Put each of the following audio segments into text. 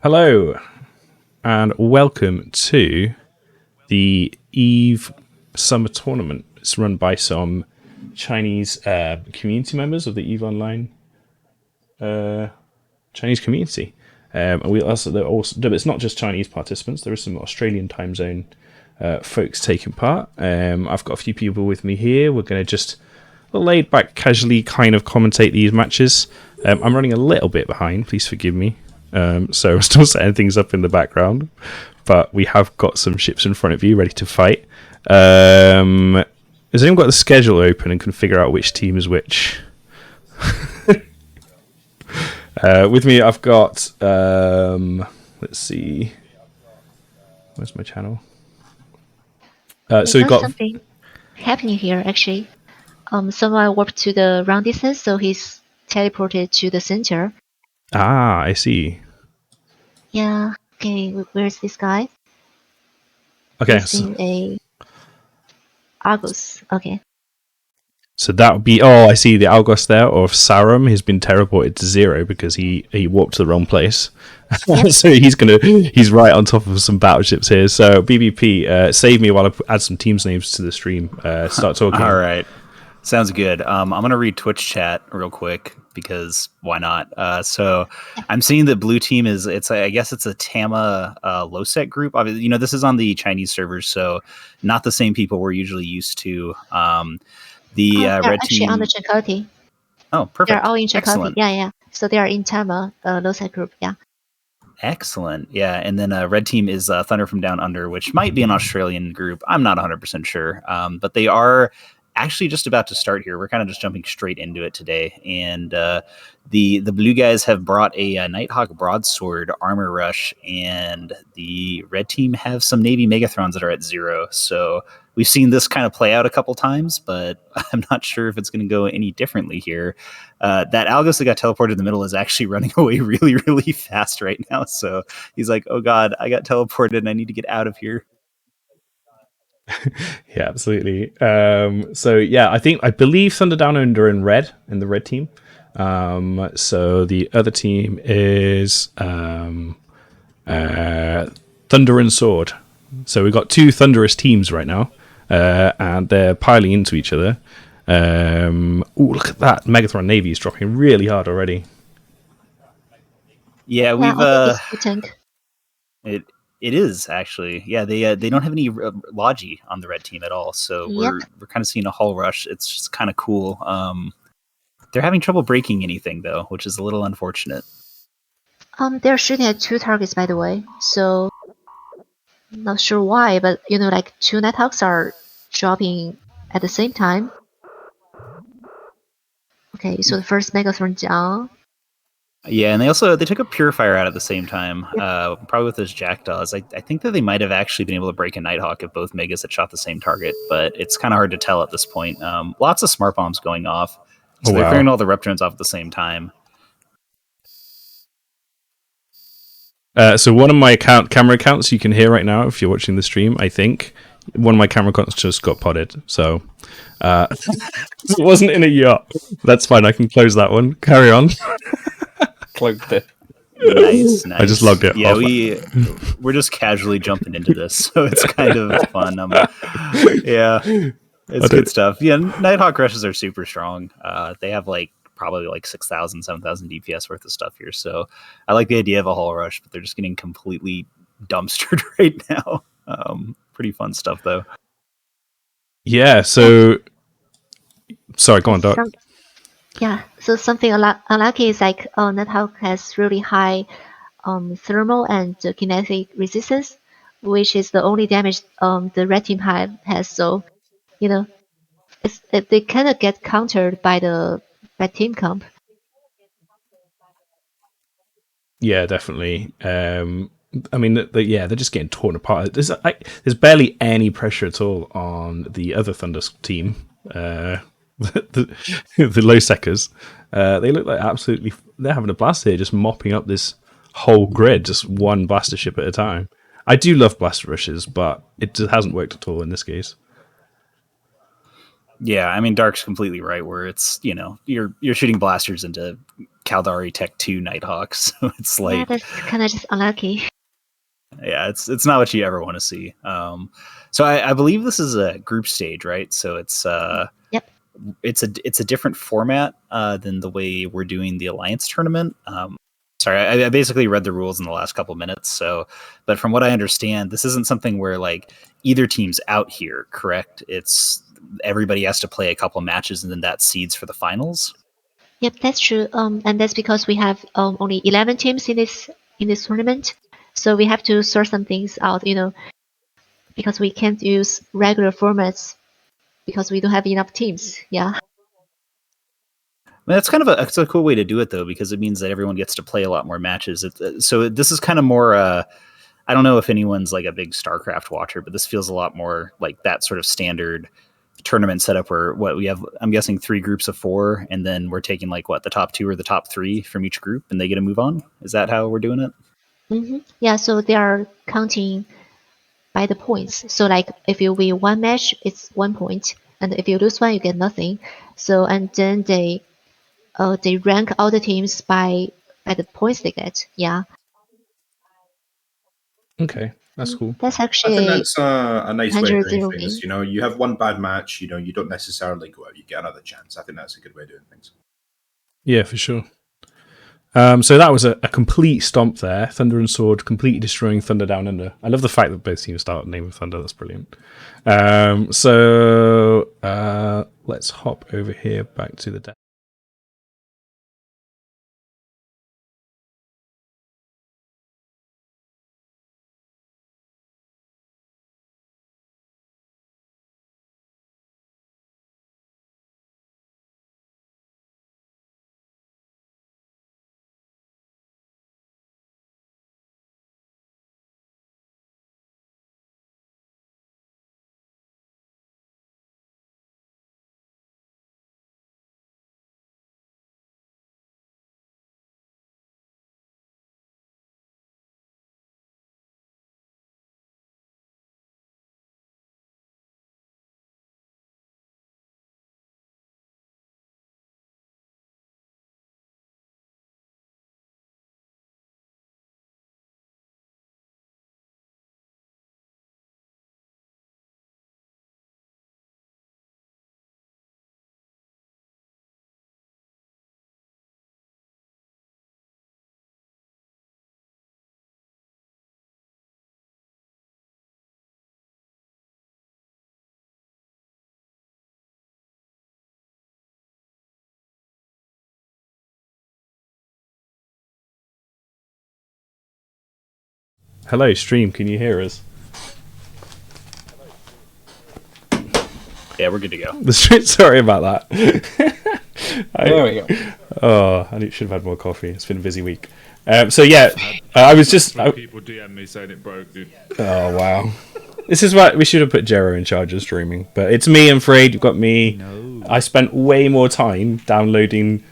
Hello, and welcome to the EVE Summer Tournament. It's run by some Chinese community members of the EVE Online Chinese community. And we also, but it's not just Chinese participants. There are some Australian time zone folks taking part. I've got a few people with me here. We're going to just laid back, casually kind of commentate these matches. I'm running a little bit behind. Please forgive me. So I'm still setting things up in the background, but we have got some ships in front of you ready to fight. Has anyone got the schedule open and can figure out which team is which? With me, I've got, let's see, where's my channel? So we've got something happening here, actually. Someone warped to the round distance, so he's teleported to the center. Ah, I see. Yeah. Okay. Where's this guy? Okay. Using a Argus. Okay. So that would be. Oh, I see the Algos there, or Sarum. He's been teleported to 0 because he warped to the wrong place. Yep. So he's right on top of some battleships here. So BBP, save me while I add some teams' names to the stream. Start talking. All right. Sounds good. I'm going to read Twitch chat real quick because why not? So I'm seeing that blue team I guess it's a Tama low set group. Obviously, this is on the Chinese servers, so not the same people we're usually used to. The red team on the Tranquility. Oh, perfect. They're all in Tranquility. Yeah. So they are in Tama low set group. Yeah. Excellent. Yeah. And then red team is Thunder from Down Under, which might be an Australian group. I'm not 100% sure. But they are actually just about to start here. We're kind of just jumping straight into it today. And the blue guys have brought a Nighthawk broadsword armor rush, and the red team have some Navy Megathrons that are at 0. So we've seen this kind of play out a couple times, but I'm not sure if it's going to go any differently here. That Algus that got teleported in the middle is actually running away really, really fast right now. So he's like, oh God, I got teleported and I need to get out of here. Yeah, absolutely. So yeah, I believe Thunder Down Under in the red team. So the other team is Thunder and Sword. So we've got two thunderous teams right now, and they're piling into each other. Look at that! Megathron Navy is dropping really hard already. Yeah, It is actually, yeah. They don't have any Logi on the red team at all, so we're kind of seeing a hull rush. It's just kind of cool. They're having trouble breaking anything though, which is a little unfortunate. They're shooting at 2 targets, by the way. So not sure why, but like 2 Nighthawks are dropping at the same time. Okay, so the first Megathron down. Yeah, and they took a Purifier out at the same time, probably with those Jackdaws. I think that they might have actually been able to break a Nighthawk if both Megas had shot the same target, but it's kind of hard to tell at this point. Lots of smart bombs going off, so they're firing all the rep drones off at the same time. So one of my camera accounts you can hear right now if you're watching the stream, I think one of my camera accounts just got potted. So it wasn't in a yacht. That's fine. I can close that one. Carry on. Cloaked it. Nice. I just logged it. Yeah, we're just casually jumping into this, so it's kind of fun. Yeah, it's good stuff. Yeah, Nighthawk rushes are super strong. They have probably 6,000, 7,000 DPS worth of stuff here. So I like the idea of a hull rush, but they're just getting completely dumpstered right now. Pretty fun stuff though. Yeah. So sorry, go on, Doc. Yeah, so something unlucky is Nighthawk has really high thermal and kinetic resistance, which is the only damage the red team has. So, they kind of get countered by the team comp. Yeah, definitely. I mean, they're just getting torn apart. There's barely any pressure at all on the other Thunder team. The low seckers, they look like they're having a blast here, just mopping up this whole grid, just one blaster ship at a time. I do love blaster rushes, but it just hasn't worked at all in this case. Yeah, I mean, Dark's completely right, where it's, you're shooting blasters into Caldari Tech 2 Nighthawks. So it's Yeah, like, that's kind of just unlucky. yeah, it's not what you ever want to see. So I believe this is a group stage, right? So Yep. it's a different format than the way we're doing the Alliance tournament. Sorry, I basically read the rules in the last couple minutes. So, but from what I understand, this isn't something where like either team's out here, correct? It's everybody has to play a couple matches and then that seeds for the finals. Yep, that's true. And that's because we have only 11 teams in this tournament, so we have to sort some things out, because we can't use regular formats because we don't have enough teams. Yeah. I mean, that's kind of it's a cool way to do it though, because it means that everyone gets to play a lot more matches. So this is kind of more. I don't know if anyone's like a big StarCraft watcher, but this feels a lot more like that sort of standard tournament setup where what we have, I'm guessing 3 groups of 4, and then we're taking like what the top 2 or the top 3 from each group, and they get to move on. Is that how we're doing it? Yeah. So they are counting by the points. So like if you win one match, it's 1 point, and if you lose one, you get nothing. So and then they rank all the teams by the points they get. Yeah. Okay, that's cool. That's I think actually that's a nice way of doing 100-0 things. win. You have one bad match, you don't necessarily go out, you get another chance. I think that's a good way of doing things. Yeah, for sure. So that was a complete stomp there. Thunder and Sword completely destroying Thunder Down Under. I love the fact that both teams start with the name of Thunder. That's brilliant. So let's hop over here back to the deck. Hello, stream. Can you hear us? Yeah, we're good to go. The stream. Sorry about that. There we go. Oh, I should have had more coffee. It's been a busy week. So yeah, I was just. People DM me saying it broke, dude. Oh wow. This is why we should have put Jero in charge of streaming. But it's me, I'm afraid. You've got me. No. I spent way more time downloading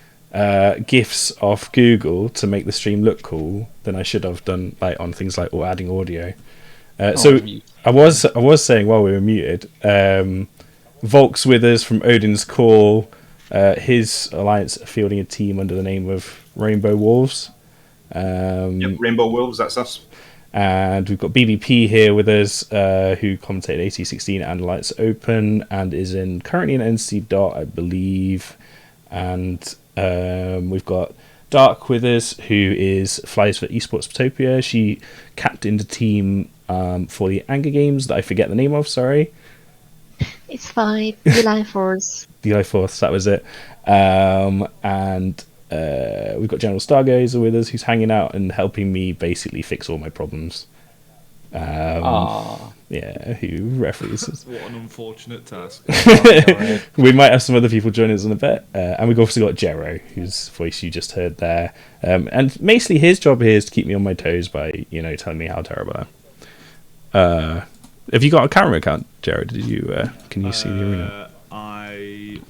GIFs off Google to make the stream look cool than I should have done like on things like or adding audio. So I was saying while we were muted, Volk's with us from Odin's Call. His alliance are fielding a team under the name of Rainbow Wolves. Yep, Rainbow Wolves, that's us. And we've got BBP here with us, who commentated AT16 and Lights Open, and is currently in NC Dot, I believe. And we've got Dark with us, who flies for Esports Utopia. She captained a team for the Anger Games that I forget the name of. Sorry, It's fine. July 4th. July 4th. That was it. And we've got General Stargazer with us, who's hanging out and helping me basically fix all my problems. Yeah, who referees. What an unfortunate task. We might have some other people join us in a bit. And we've also got Jero, whose voice you just heard there. And basically his job here is to keep me on my toes by, telling me how terrible I am. Have you got a camera account, Jero? Can you see the arena? I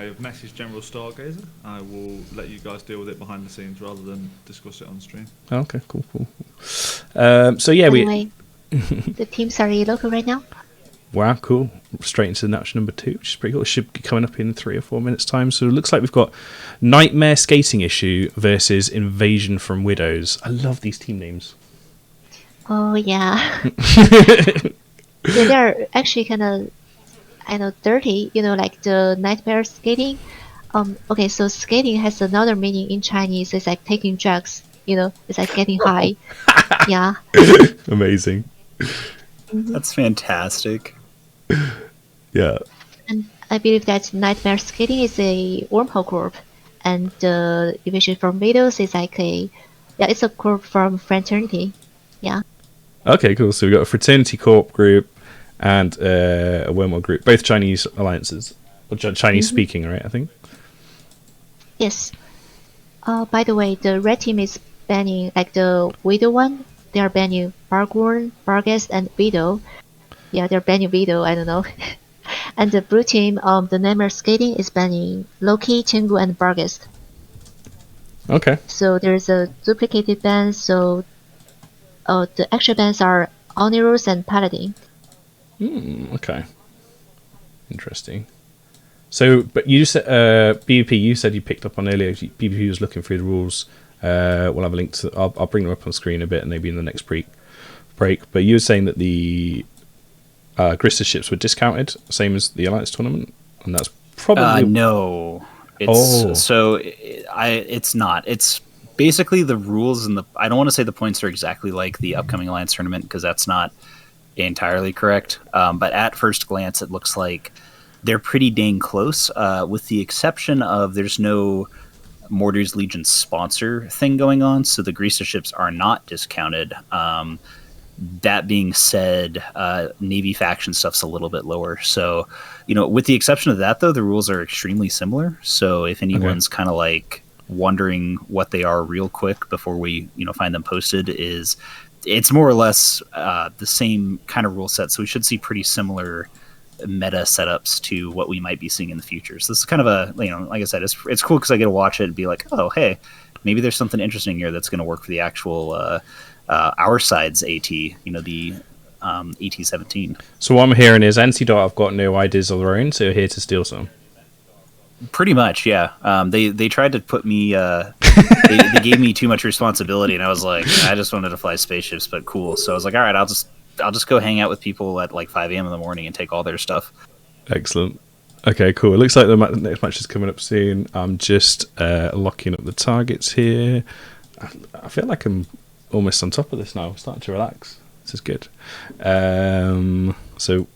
have messaged General Stargazer. I will let you guys deal with it behind the scenes rather than discuss it on stream. Okay, cool. So yeah, Anyway, the teams are local right now. Wow, cool. Straight into match number 2, which is pretty cool. It should be coming up in 3 or 4 minutes' time. So it looks like we've got Nightmare Skating Issue versus Invasion from Widows. I love these team names. Oh yeah. Yeah, they're actually kind of, I know, dirty. Like the nightmare skating. Okay, so skating has another meaning in Chinese. It's like taking drugs. It's like getting high. Yeah. Amazing. That's fantastic. Yeah. And I believe that nightmare skating is a wormhole group, and the division from Widows is like it's a group from fraternity. Yeah. Okay, cool. So we've got a Fraternity Corp group and a Wormhole group, both Chinese alliances. Or Chinese speaking, right, I think? Yes. By the way, the red team is banning, like the Widow one, they are banning Bargorn, Barghest, and Widow. Yeah, they're banning Widow, I don't know. And the blue team, the Nightmare Skating is banning Loki, Tengu, and Barghest. Okay. So there's a duplicated ban, so the actual bans are Onirus and Paladin. Okay. Interesting. So, but you said, BVP, you said you picked up on earlier, BVP was looking through the rules. We'll have a link to, I'll bring them up on screen a bit and maybe in the next break. But you were saying that the Grista ships were discounted, same as the Alliance tournament, and that's probably... No. It's not. It's basically the rules, and I don't want to say the points are exactly like the upcoming Alliance tournament, because that's not entirely correct. But at first glance, it looks like they're pretty dang close, with the exception of there's no Mortar's Legion sponsor thing going on, so the Grista ships are not discounted. That being said, Navy faction stuff's a little bit lower. So, with the exception of that, though, the rules are extremely similar. So if anyone's kind of like wondering what they are real quick before we, find them posted, it's more or less the same kind of rule set. So we should see pretty similar meta setups to what we might be seeing in the future. So this is kind of a, like I said, it's cool because I get to watch it and be like, oh, hey, maybe there's something interesting here that's going to work for the actual our side's AT, the AT-17. So what I'm hearing is NC have got no ideas of their own, so you're here to steal some. Pretty much, yeah. They tried to put me. They gave me too much responsibility, and I was like, I just wanted to fly spaceships, but cool. So I was like, all right, I'll just go hang out with people at like 5 a.m. in the morning and take all their stuff. Excellent. Okay, cool. It looks like the next match is coming up soon. I'm just locking up the targets here. I feel like I'm almost on top of this now. I'm starting to relax. This is good.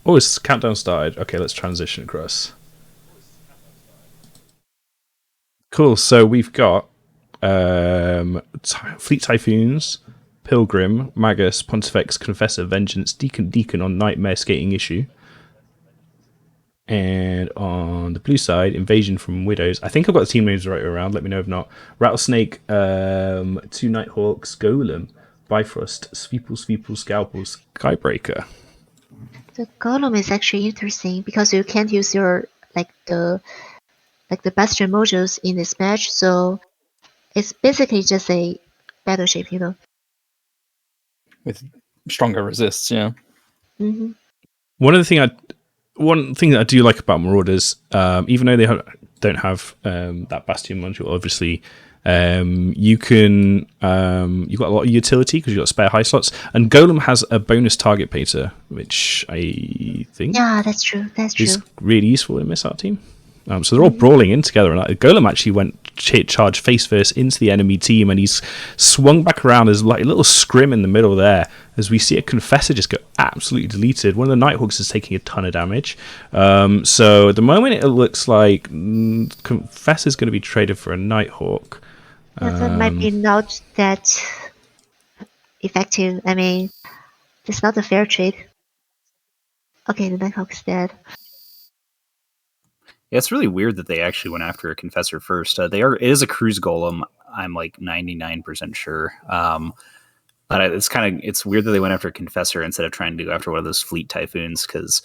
It's countdown started. Okay, let's transition across. Cool. So we've got Fleet Typhoons, Pilgrim, Magus, Pontifex, Confessor, Vengeance, Deacon on Nightmare Skating Issue. And on the blue side, Invasion from Widows. I think I've got the team names right around. Let me know if not. Rattlesnake, 2 Nighthawks, Golem, Bifrost, Sweeple, Scalpel, Skybreaker. The Golem is actually interesting because you can't use your the Bastion modules in this match, so it's basically just a battleship, With stronger resists, yeah. Mm-hmm. One thing that I do like about Marauders, even though they don't have that Bastion module, obviously, you've got a lot of utility because you've got spare high slots, and Golem has a bonus target painter, which I think that's true. is really useful in Missile Team. So they're all brawling in together, and Golem actually went charge face first into the enemy team, and he's swung back around. There's like a little scrim in the middle there, as we see a Confessor just go absolutely deleted. One of the Nighthawks is taking a ton of damage. So at the moment, it looks like Confessor's going to be traded for a Nighthawk. That might be not that effective. I mean, it's not a fair trade. Okay, the Nighthawk's dead. Yeah, it's really weird that they actually went after a Confessor first. It is a cruise golem. I'm like 99% sure. But it's weird that they went after a Confessor instead of trying to go after one of those Fleet Typhoons. Because,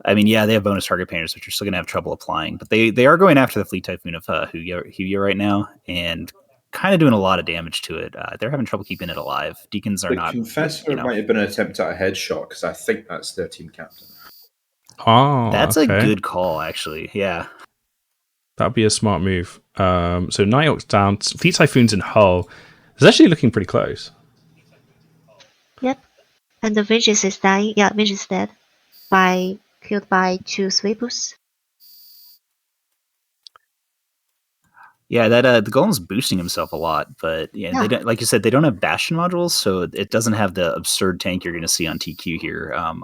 I mean, yeah, they have bonus target painters, which you're still going to have trouble applying. But they are going after the Fleet Typhoon of Huya right now, and kind of doing a lot of damage to it. They're having trouble keeping it alive. Deacons are not. Confessor might have been an attempt at a headshot, because I think that's their team captain. Oh, That's okay. a good call, actually. Yeah. That'd be a smart move. So Nighthawk's down. Fleet Typhoon's in Hull. It's actually looking pretty close. Yep. And the Vengeance is dying. Yeah, Vengeance is dead. Killed by 2 sweepers. Yeah, the Golem's boosting himself a lot, but yeah, they Yeah. don't, like you said, they don't have Bastion modules, so it doesn't have the absurd tank you're going to see on TQ here. I'm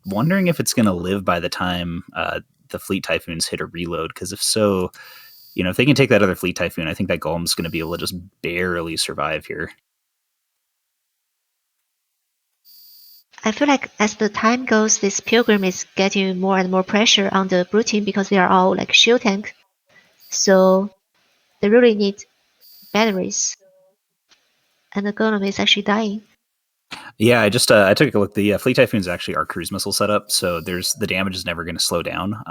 wondering if it's going to live by the time the Fleet Typhoons hit a reload, because if so, if they can take that other Fleet Typhoon, I think that Golem's going to be able to just barely survive here. I feel like as the time goes, this Pilgrim is getting more and more pressure on the blue team because they are all like shield tank. So they really need batteries. And the Golem is actually dying. Yeah, I took a look. The Fleet Typhoons actually are cruise missile setup, so the damage is never going to slow down.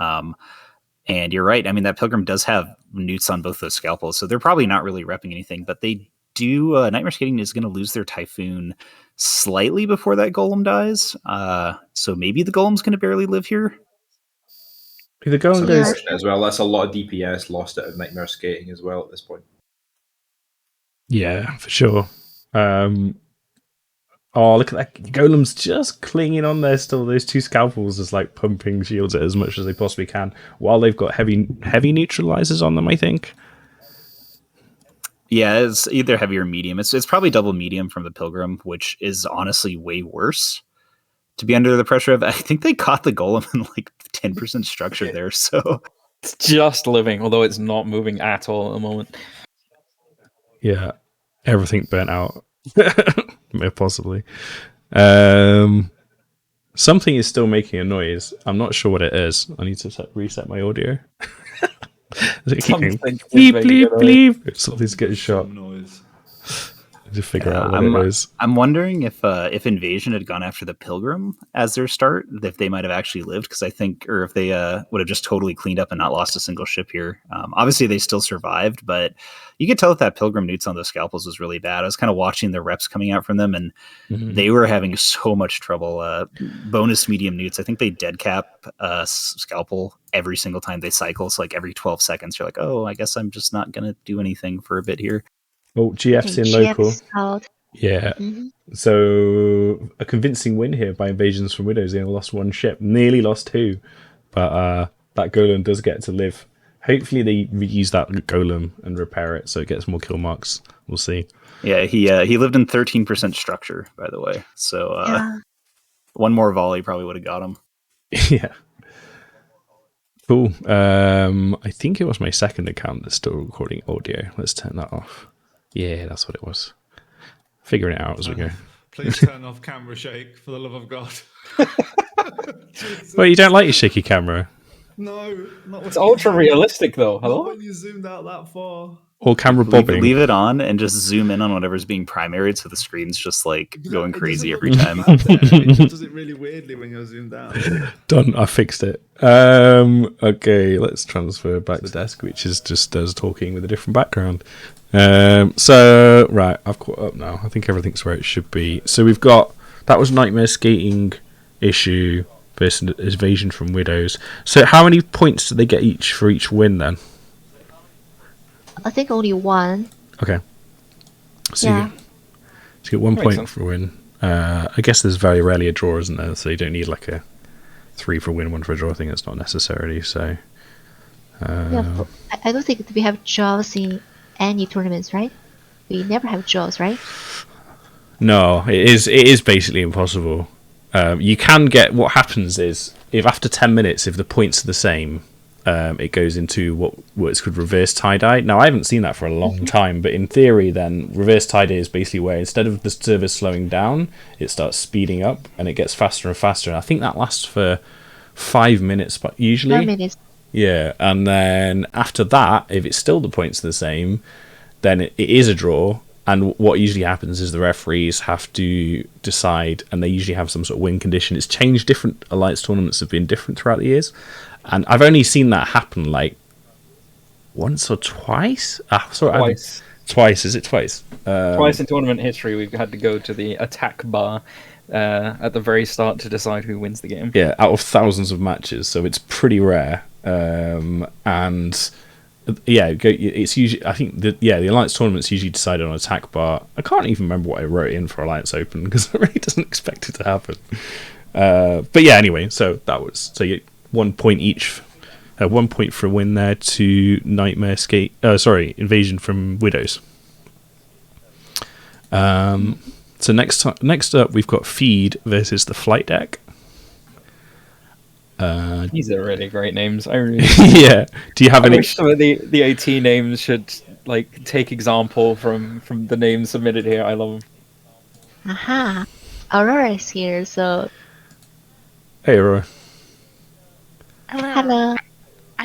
And you're right. I mean, that Pilgrim does have newts on both those scalpels, so they're probably not really repping anything, but they do. Nightmare Skating is going to lose their Typhoon slightly before that Golem dies. So maybe the Golem's going to barely live here. The Golem That's goes. unfortunate as well. That's a lot of DPS lost out of Nightmare Skating as well at this point. Yeah, for sure. Oh, look at that. Golem's just clinging on there still. Those 2 scalpels is like pumping shields at as much as they possibly can while they've got heavy neutralizers on them, I think. Yeah, it's either heavy or medium. It's probably double medium from the Pilgrim, which is honestly way worse to be under the pressure of. I think they caught the Golem in like 10% structure there, so It's just living, although it's not moving at all at the moment. Yeah, everything burnt out. Possibly. Something is still making a noise. I'm not sure what it is. I need to reset my audio. Is it keeping bleep, bleep, bleep? Something's getting shot. Noise. To figure out what it is. I'm wondering if Invasion had gone after the Pilgrim as their start, if they might have actually lived, because I think, or if they would have just totally cleaned up and not lost a single ship here. Obviously, they still survived, but you could tell that Pilgrim newts on the scalpels was really bad. I was kind of watching the reps coming out from them, and they were having so much trouble. Bonus medium newts, I think they dead cap scalpel every single time they cycle. So like every 12 seconds, you're like, oh, I guess I'm just not going to do anything for a bit here. Oh, GF's in GF local. is out. Yeah. So a convincing win here by Invasions from Widows. They only lost 1 ship, nearly lost 2. But that Golem does get to live. Hopefully they reuse that Golem and repair it so it gets more kill marks. We'll see. Yeah, he lived in 13% structure, by the way. So Yeah. one more volley probably would have got him. Yeah. Cool. I think it was my second account that's still recording audio. Let's turn that off. Yeah, that's what it was. Figuring it out as we go. Please turn off camera shake, for the love of God. Well, you don't like your shaky camera? No, not when It's ultra realistic, though. Not Hello? when you zoomed out that far. Or camera bobbing? Leave it on and just zoom in on whatever's being primaried, so the screen's just like going It crazy doesn't every look time. bad there. It just does it really weirdly when you're zoomed out. Done. I fixed it. Okay, let's transfer back to the desk, which is just us talking with a different background. So, right, I've caught up now. I think everything's where it should be. So we've got, that was Nightmare Skating issue versus Invasion from Widows. So how many points do they get each for each win then? I think only 1. Okay. So Yeah. you get 1 Makes point sense. for a win. I guess there's very rarely a draw, isn't there? So you don't need like a 3 for a win, 1 for a draw. I think that's not necessarily. So Yeah, I don't think we have draws in any tournaments, right? We never have draws, right? no, it is basically impossible. You can get, what happens is if after 10 minutes, if the points are the same, it goes into what's called reverse tie-dye. Now, I haven't seen that for a long time, but in theory, then reverse tie-dye is basically where instead of the service slowing down, it starts speeding up and it gets faster and faster. And I think that lasts for 5 minutes, but usually. 5 minutes. Yeah, and then after that, if it's still the points are the same, then it is a draw. And what usually happens is the referees have to decide, and they usually have some sort of win condition. It's changed. Different Alliance tournaments have been different throughout the years, and I've only seen that happen like once or twice. Twice. Twice. Is it twice? Twice in tournament history, we've had to go to the attack bar at the very start to decide who wins the game. Yeah, out of thousands of matches, so it's pretty rare. And yeah, it's usually, I think the Alliance tournament's usually decided on attack bar. I can't even remember what I wrote in for Alliance Open because I really doesn't expect it to happen. But yeah, anyway, so you get 1 point each. 1 point for a win there to Nightmare Skate. Invasion from Widows. So next up, we've got Feed versus the Flight Deck. These are really great names. I really Yeah. Do you have I any? wish some of the AT names should like take example from the names submitted here. I love them. Aha. Aurora is here, so Hey, Aurora. hello.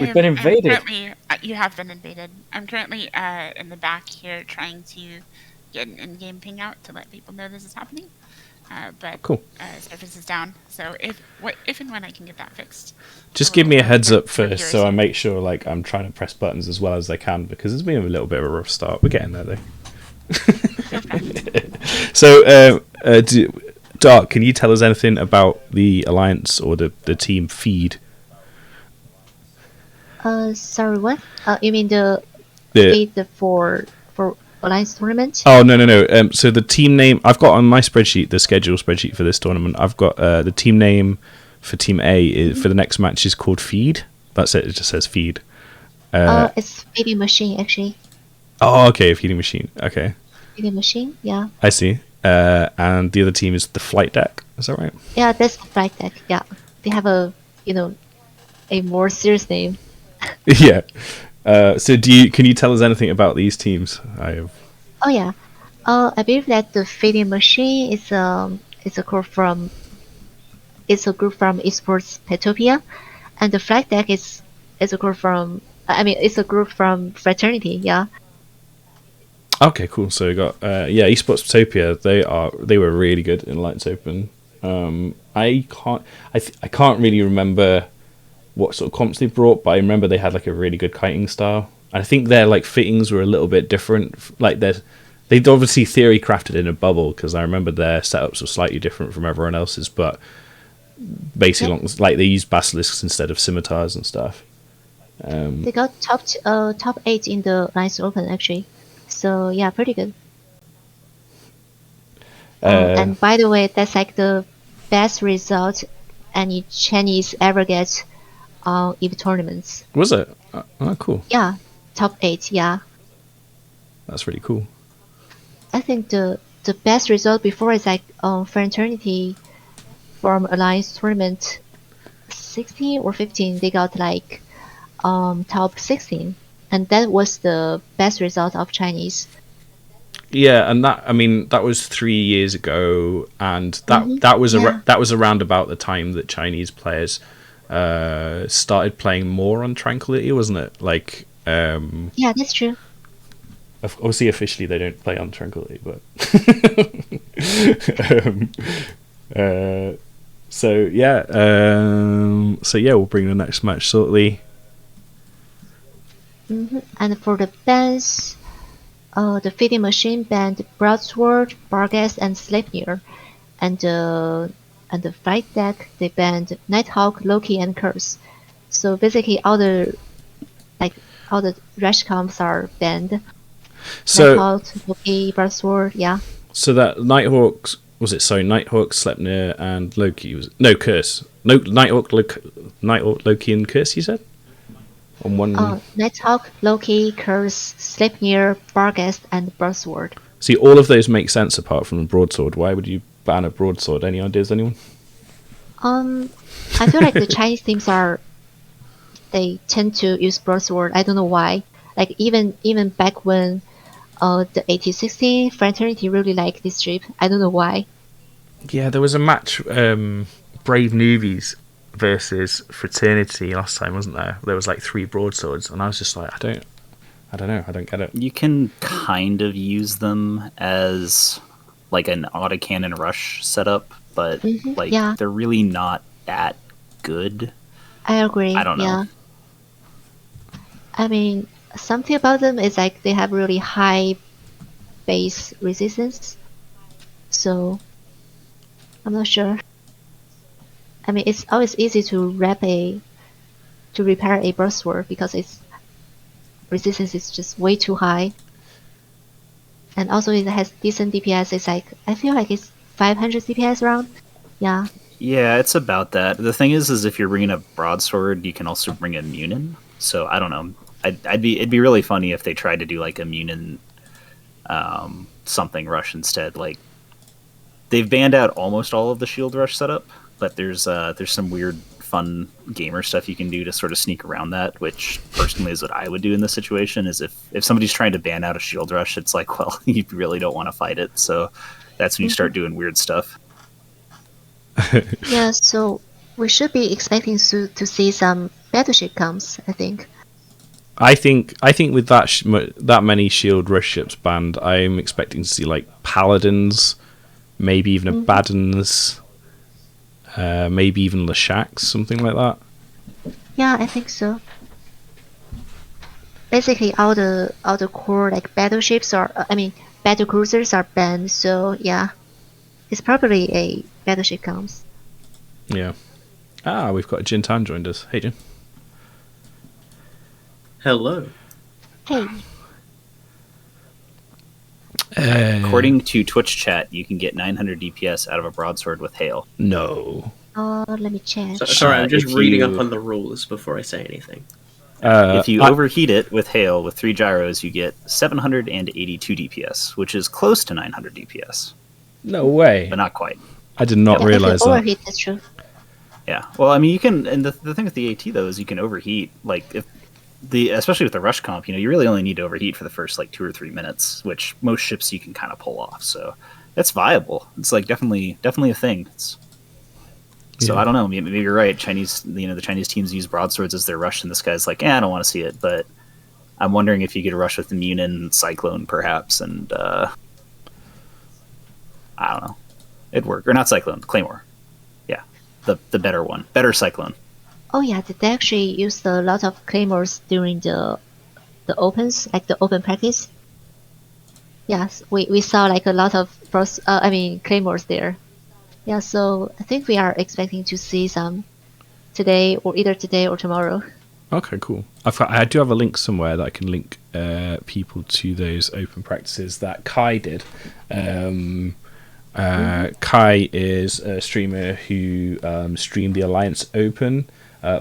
We've been invaded. You have been invaded. I'm currently in the back here trying to get an in-game ping out to let people know this is happening. But Cool. service is down. So if and when I can get that fixed. Just give me a heads up for first, so I make sure like I'm trying to press buttons as well as I can because it's been a little bit of a rough start. We're getting there though. So, Dark, can you tell us anything about the Alliance or the team Feed? Sorry, what? You mean the for Alliance tournament? Oh no. So the team name I've got on my spreadsheet, the schedule spreadsheet for this tournament. I've got the team name for Team A for the next match is called Feed. That's it. It just says Feed. It's feeding machine actually. Oh, okay, Feeding Machine. Okay, Feeding machine, yeah. I see. And the other team is the Flight Deck. Is that right? Yeah, that's the Flight Deck. Yeah, they have a more serious name. Yeah. So can you tell us anything about these teams? Oh yeah. I believe that the feeding machine is a group from Esports Petopia, and the Flight Deck is a group from Fraternity. Yeah. Okay, cool. So we got Esports Utopia. They were really good in Alliance Open. I can't really remember what sort of comps they brought, but I remember they had like a really good kiting style. I think their like fittings were a little bit different. Like they'd obviously theory crafted in a bubble because I remember their setups were slightly different from everyone else's, but basically like they used basilisks instead of scimitars and stuff. They got top 8 in the Alliance Open actually. So yeah, pretty good. And by the way, that's like the best result any Chinese ever gets on EVE tournaments. Was it? Oh, cool. Yeah, top 8. Yeah. That's really cool. I think the best result before is like Fraternity from Alliance tournament 16 or 15. They got like top 16, and that was the best result of Chinese. Yeah, and that was 3 years ago, and that was around about the time that Chinese players started playing more on Tranquility, wasn't it? Like, yeah, that's true. Obviously, officially they don't play on Tranquility, but so yeah, we'll bring the next match shortly. And for the bands, the feeding machine banned Broadsword, Barghest, and Sleipnir, and the Flight Deck they banned Nighthawk, Loki, and Curse. So basically, all the Rash comps are banned. So Nighthawk, Loki, Broadsword, yeah. So that Nighthawk, Sleipnir, and Loki Curse. No, Nighthawk, Loki, and Curse. You said on one. Nighthawk, Loki, Curse, Sleipnir, Barghest, and Broadsword. See, all of those make sense apart from the broadsword. Why would you ban a broadsword? Any ideas, anyone? I feel like the Chinese teams they tend to use broadsword. I don't know why. Like even back when the 1816 Fraternity really liked this strip. I don't know why. Yeah, there was a match, Brave Newbies versus Fraternity last time, wasn't there? There was like 3 broadswords, and I was just like, I don't know, I don't get it. You can kind of use them as like an autocannon rush setup, but they're really not that good. I agree. I don't know. Yeah. I mean, something about them is like they have really high base resistance. So, I'm not sure. I mean, it's always easy to repair a broadsword because its resistance is just way too high, and also it has decent DPS. It's like I feel like it's 500 DPS round. Yeah. Yeah, it's about that. The thing is if you're bringing a broadsword, you can also bring a Munin. So I don't know. It'd be really funny if they tried to do like a Munin something rush instead. Like they've banned out almost all of the shield rush setup, but there's some weird fun gamer stuff you can do to sort of sneak around that, which personally is what I would do in this situation. Is if somebody's trying to ban out a shield rush, it's like, well, you really don't want to fight it. So that's when you start doing weird stuff. Yeah, so we should be expecting to see some battleship comes, I think. I think with that many shield rush ships banned, I'm expecting to see like paladins, maybe even Abaddons, maybe even Leshaks, something like that. Yeah, I think so. Basically, all the core like battleships battle cruisers are banned. So yeah, it's probably a battleship comes. Yeah. We've got Jin Tan joined us. Hey, Jin. Hello. Hey. According to Twitch chat, you can get 900 DPS out of a broadsword with hail. No. Let me check. Sorry, I'm just if reading you- up on the rules before I say anything. If you overheat it with hail with 3 gyros, you get 782 DPS, which is close to 900 DPS, No way. but not quite. I did not Yeah, realize if you that. overheat, that's true. Yeah. Well, I mean, you can, and the thing with the AT though is you can overheat. Like especially with the rush comp, you really only need to overheat for the first like 2 or 3 minutes, which most ships you can kind of pull off. So that's viable. It's like definitely a thing. So Yeah. I don't know. Maybe you're right. The Chinese teams use broadswords as their rush, and this guy's like, I don't want to see it. But I'm wondering if you could rush with the Munin Cyclone, perhaps, and I don't know. It'd work, or not Cyclone, Claymore. Yeah, the better one, better Cyclone. Oh yeah, they actually used a lot of claymores during the opens, like the open practice. Yes, we saw like a lot of claymores there. Yeah, so I think we are expecting to see some today or tomorrow. Okay, cool. I do have a link somewhere that I can link people to those open practices that Kai did. Kai is a streamer who streamed the Alliance Open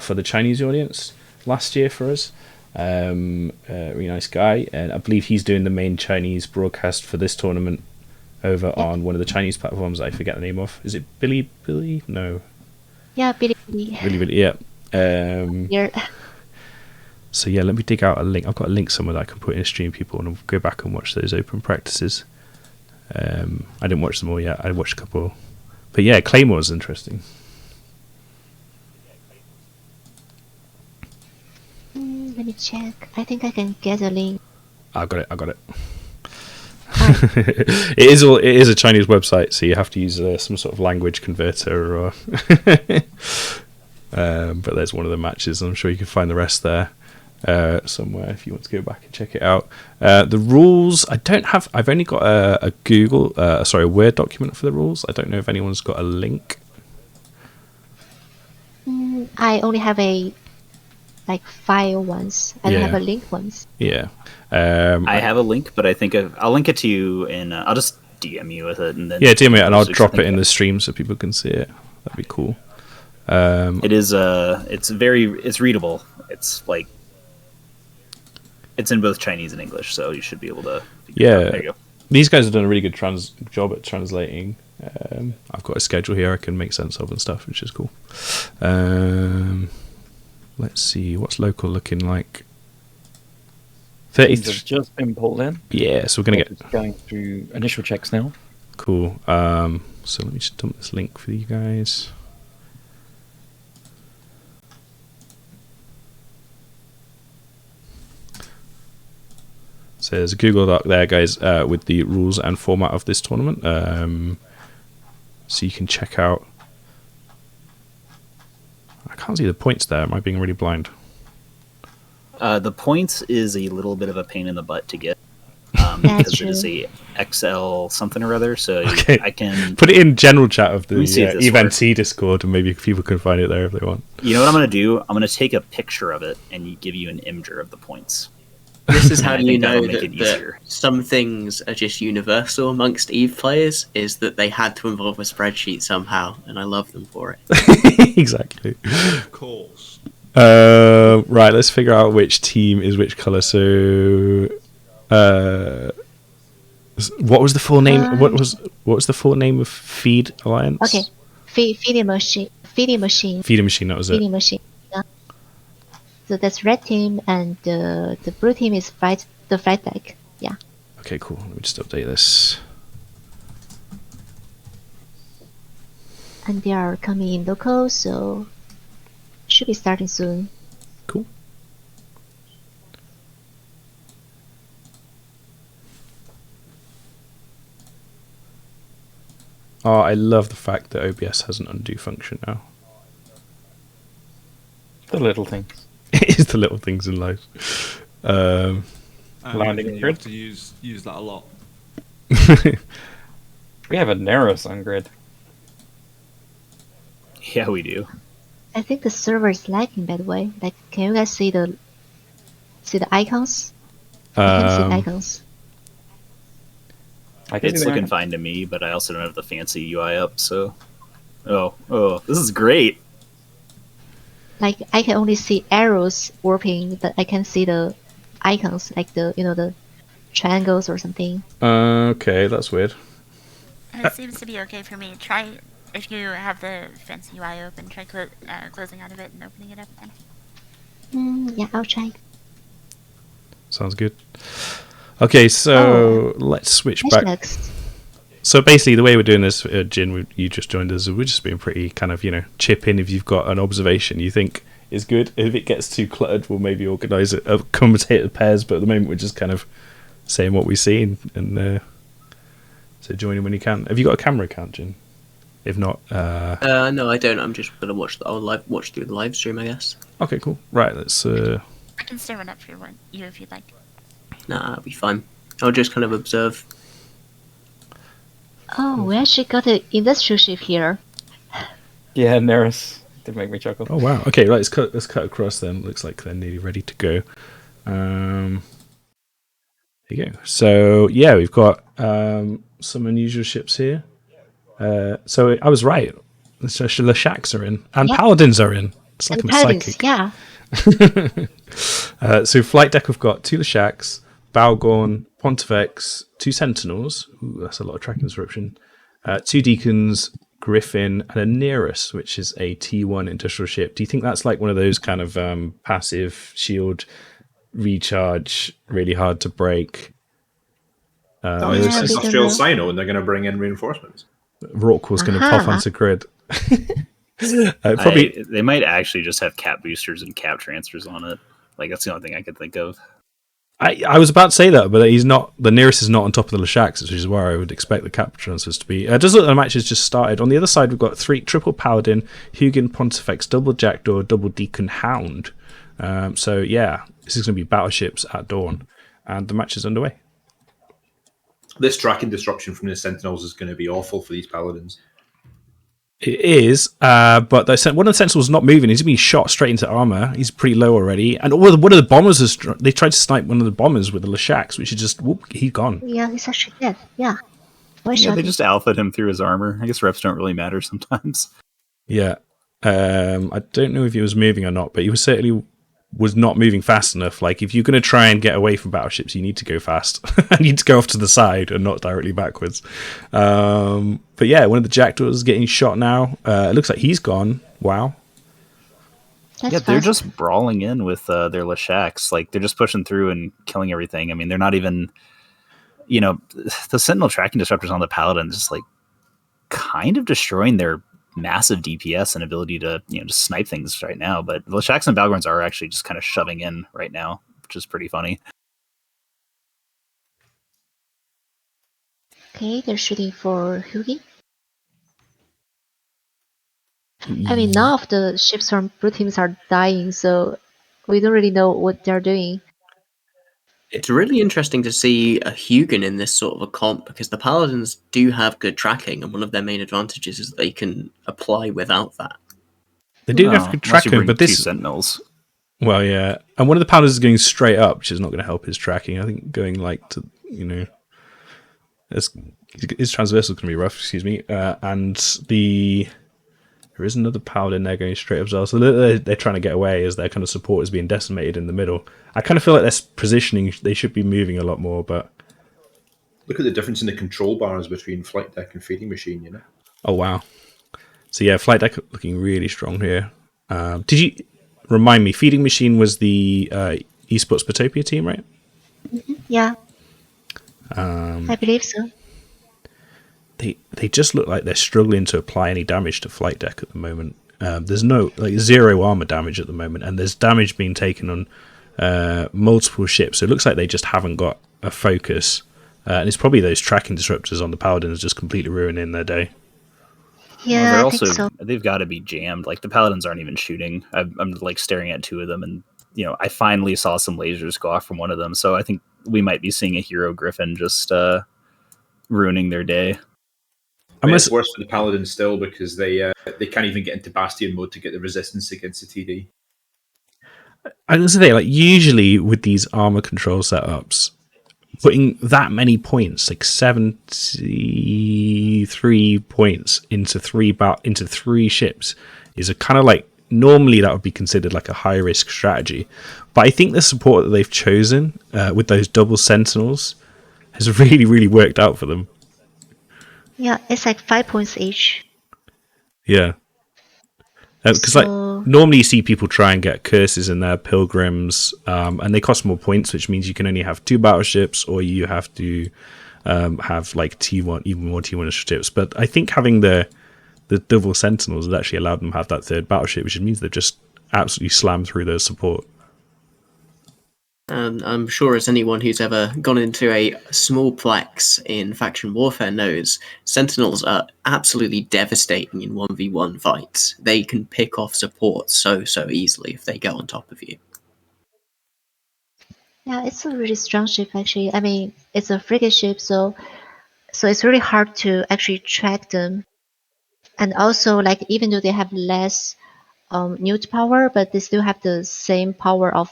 for the Chinese audience last year for us. Really nice guy, and I believe he's doing the main Chinese broadcast for this tournament over on one of the Chinese platforms I forget the name of. Is it Billy? No. Yeah, Billy. Billy, yeah. Here. So yeah, let me dig out a link. I've got a link somewhere that I can put in a stream, people, and I'll go back and watch those open practices. I didn't watch them all yet. I watched a couple. But yeah, Claymore's interesting. Let me check. I think I can get a link. I got it. It is a Chinese website, so you have to use some sort of language converter, or but there's one of the matches. I'm sure you can find the rest there somewhere if you want to go back and check it out. The rules I don't have. I've only got a a Word document for the rules. I don't know if anyone's got a link. I only have a file ones. I don't have a link ones. Yeah. I have a link, but I think I'll link it to you, and I'll just DM you with it, and then DM it, and I'll drop it in the stream so people can see it. That'd be cool. It is it's readable. It's like it's in both Chinese and English, so you should be able to. There you go. These guys have done a really good job at translating. I've got a schedule here I can make sense of and stuff, which is cool. Let's see what's local looking like. 30 have just been pulled in. Yeah, so we're gonna get going through initial checks now. Cool. So let me just dump this link for you guys. So there's a Google Doc there, guys, with the rules and format of this tournament. So you can check out. I can't see the points there. Am I being really blind? The points is a little bit of a pain in the butt to get. That's because it is true. a XL something or other. So Okay. I can Put it in general chat of the Let me see if this EVNT Discord, and maybe people can find it there if they want. You know what I'm going to do? I'm going to take a picture of it and give you an imager of the points. This is how I you think know that'll make that, it easier. some things are just universal amongst Eve players, is that they had to involve a spreadsheet somehow, and I love them for it. Exactly. Of course. Right, let's figure out which team is which color. So, what was the full name? What was the full name of Feed Alliance? Okay. Feeding machine. Feeding machine. Feeding Machine. That was it. Feeding machine. Yeah. So that's red team, and the blue team is the flight deck. Yeah. Okay, cool. Let me just update this. And they are coming in local, so should be starting soon. Cool. Oh, I love the fact that OBS has an undo function now. The little things. It is the little things in life. I Landing imagine you grid. have to use that a lot. We have a Neros on grid. Yeah, we do. I think the server is lagging, by the way. Like, can you guys see the icons? I can see the icons. I can It's see the looking icon. fine to me, but I also don't have the fancy UI up, so... Oh, this is great! Like, I can only see arrows warping, but I can see the icons, like the triangles or something. Okay, that's weird. It seems to be okay for me. Try, if you have the fancy UI open, try closing out of it and opening it up again. Yeah, I'll try. Sounds good. Okay, so let's switch back. Next. So basically, the way we're doing this, Jin, you just joined us. We're just being pretty kind of, chip in if you've got an observation you think is good. If it gets too cluttered, we'll maybe organise it, commentator pairs. But at the moment, we're just kind of saying what we see, and so join in when you can. Have you got a camera account, Jin? If not, No, I don't. I'm just gonna watch. I'll watch through the live stream, I guess. okay, cool. Right, let's. I can stir one up for you if you'd like. Nah, it'll be fine. I'll just kind of observe. Oh, we actually got an industrial ship here. Yeah, Neros did make me chuckle. Oh wow. Okay, right. Let's cut across then. Looks like they're nearly ready to go. There you go. So yeah, we've got some unusual ships here. So I was right. The Shaks are in, and Yep. Paladins are in. It's like And I'm paladins, psychic. yeah. So flight deck, we've got 2 Lashaks, Balgorn, Pontifex, 2 Sentinels. Ooh, that's a lot of tracking disruption. 2 Deacons, Griffin, and a Nereus, which is a T1 industrial ship. Do you think that's like one of those kind of passive shield recharge, really hard to break? No, it's Yeah, an we don't industrial know. Sino, and they're going to bring in reinforcements. Rourke was going to pop Aha. onto grid. Probably. They might actually just have cap boosters and cap transfers on it. Like, that's the only thing I could think of. I was about to say that, but he's not. The nearest is not on top of the Lashaks, which is where I would expect the cap transfers to be. It does look like the match has just started. On the other side, we've got 3 triple Paladin, Hugin Pontifex, double Jackdaw, double Deacon Hound. So yeah, this is going to be battleships at dawn, and the match is underway. This tracking disruption from the Sentinels is going to be awful for these Paladins. It is, but one of the Sentinels is not moving. He's being shot straight into armor. He's pretty low already. And one of the bombers they tried to snipe one of the bombers with the Lashaks, which is just whoop, he's gone. Yeah, he's actually dead. Yeah. One Yeah, shot. they just alphaed him through his armor. I guess reps don't really matter sometimes. Yeah, I don't know if he was moving or not, but he was not moving fast enough. Like, if you're going to try and get away from battleships, you need to go fast. You need to go off to the side and not directly backwards. But yeah, one of the Jackdaws is getting shot now. It looks like he's gone. Wow. That's Yeah, they're fast. just brawling in with their Lashaks. Like, they're just pushing through and killing everything. I mean, they're not even... the Sentinel tracking disruptors on the Paladin just, like, kind of destroying their massive DPS and ability to, just snipe things right now. But the Lashaks and Balgorns are actually just kind of shoving in right now, which is pretty funny. Okay, they're shooting for Hugi. I mean, none of the ships from blue teams are dying, so we don't really know what they're doing. It's really interesting to see a Hugin in this sort of a comp because the Paladins do have good tracking, and one of their main advantages is they can apply without that. They do have Well, good unless you tracking, bring but two this... Sentinels. Well, yeah. And one of the Paladins is going straight up, which is not going to help his tracking. I think going, like, to, you know... His transversal is going to be rough, excuse me. And there is another Paladin there going straight up as well. So they're trying to get away as their kind of support is being decimated in the middle. I kind of feel like their positioning, they should be moving a lot more, but... Look at the difference in the control bars between Flight Deck and Feeding Machine, you know? Oh, wow. So yeah, Flight Deck looking really strong here. Did you... Remind me, Feeding Machine was the Esports Potopia team, right? Yeah. I believe so. They just look like they're struggling to apply any damage to Flight Deck at the moment. There's no, like, 0 armor damage at the moment, and there's damage being taken on multiple ships. So it looks like they just haven't got a focus. And it's probably those tracking disruptors on the Paladins just completely ruining their day. Yeah, they're I also think so. they've got to be jammed. Like the Paladins aren't even shooting. I'm like staring at 2 of them, and I finally saw some lasers go off from one of them. So I think we might be seeing a hero Griffin just ruining their day. I mean, it's worse for the Paladins still because they can't even get into Bastion mode to get the resistance against the TD. I was gonna say, like, usually with these armor control setups, putting that many points, like 73 points into three ships, is a kind of like, normally that would be considered like a high risk strategy. But I think the support that they've chosen with those double sentinels has really, really worked out for them. Yeah, it's like 5 points each. Yeah. Because like normally you see people try and get curses in their pilgrims, and they cost more points, which means you can only have 2 battleships, or you have to have like T1, even more T1 ships. But I think having the double sentinels has actually allowed them to have that 3rd battleship, which means they've just absolutely slammed through their support. I'm sure as anyone who's ever gone into a small plex in faction warfare knows, Sentinels are absolutely devastating in 1v1 fights. They can pick off support so easily if they get on top of you. Yeah, it's a really strong ship actually. I mean, it's a frigate ship, so it's really hard to actually track them. And also, like, even though they have less newt power, but they still have the same power of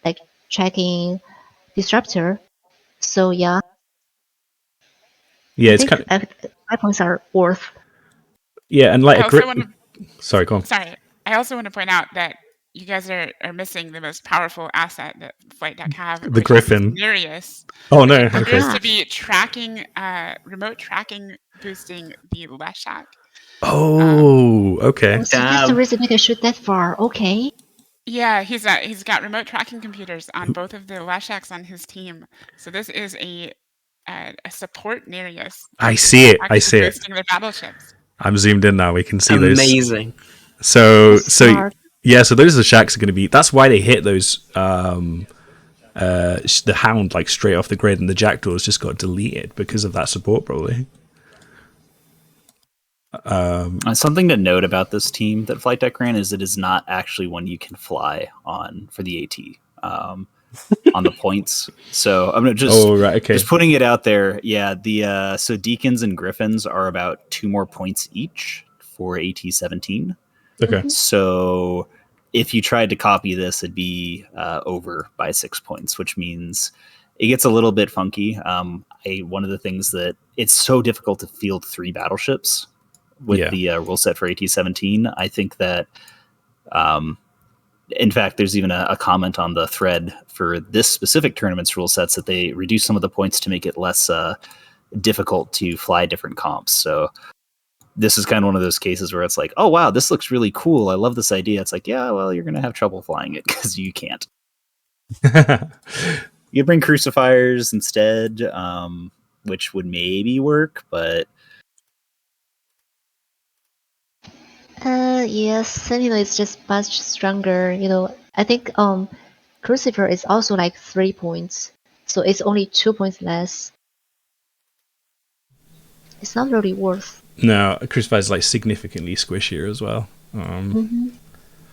like tracking disruptor. So yeah. Yeah, I it's think kind of... 5 points are worth. Yeah, and like Sorry, go on. Sorry, I also want to point out that you guys are missing the most powerful asset that Flight Deck have, The Griffin. Nereus. Oh no, It okay. appears to be tracking, remote tracking, boosting the Leshak. Oh, okay. So that's the reason they can shoot that far. Okay. Yeah, he's got remote tracking computers on both of the Leshaks on his team. So this is a support Nereus. I see it. I see it. Boosting the battleships. I'm zoomed in now. We can see those. Amazing. So yeah. So those are the shacks are going to be. That's why they hit those. The Hound like straight off the grid, and the Jackdaws just got deleted because of that support, probably. Something to note about this team that Flight Deck ran is it is not actually one you can fly on for the AT on the points. So I'm gonna just putting it out there. Yeah, the so Deacons and Griffins are about 2 more points each for AT-17. Okay. So if you tried to copy this, it'd be over by 6 points, which means it gets a little bit funky. One of the things that it's so difficult to field 3 battleships with the rule set for AT-17. I think that, in fact, there's even a comment on the thread for this specific tournament's rule sets that they reduce some of the points to make it less difficult to fly different comps. So this is kind of one of those cases where it's like, oh, wow, this looks really cool. I love this idea. It's like, yeah, well, you're going to have trouble flying it because you can't. You bring crucifiers instead, which would maybe work, but... Yes, Sentinel is just much stronger. I think Crucifer is also like 3 points, so it's only 2 points less. It's not really worth. No, Crucifer is like significantly squishier as well.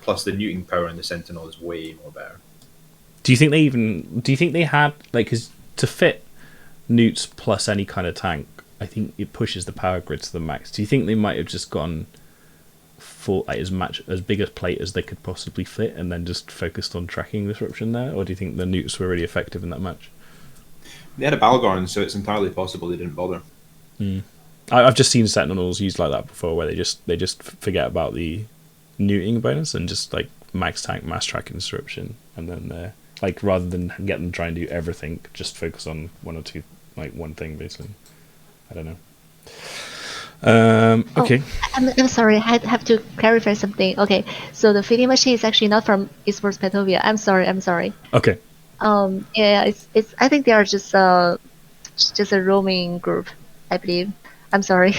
Plus, the neuting power in the Sentinel is way more better. Do you think they had like, because to fit newts plus any kind of tank, I think it pushes the power grid to the max. Do you think they might have just gone for like, as big a plate as they could possibly fit, and then just focused on tracking disruption there, or do you think the newts were really effective in that match? They had a Balgorn, so it's entirely possible they didn't bother. I've just seen Sentinels used like that before, where they just forget about the neuting bonus and just like max tank, mass tracking disruption, and then like rather than get them try and do everything, just focus on one or two, like one thing basically. I don't know. Okay. I'm sorry, I have to clarify something. Okay, so the feeding machine is actually not from Esports Petovia. I'm sorry. Okay. Yeah, it's. I think they are just a roaming group, I believe. I'm sorry.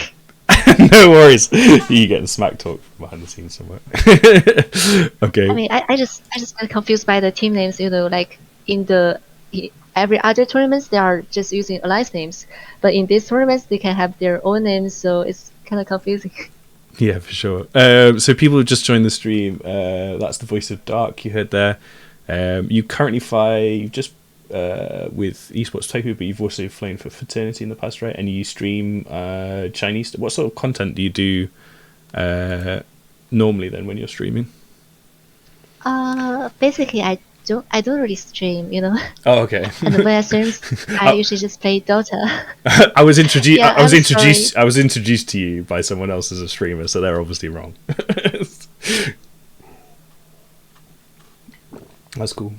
No worries. You getting smack talk from behind the scenes somewhere. Okay. I mean, I just got confused by the team names. Like in every other tournaments, they are just using alliance names, but in these tournaments, they can have their own names, so it's kind of confusing. Yeah, for sure. So people who just joined the stream, that's the voice of Dark you heard there. You currently fly just with Esports Tokyo, but you've also flown for Fraternity in the past, right? And you stream Chinese. What sort of content do you do normally then when you're streaming? Basically, I don't really stream, Oh, okay. And when I stream, I usually just play Dota. I was introduced. Yeah, I was introduced to you by someone else as a streamer, so they're obviously wrong. That's cool.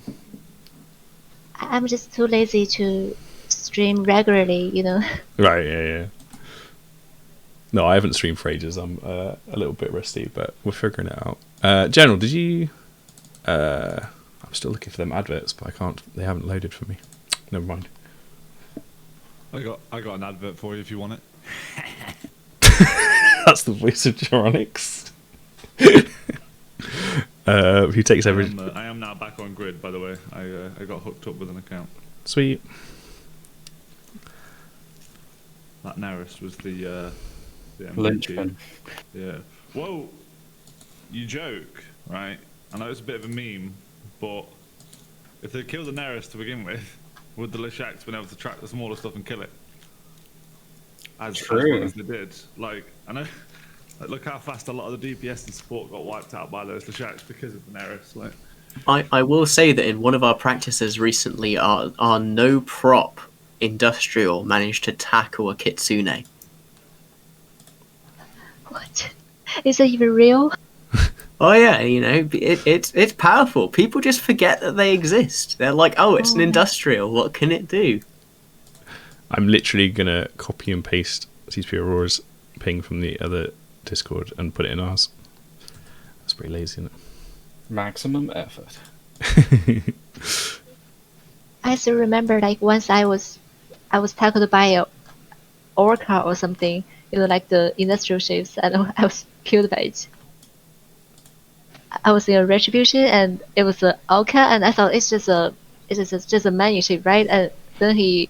I'm just too lazy to stream regularly, Right, yeah. No, I haven't streamed for ages. I'm a little bit rusty, but we're figuring it out. General, did you... I'm still looking for them adverts, but I can't... They haven't loaded for me. Never mind. I got an advert for you if you want it. That's the voice of Geronix. Who takes every... I am now back on grid, by the way. I got hooked up with an account. Sweet. That Neris was the MVP. Linchpin. Yeah. Whoa! You joke, right? I know it's a bit of a meme, but if they killed the Neris to begin with, would the Leshaks been able to track the smaller stuff and kill it? As well as they did. Like, I know... Like, look how fast a lot of the DPS and support got wiped out by those Leshaks because of the Neris. Like, I will say that in one of our practices recently, our no prop industrial managed to tackle a Kitsune. What? Is that even real? Oh yeah, it's powerful. People just forget that they exist. They're like, oh, it's an industrial. What can it do? I'm literally gonna copy and paste CSP Aurora's ping from the other Discord and put it in ours. That's pretty lazy, isn't it? Maximum effort. I still remember, like, once I was tackled by a orca or something, like the industrial ships, and I was killed by it. I was in a retribution, and it was an orca, and I thought it's just a menu ship, right? And then he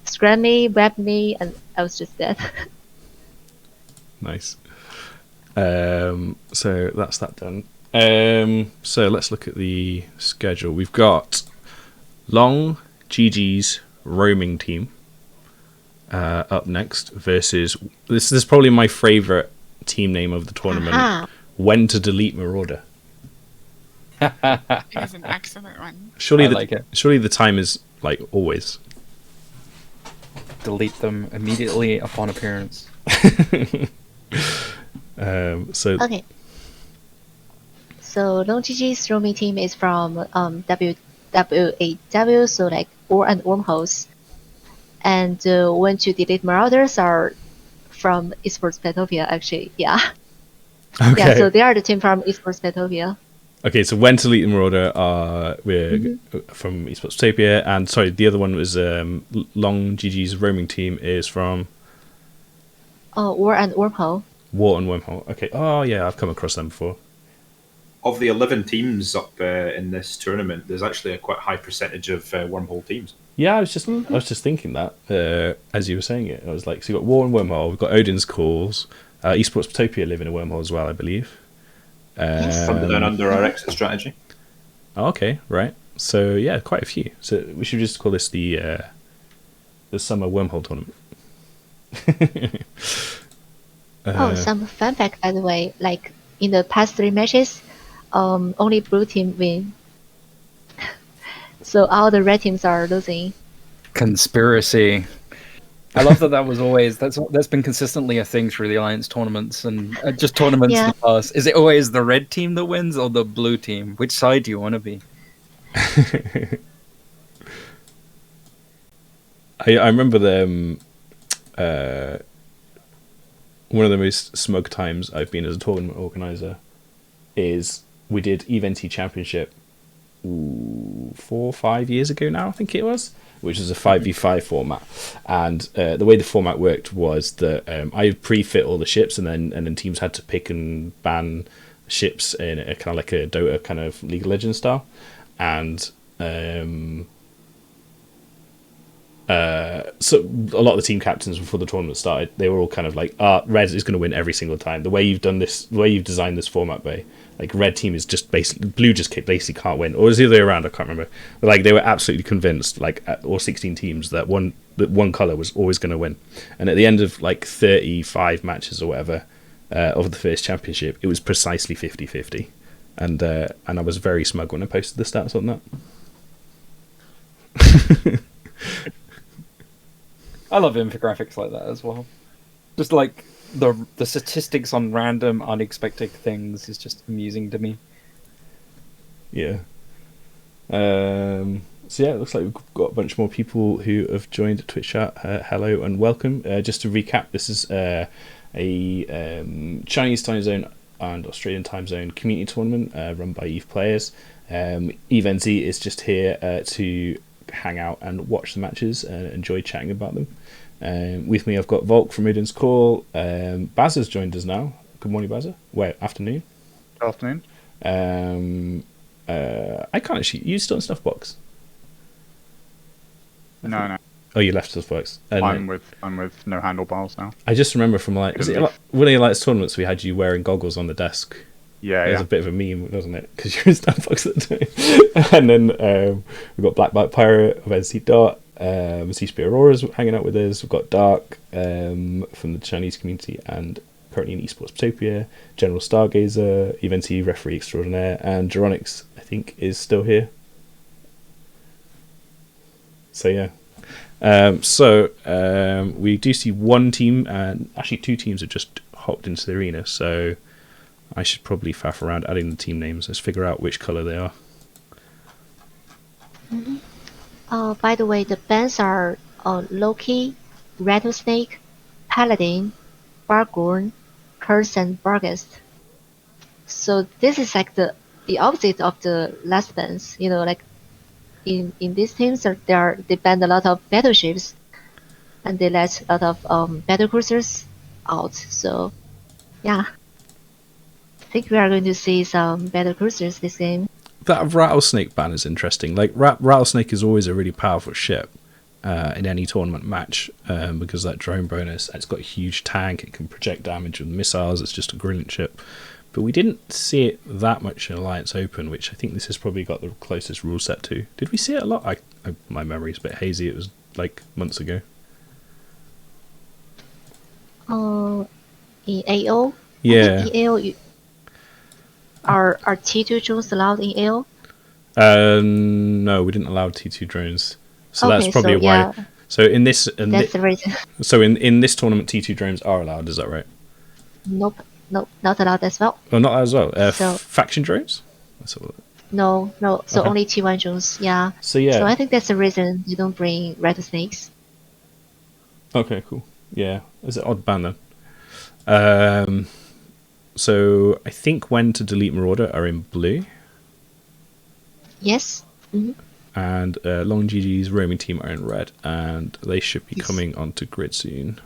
scrammed me, grabbed me, and I was just dead. Nice. So that's that done. So let's look at the schedule. We've got Long GG's roaming team up next versus this is probably my favourite team name of the tournament. Aha. When to delete Marauder. It is an excellent one. Surely like it. Surely the time is like always. Delete them immediately upon appearance. Okay. So Long GG's roaming team is from WWAW, so like Ore and Wormholes. And when to delete Marauders are from Esports Petovia, actually. Yeah. Okay. Yeah, so they are the team from Esports Petovia. Okay, so when to delete and Marauder are we're from Esports Utopia, and sorry, the other one was Long GG's roaming team is from War and Wormhole. War and Wormhole. Okay. Oh yeah, I've come across them before. Of the 11 teams up in this tournament, there's actually a quite high percentage of wormhole teams. Yeah, I was just thinking that as you were saying it. I was like, so you've got War and Wormhole, we've got Odin's Calls, Esports Utopia live in a wormhole as well, I believe. Yes. Under our exit strategy. Oh, okay, right. So yeah, quite a few. So we should just call this the summer wormhole tournament. Some fun fact, by the way, like in the past 3 matches, only blue team win. So all the red teams are losing. Conspiracy. I love that was always that's been consistently a thing through the Alliance tournaments and just tournaments in the past. Is it always the red team that wins or the blue team? Which side do you want to be? I remember them. One of the most smug times I've been as a tournament organizer is we did Event Championship 4 or 5 years ago now, I think it was, which is a 5v5 format. And the way the format worked was that I pre-fit all the ships, and then teams had to pick and ban ships in a kind of like a Dota kind of League of Legends style. And so a lot of the team captains before the tournament started, they were all kind of like, red is going to win every single time. The way you've done this, the way you've designed this format, Bay, like red team is just basically, blue just basically can't win, or was the other way around, I can't remember. But like they were absolutely convinced, like all 16 teams, that one color was always going to win. And at the end of like 35 matches or whatever of the first championship, it was precisely 50-50. And I was very smug when I posted the stats on that. I love infographics like that as well. Just like the statistics on random, unexpected things is just amusing to me. Yeah. So yeah, it looks like we've got a bunch more people who have joined Twitch chat. Hello and welcome. Just to recap, this is a Chinese time zone and Australian time zone community tournament run by EVE players. EVE is just here to hang out and watch the matches and enjoy chatting about them. With me I've got Volk from Odin's Call. Baz has joined us now. Good morning, Baz. Afternoon. Afternoon. I can't actually. You still in Snuffbox? No. Oh, you left Snuffbox. I'm with no handlebars now. I just remember from one of your last tournaments we had you wearing goggles on the desk. Yeah, it was a bit of a meme, wasn't it? Because you're in Snuffbox at the time. And then we've got Black Bite Pirate of NC Dot. CSP Aurora's hanging out with us. We've got Dark from the Chinese community and currently in Esports Utopia. General Stargazer, Eventi Referee Extraordinaire, and Geronix, I think, is still here. So yeah. We do see one team, and actually 2 teams have just hopped into the arena, so I should probably faff around adding the team names. Let's figure out which colour they are. Mm-hmm. By the way, the bands are Loki, Rattlesnake, Paladin, Bargorn, Curse, and Barghest. So this is like the opposite of the last bands. You know, like in these teams, they ban a lot of battleships, and they let a lot of battle cruisers out. So yeah, I think we are going to see some battle cruisers this game. That Rattlesnake ban is interesting. Like Rattlesnake is always a really powerful ship in any tournament match because that drone bonus. It's got a huge tank. It can project damage with missiles. It's just a brilliant ship. But we didn't see it that much in Alliance Open, which I think this has probably got the closest rule set to. Did we see it a lot? My memory's a bit hazy. It was like months ago. In AO. Yeah. In AO, Are T2 drones allowed in AO? No, we didn't allow T2 drones. So that's probably why. Yeah. So in this, That's the reason. So in this tournament, T2 drones are allowed. Is that right? Nope, not allowed as well. Oh, not as well. Faction drones? No. So Okay. only T1 drones. Yeah. So yeah. So I think that's the reason you don't bring rattlesnakes. Okay, cool. Yeah, it's an odd ban then. So I think when to delete Marauder are in blue. Yes. Mm-hmm. And Long GG's roaming team are in red, and they should be coming onto grid soon.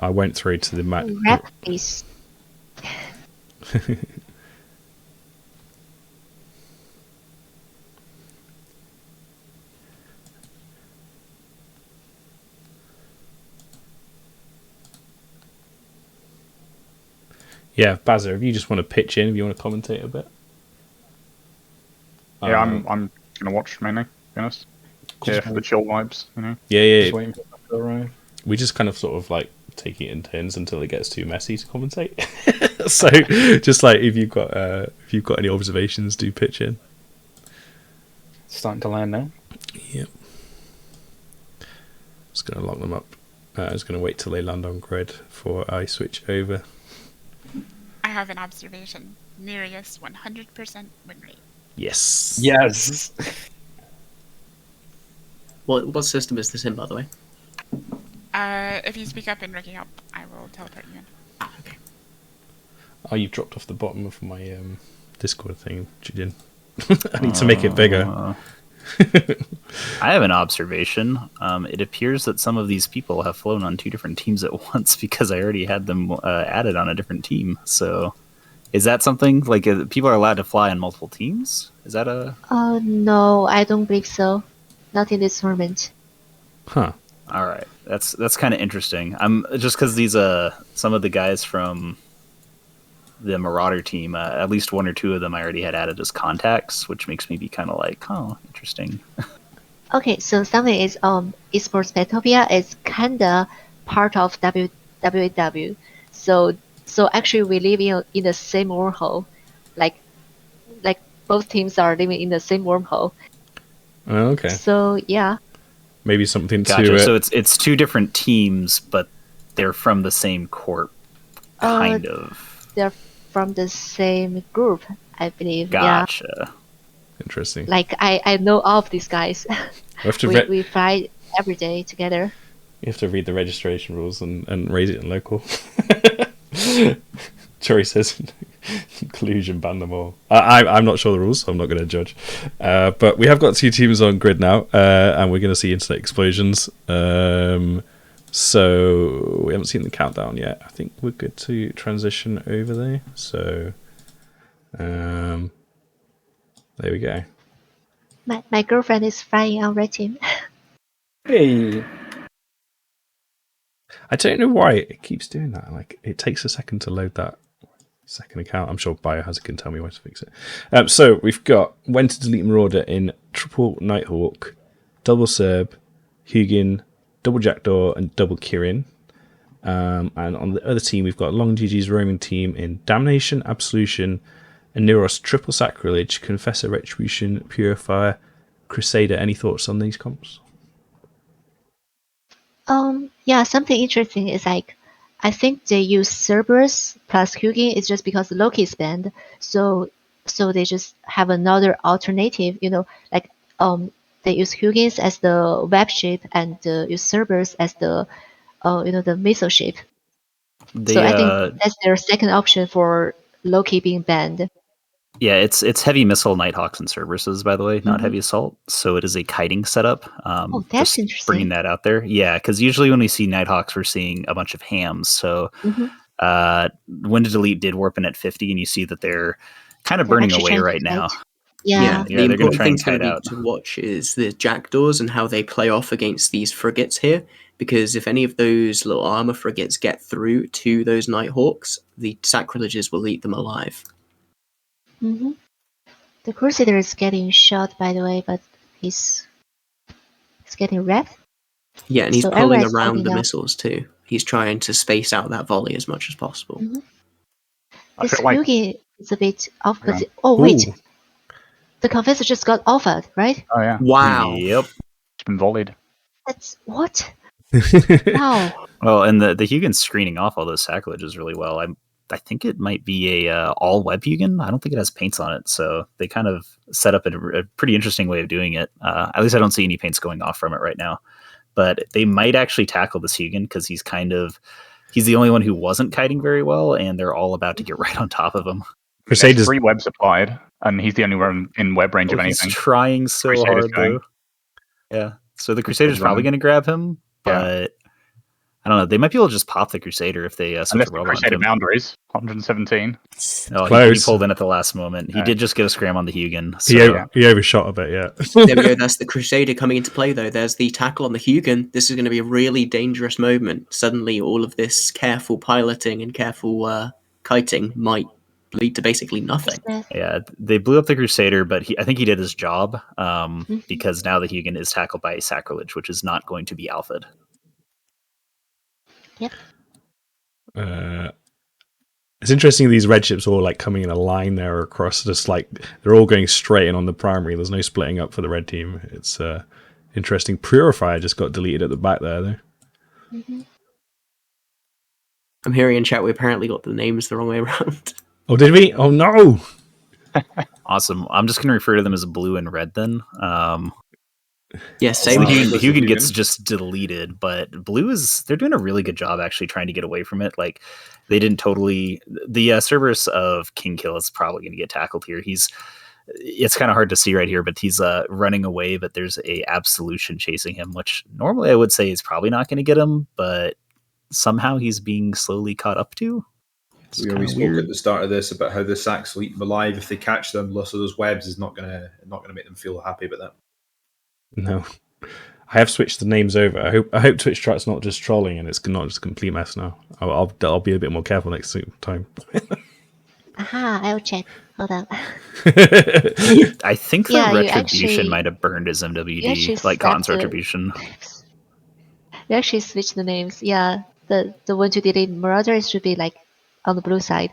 I went through to the map. Rap, please. Yeah, Bazza, if you just want to pitch in, if you want to commentate a bit. Yeah, I'm gonna watch mainly. To be honest. Yeah, for the chill vibes. You know. Yeah. Just waiting for that to arrive. We just kind of sort of like taking it in turns until it gets too messy to commentate. So just like if you've got any observations, do pitch in. Starting to land now. Yep. Just gonna lock them up. I was gonna wait till they land on grid before I switch over. I have an observation. Nereus 100% win rate. Yes. Yes. What system is this in, by the way? If you speak up and Ricky help, I will teleport you in. Okay. Oh, you've dropped off the bottom of my Discord thing, Julian. I need to make it bigger. I have an observation. It appears that some of these people have flown on 2 different teams at once because I already had them added on a different team. So, is that something like people are allowed to fly on multiple teams? Is that a? No, I don't believe so. Not in this tournament. Huh. All right, that's kind of interesting. I'm just because these some of the guys from the Marauder team, at least 1 or 2 of them I already had added as contacts, which makes me be kind of like, oh, interesting. Okay, so something is Esports Petopia is kinda part of WWW. So actually we live in the same wormhole. Like both teams are living in the same wormhole. Oh, okay. So yeah. Maybe something Gotcha. to. So it's 2 different teams, but they're from the same corp, kind of. They're from the same group, I believe. Gotcha. Yeah. Interesting. Like I know all of these guys. We fly every day together. You have to read the registration rules and raise it in local. Cherry says inclusion, ban them all. I'm not sure the rules, so I'm not going to judge. But we have got 2 teams on grid now, and we're going to see internet explosions. So we haven't seen the countdown yet. I think we're good to transition over there. So there we go. My girlfriend is flying on red team. Hey. I don't know why it keeps doing that. Like, it takes a second to load that second account. I'm sure Biohazard can tell me where to fix it. So we've got when to delete Marauder in triple Nighthawk, double Serb, Hugin, double Jackdaw, and double Kirin. And on the other team, we've got Long GG's roaming team in Damnation, Absolution, and Neros triple Sacrilege, Confessor, Retribution, Purifier, Crusader. Any thoughts on these comps? Yeah, something interesting is like, I think they use Cerberus plus Hugin is just because Loki is banned, so they just have another alternative. Like they use Hugins as the web ship and use Cerberus as the the missile ship. So I think that's their second option for Loki being banned. Yeah, it's heavy missile Nighthawks and Cerberuses, by the way, not heavy assault. So it is a kiting setup. That's just interesting. Bringing that out there. Yeah, because usually when we see Nighthawks, we're seeing a bunch of hams. So when to delete did warp in at 50, and you see that they're kind of burning away right now. Yeah. The important thing's going to be to watch is the Jackdaws and how they play off against these frigates here. Because if any of those little armor frigates get through to those Nighthawks, the Sacrileges will eat them alive. The Crusader is getting shot, by the way, but he's getting wrecked. Yeah, and he's pulling around the missiles too. He's trying to space out that volley as much as possible. This Yugi is a bit off. Wait. The Confessor just got offered, right? Oh, yeah. Wow. Yep. It's been volleyed. That's what? Wow. Well, and the Hugin's screening off all those sacrileges really well. I think it might be a all web Hugin. I don't think it has paints on it, so they kind of set up a pretty interesting way of doing it. At least I don't see any paints going off from it right now. But they might actually tackle this Hugin because he's the only one who wasn't kiting very well, and they're all about to get right on top of him. Crusader's 3 webs applied, and he's the only one in web range of anything. He's trying so hard, though. Yeah, so the Crusader's probably going to grab him, but I don't know. They might be able to just pop the Crusader if they switch a robot. Crusader boundaries, 117. Oh, he pulled in at the last moment. He did just get a scram on the Hugin. So. He overshot a bit, yeah. There we go. That's the Crusader coming into play, though. There's the tackle on the Hugin. This is going to be a really dangerous moment. Suddenly, all of this careful piloting and careful kiting might lead to basically nothing. Yeah, they blew up the Crusader, but I think he did his job because now the Hugin is tackled by a Sacrilege, which is not going to be alpha'd. Yep. It's interesting these red ships all like coming in a line there across, just like they're all going straight in on the primary. There's no splitting up for the red team. It's interesting. Purifier just got deleted at the back there though. Mm-hmm. I'm hearing in chat we apparently got the names the wrong way around. Oh, did we? Oh no! Awesome. I'm just going to refer to them as blue and red then. Yeah, same. Hugin gets just deleted, but blue they're doing a really good job actually trying to get away from it. Like they didn't totally. The Cerberus of King Kill is probably going to get tackled here. It's kind of hard to see right here, but he's running away. But there's a Absolution chasing him, which normally I would say is probably not going to get him, but somehow he's being slowly caught up to. We spoke at the start of this about how the Sacs will eat them alive if they catch them. Loss of those webs is not gonna make them feel happy about that. No, I have switched the names over. I hope Twitch chat's not just trolling and it's not just a complete mess now. I'll be a bit more careful next time. Aha! I'll check. Hold on. I think the Retribution might have burned his MWD, like Khan's Retribution. You actually switched the names. Yeah, the one to delete Marauder should be like on the blue side.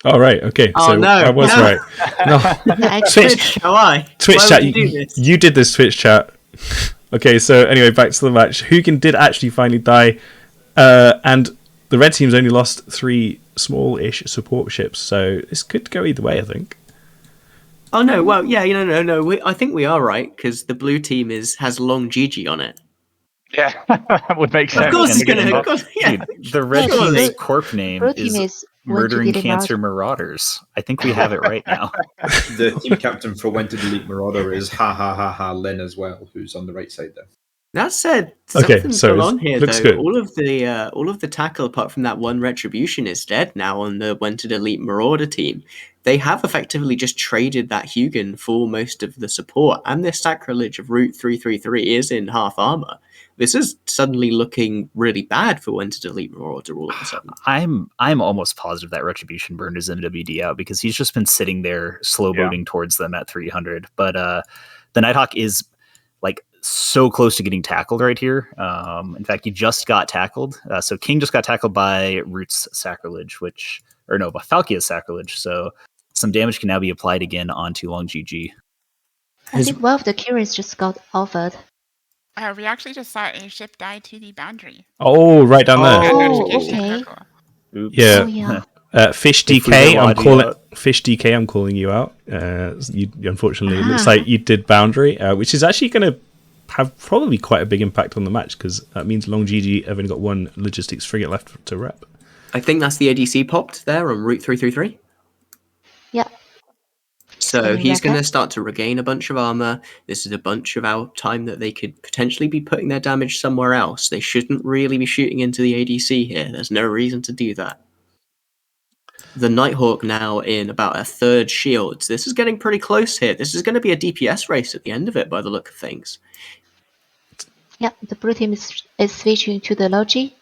Oh right, okay. Oh, so no, I was right. No, Twitch chat. You did this, Twitch chat. Okay, so anyway, back to the match. Hugin did actually finally die, and the red team's only lost 3 small-ish support ships, so this could go either way, I think. Oh no, well, yeah, no. I think we are right because the blue team has long GG on it. Yeah, that would make sense. Of course, it's gonna. Dude, the red team's corp name is Murdering Cancer Marauders. I think we have it right now. The team captain for When to Delete Marauder is Lynn as well, who's on the right side there. That said, okay, something's so on here looks though. good. All of the tackle apart from that one Retribution is dead now on the When to Delete Marauder team. They have effectively just traded that Hugin for most of the support, and this Sacrilege of Route 333 is in half armor. This is suddenly looking really bad for When to Delete Marauder all of a sudden. I'm almost positive that Retribution burned his MWD out because he's just been sitting there slow boating towards them at 300. But the Nighthawk is like so close to getting tackled right here. In fact, he just got tackled. So King just got tackled by Root's Sacrilege, by Falkia's Sacrilege. So some damage can now be applied again onto Long GG. I think one of the Kurans just got offered. We actually just saw a ship die to the boundary. Oh, right down there. Oh, okay. Oops. Yeah. Oh, yeah. Fish DK, Fish DK, I'm calling you out. You unfortunately, it looks like you did boundary, which is actually going to have probably quite a big impact on the match because that means Long GG have only got 1 logistics frigate left to rep. I think that's the ADC popped there on Route 333. Yeah. So he's going to start to regain a bunch of armor. This is a bunch of our time that they could potentially be putting their damage somewhere else. They shouldn't really be shooting into the ADC here. There's no reason to do that. The Nighthawk now in about a third shields. This is getting pretty close here. This is going to be a DPS race at the end of it by the look of things. Yeah, the blue team is switching to the Logi,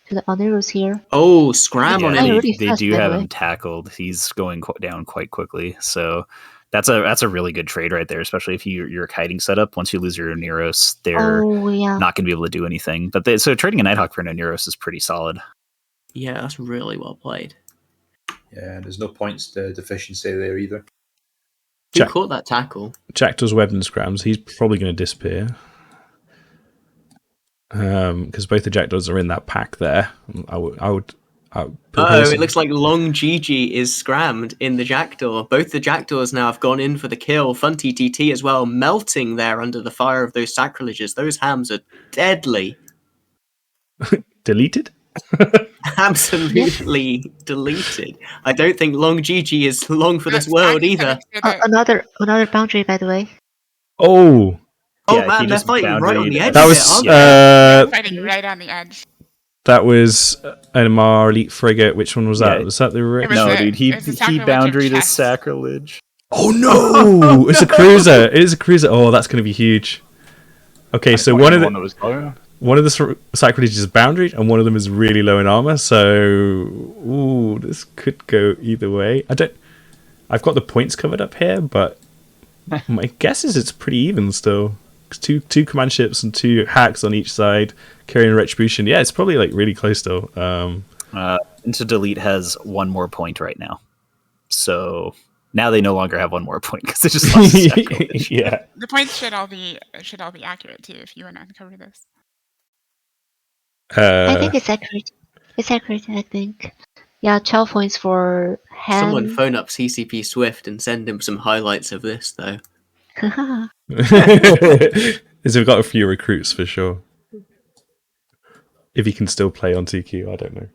to the Oneros here. Oh, Scram on him. They do have him tackled. He's going down quite quickly. So that's a really good trade right there, especially if you're a kiting setup. Once you lose your Oneros, they're not going to be able to do anything. But so trading a Nighthawk for an Oneros is pretty solid. Yeah, that's really well played. Yeah, there's no points to deficiency there either. Who caught that tackle? Jackdaws, Web and Scrams. He's probably going to disappear. Because both the Jackdaws are in that pack there. I would it looks like Long GG is scrammed in the Jackdaw. Both the Jackdaws now have gone in for the kill. Fun TTT as well, melting there under the fire of those Sacrileges. Those hams are deadly. Deleted? Absolutely deleted. I don't think Long GG is long for this world either. Another boundary, by the way. Oh! Oh man, they're fighting right on the edge. That was fighting right on the edge. That was an MR Elite Frigate. Which one was that? Yeah. Was that the No, dude, he boundaried his Sacrilege. Oh no! It's a cruiser. It is a cruiser. Oh, that's going to be huge. Okay, so one of the one of the sacrileges is boundary, and one of them is really low in armor. So, this could go either way. I've got the points covered up here, but my guess is it's pretty even still. Two command ships and 2 hacks on each side, carrying retribution. Yeah, it's probably like really close still. Into Delete has 1 more point right now, so now they no longer have 1 more point because they just lost the sacrilege. Yeah. The points should all be accurate too if you want to uncover this. I think it's accurate. It's accurate, I think. Yeah, 12 points for Han. Someone phone up CCP Swift and send him some highlights of this, though. Is we've got a few recruits for sure. If he can still play on TQ, I don't know.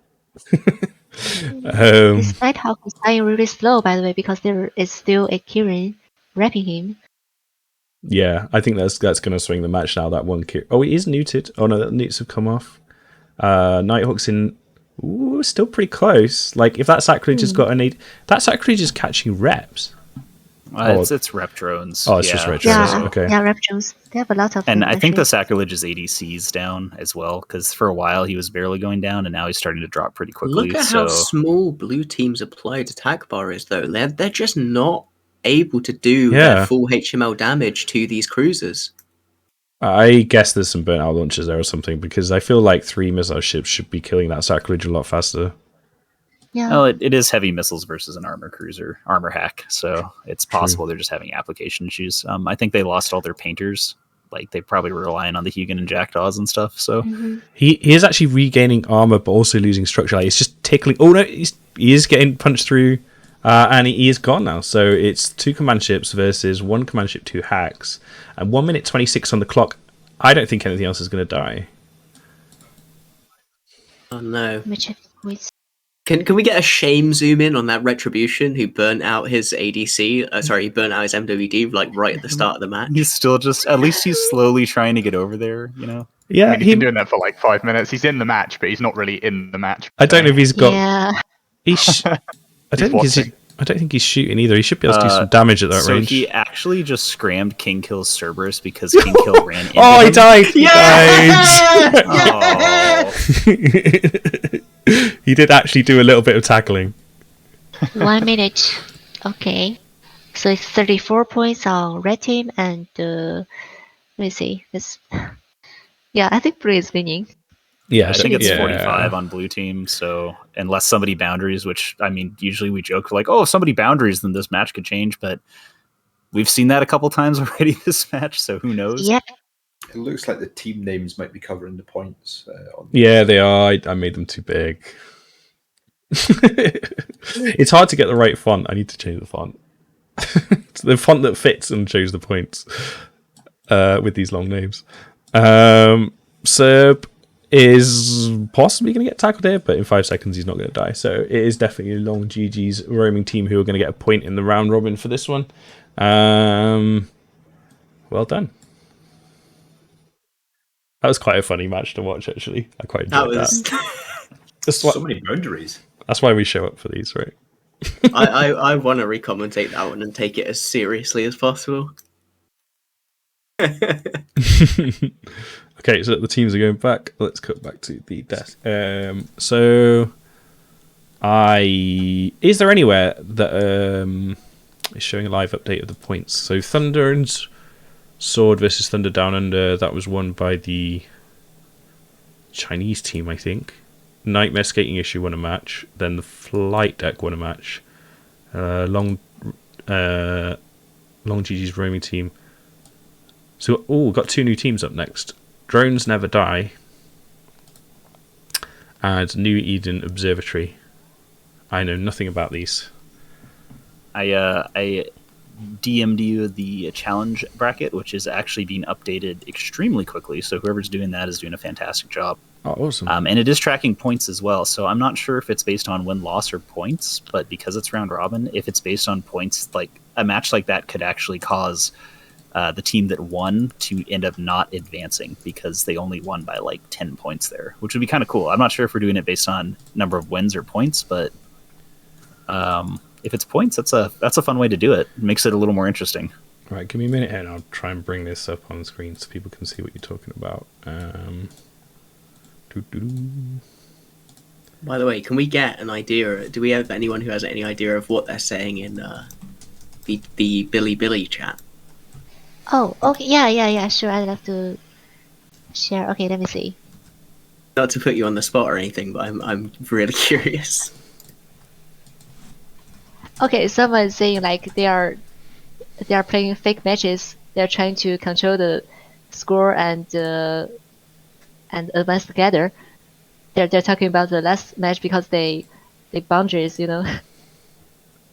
This Nighthawk is dying really slow, by the way, because there is still a Kirin wrapping him. Yeah, I think that's going to swing the match now. That one Kirin. Oh, he is neutered. Oh no, the newts have come off. Nighthawk's in. Ooh, still pretty close. Like if that sacrilege has got an 8, that sacrilege is catching reps. It's rep drones. Oh, it's just rep drones. Okay. Yeah, rep drones. They have a lot of them. And I think actually. the sacrilege's ADC's down as well, because for a while he was barely going down, and now he's starting to drop pretty quickly. Look at how small blue team's applied attack bar is, though. They're just not able to do their full HML damage to these cruisers. I guess there's some burnt out launches there or something, because I feel like 3 missile ships should be killing that sacrilege a lot faster. Yeah. Oh, it is heavy missiles versus an armor hack, so it's possible they're just having application issues. I think they lost all their painters. Like they probably were relying on the Hugin and Jackdaws and stuff. So he is actually regaining armor, but also losing structure. Like, it's just tickling. Oh no, he is getting punched through, and he is gone now. So it's 2 command ships versus 1 command ship, 2 hacks, and 1 minute 26 on the clock. I don't think anything else is going to die. Oh no. Wait. Can we get a shame zoom in on that Retribution who burnt out his ADC? He burnt out his MWD like right at the start of the match. He's still at least he's slowly trying to get over there, you know? Yeah, I mean, he's been doing that for like 5 minutes. He's in the match, but he's not really in the match. I don't know if he's got. Yeah. I don't think he's shooting either. He should be able to do some damage at that range. So he actually just scrammed King Kill's Cerberus because King Kill ran into him. He died! He died! He did actually do a little bit of tackling. 1 minute. Okay. So it's 34 points on red team, and let me see. Yeah, I think blue is winning. Yeah, I think it's 45 on blue team. So unless somebody boundaries, which I mean, usually we joke like, oh, if somebody boundaries, then this match could change. But we've seen that a couple times already this match. So who knows? Yeah. It looks like the team names might be covering the points. Yeah, they are. I made them too big. It's hard to get the right font. I need to change the font. It's the font that fits and shows the points with these long names. Serb is possibly going to get tackled here, but in 5 seconds he's not going to die. So it is definitely a long GG's roaming team who are going to get a point in the round robin for this one. Well done. That was quite a funny match to watch, actually. I quite enjoyed that. So many boundaries. That's why we show up for these, right? I want to recommendate that one and take it as seriously as possible. Okay, so the teams are going back. Let's cut back to the desk. So, is there anywhere that is showing a live update of the points? So Thunder and Sword versus Thunder Down Under, that was won by the Chinese team, I think. Nightmare Skating Issue won a match. Then the Flight Deck won a match. Long GG's roaming team. So, got 2 new teams up next. Drones Never Die and New Eden Observatory. I know nothing about these. I DM'd you the challenge bracket, which is actually being updated extremely quickly. So whoever's doing that is doing a fantastic job. Oh, awesome. And it is tracking points as well. So I'm not sure if it's based on win-loss or points, but because it's round robin, if it's based on points, like a match like that could actually cause the team that won to end up not advancing because they only won by like 10 points there, which would be kind of cool. I'm not sure if we're doing it based on number of wins or points, but if it's points, that's a fun way to do it. It makes it a little more interesting. Right, give me a minute and I'll try and bring this up on screen so people can see what you're talking about. Doo-doo-doo. By the way, can we get an idea? Do we have anyone who has any idea of what they're saying in the Billy chat? Oh, okay. Yeah. Sure. I'd love to share. Okay, let me see. Not to put you on the spot or anything, but I'm really curious. Okay, someone is saying like they are playing fake matches. They're trying to control the score and advance together. They're talking about the last match because they boundaries,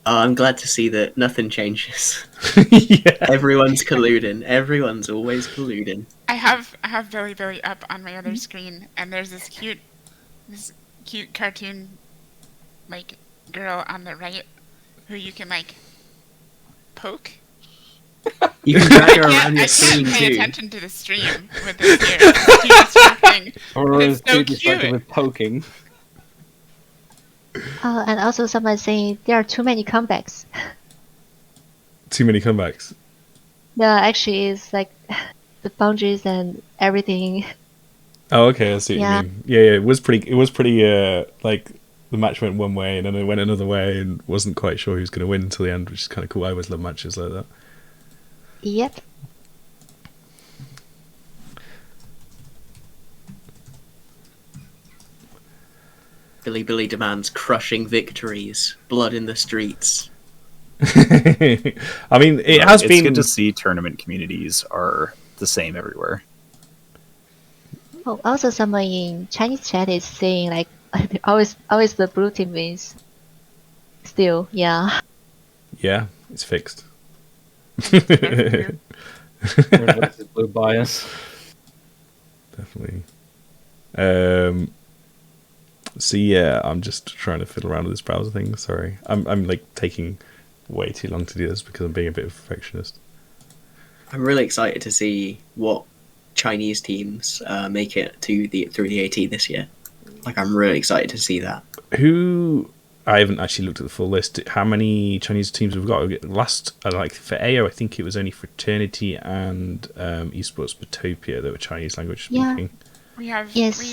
I'm glad to see that nothing changes. Yeah. Everyone's colluding. Everyone's always colluding. I have Billy up on my other screen, and there's this cute cartoon like girl on the right who you can like poke. You can drag her I around your can't screen pay too. attention to the stream with this here. It's too distracting. Or It's is so too distracted cute. with poking. And also someone is saying there are too many comebacks. Too many comebacks. No, actually, it's like the boundaries and everything. Oh, okay, I see what Yeah. you mean. Yeah, it was pretty. Like the match went one way and then it went another way, and wasn't quite sure who was going to win until the end, which is kind of cool. I always love matches like that. Yep. Billy demands crushing victories, blood in the streets. I mean, it has it's been good to see tournament communities are the same everywhere. Oh, also someone in Chinese chat is saying like always the blue team wins. Still, yeah. Yeah, it's fixed. Reverses blue bias. Definitely. So yeah, I'm just trying to fiddle around with this browser thing. Sorry, I'm like taking way too long to do this because I'm being a bit of a perfectionist. I'm really excited to see what Chinese teams make it to through the AT this year. Like, I'm really excited to see that. Who? I haven't actually looked at the full list. How many Chinese teams we've got? Last, like for AO, I think it was only Fraternity and Esports Batopia that were Chinese language Yeah. speaking. We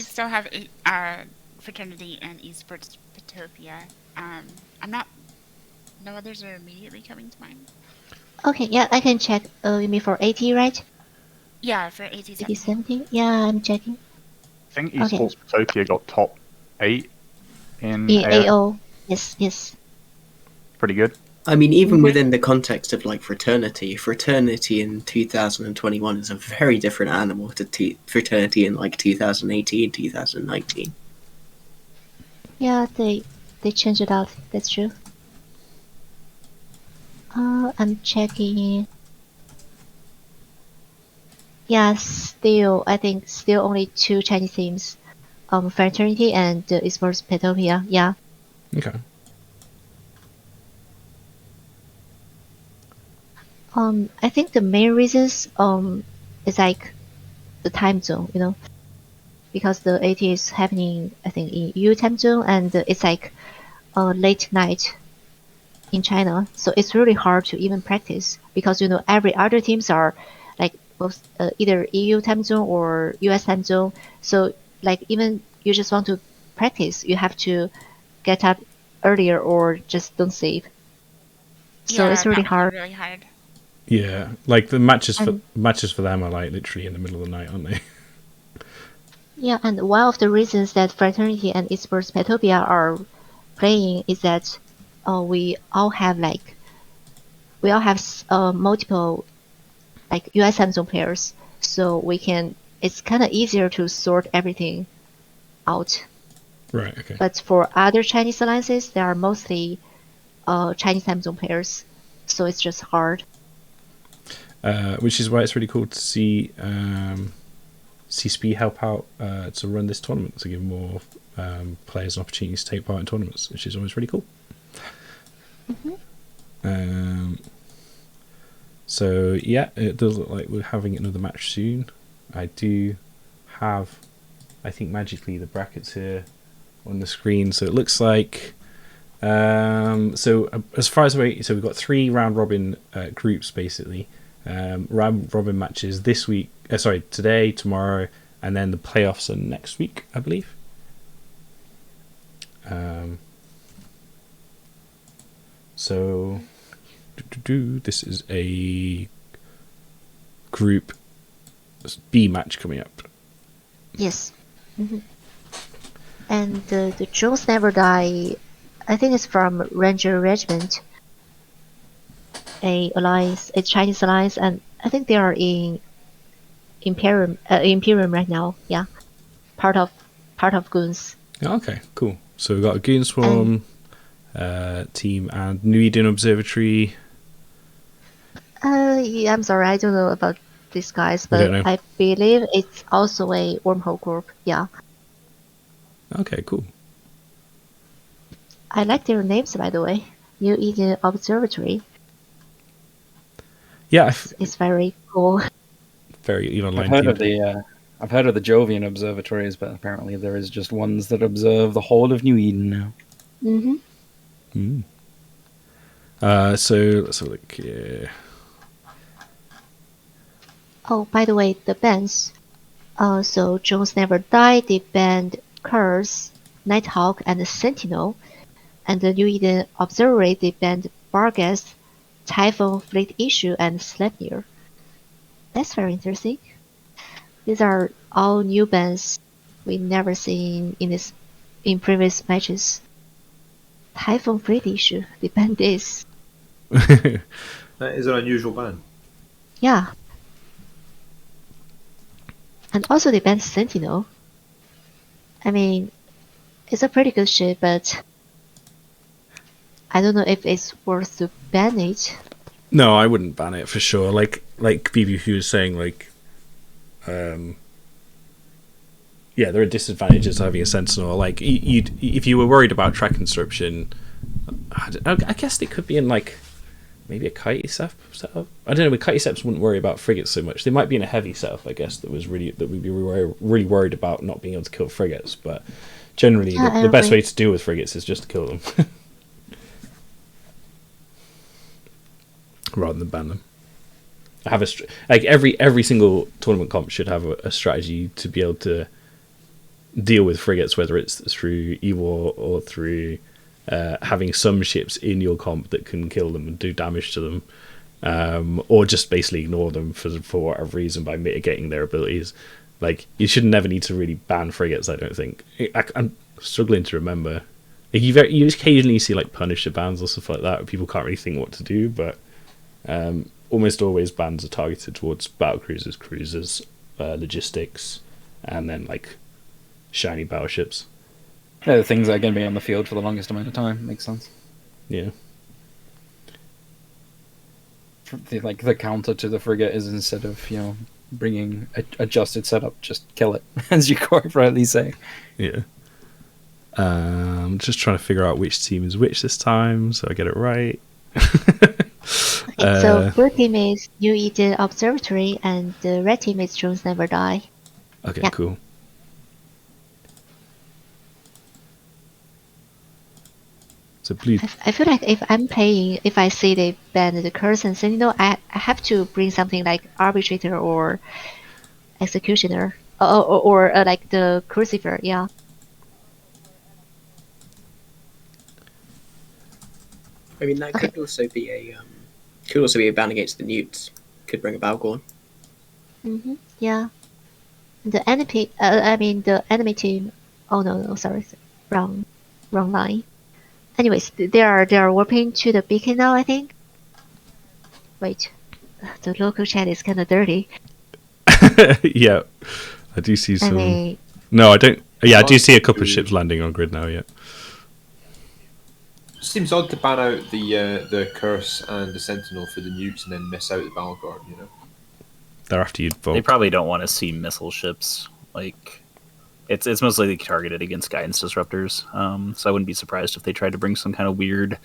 still have Fraternity and Esports Batopia. No others are immediately coming to mind. Okay, yeah, I can check. You mean for 80, right? Yeah, for 80 70? Yeah, I'm checking. I think Okay. Esports Utopia got top 8 in In AO. AO. Yes. Pretty good. I mean, even within the context of like Fraternity in 2021 is a very different animal to Fraternity in like 2018, 2019. Yeah, they changed it out. That's true. I'm checking. Yeah, I think still only 2 Chinese teams. Fraternity and Esports Petopia. Yeah. Okay. I think the main reasons is like the time zone, because the AT is happening, I think, in EU time zone, and it's like late night in China, so it's really hard to even practice because every other teams are like both either EU time zone or US time zone. So like even you just want to practice, you have to get up earlier or just don't save. So Yeah, it's really that would be hard. really hard. Yeah, like the matches And- for them are like literally in the middle of the night, aren't they? Yeah, and one of the reasons that Fraternity and Esports Petopia are playing is that we all have multiple like US time zone players, so it's kind of easier to sort everything out. Right. Okay. But for other Chinese alliances, they are mostly Chinese time zone players, so it's just hard. Which is why it's really cool to see CSP help out to run this tournament to give more players an opportunity to take part in tournaments, which is always really cool. So yeah, it does look like we're having another match soon. I do have, I think magically, the brackets here on the screen. So it looks like as far as we've got 3 round robin groups basically. Round robin matches this week. Today, tomorrow, and then the playoffs are next week, I believe. So this is a Group B match coming up. Yes. And the Jones Never Die, I think it's from Ranger Regiment, a Chinese alliance, and I think they are in Imperium right now. Yeah, part of Goons. Okay, cool. So we've got a Goon Swarm team and New Eden Observatory. Yeah, I'm sorry, I don't know about these guys, You don't but know? I believe it's also a wormhole group. Yeah, Okay, cool. I like their names, by the way. New Eden Observatory. Yeah, It's very cool. very even I've online heard of themed. I've heard of the Jovian observatories, but apparently there is just ones that observe the whole of New Eden now. So let's have a look here. Oh, by the way, the bands. So Jones Never Die, they banned Curse, Nighthawk, and Sentinel. And the New Eden Observatory, they banned Barghest, Typhoon, Fleet Issue, and Sleipnir. That's very interesting. These are all new bands we never seen in previous matches. Typhoon, Fleet Issue, they banned this. That is an unusual ban. Yeah. And also they banned Sentinel. I mean, it's a pretty good ship, but I don't know if it's worth to ban it. No, I wouldn't ban it for sure. Like BBQ was saying, yeah, there are disadvantages to having a Sentinel. Like, if you were worried about track disruption, I guess it could be in maybe a Kitey setup. I don't know. With Kitey setups, wouldn't worry about frigates so much. They might be in a heavy setup, I guess, that we'd be really worried about not being able to kill frigates. But generally, the best way to deal with frigates is just to kill them, rather than ban them. Have every single tournament comp should have a strategy to be able to deal with frigates, whether it's through EWAR or through having some ships in your comp that can kill them and do damage to them, or just basically ignore them for whatever reason by mitigating their abilities. Like, you should never need to really ban frigates, I don't think. I'm struggling to remember. You occasionally see Punisher bans or stuff like that, where people can't really think what to do, but almost always bans are targeted towards battlecruisers, cruisers, logistics, and then shiny battleships. Yeah, the things that are going to be on the field for the longest amount of time. Makes sense. Yeah. The counter to the frigate is, instead of bringing adjusted setup, just kill it, as you quite rightly say. Yeah. Just trying to figure out which team is which this time, so I get it right. So blue team is New Eden Observatory, and the red team is Jones Never Die. Okay, Yeah. cool. So blue. I feel like if I'm playing, if I see they ban the Curse and Sentinel, I have to bring something like Arbitrator or Executioner, or like the Crucifer. Yeah. I mean, that could also be a ban against the Newts. Could bring a Balgorn. Yeah. The enemy, the enemy team. Oh no, sorry, wrong line. Anyways, they are warping to the beacon now, I think. Wait, the local chat is kind of dirty. Yeah, I do see some. No, I don't. Yeah, I do see a couple of ships landing on grid now. Yeah. Seems odd to ban out the Curse and the Sentinel for the Newts and then miss out the Balgorn. They're after you. They probably don't want to see missile ships. It's mostly targeted against guidance disruptors. So I wouldn't be surprised if they tried to bring some kind of weird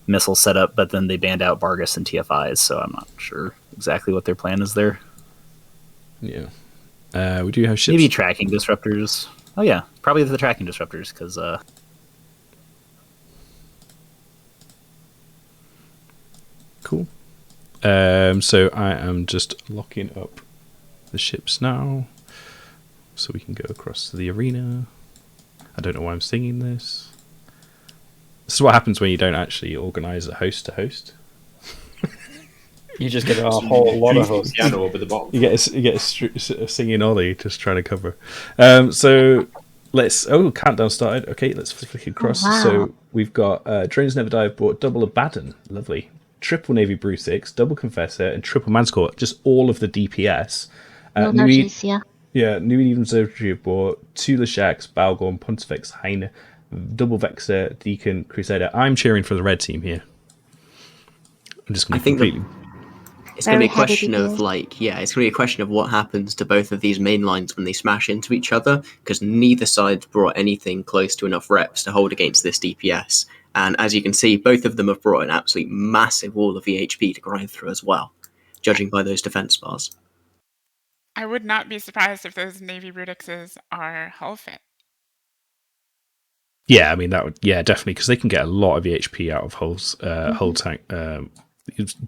missile setup, but then they banned out Barghest and TFIs. So I'm not sure exactly what their plan is there. Yeah. We do have ships. Maybe tracking disruptors. Oh yeah, probably the tracking disruptors, because Cool. So I am just locking up the ships now. so we can go across to the arena. I don't know why I'm singing this. This is what happens when you don't actually organise a host to host. You just get a whole lot of hosts. Piano over the bottom. You get a singing Ollie just trying to cover. So let's. Countdown started. Okay, let's flick across. Oh, wow. So we've got Drones Never Die have bought double Abaddon. Lovely. Triple Navy Brutix, double Confessor, and triple Manscore. Just all of the DPS. No nudges, yeah. Yeah, New and Even Observatory have bought 2 Leshaks, Balgorn, Pontifex, Heine, double Vexer, Deacon, Crusader. I'm cheering for the red team here. I'm just going to completely. It's going to be a Very heavy question of DPS. it's going to be a question of what happens to both of these main lines when they smash into each other, because neither side brought anything close to enough reps to hold against this DPS. And as you can see, both of them have brought an absolute massive wall of VHP to grind through as well, judging by those defense bars. I would not be surprised if those Navy Brutixes are hull fit. Yeah, I mean that would definitely, because they can get a lot of EHP out of hulls, hull tank.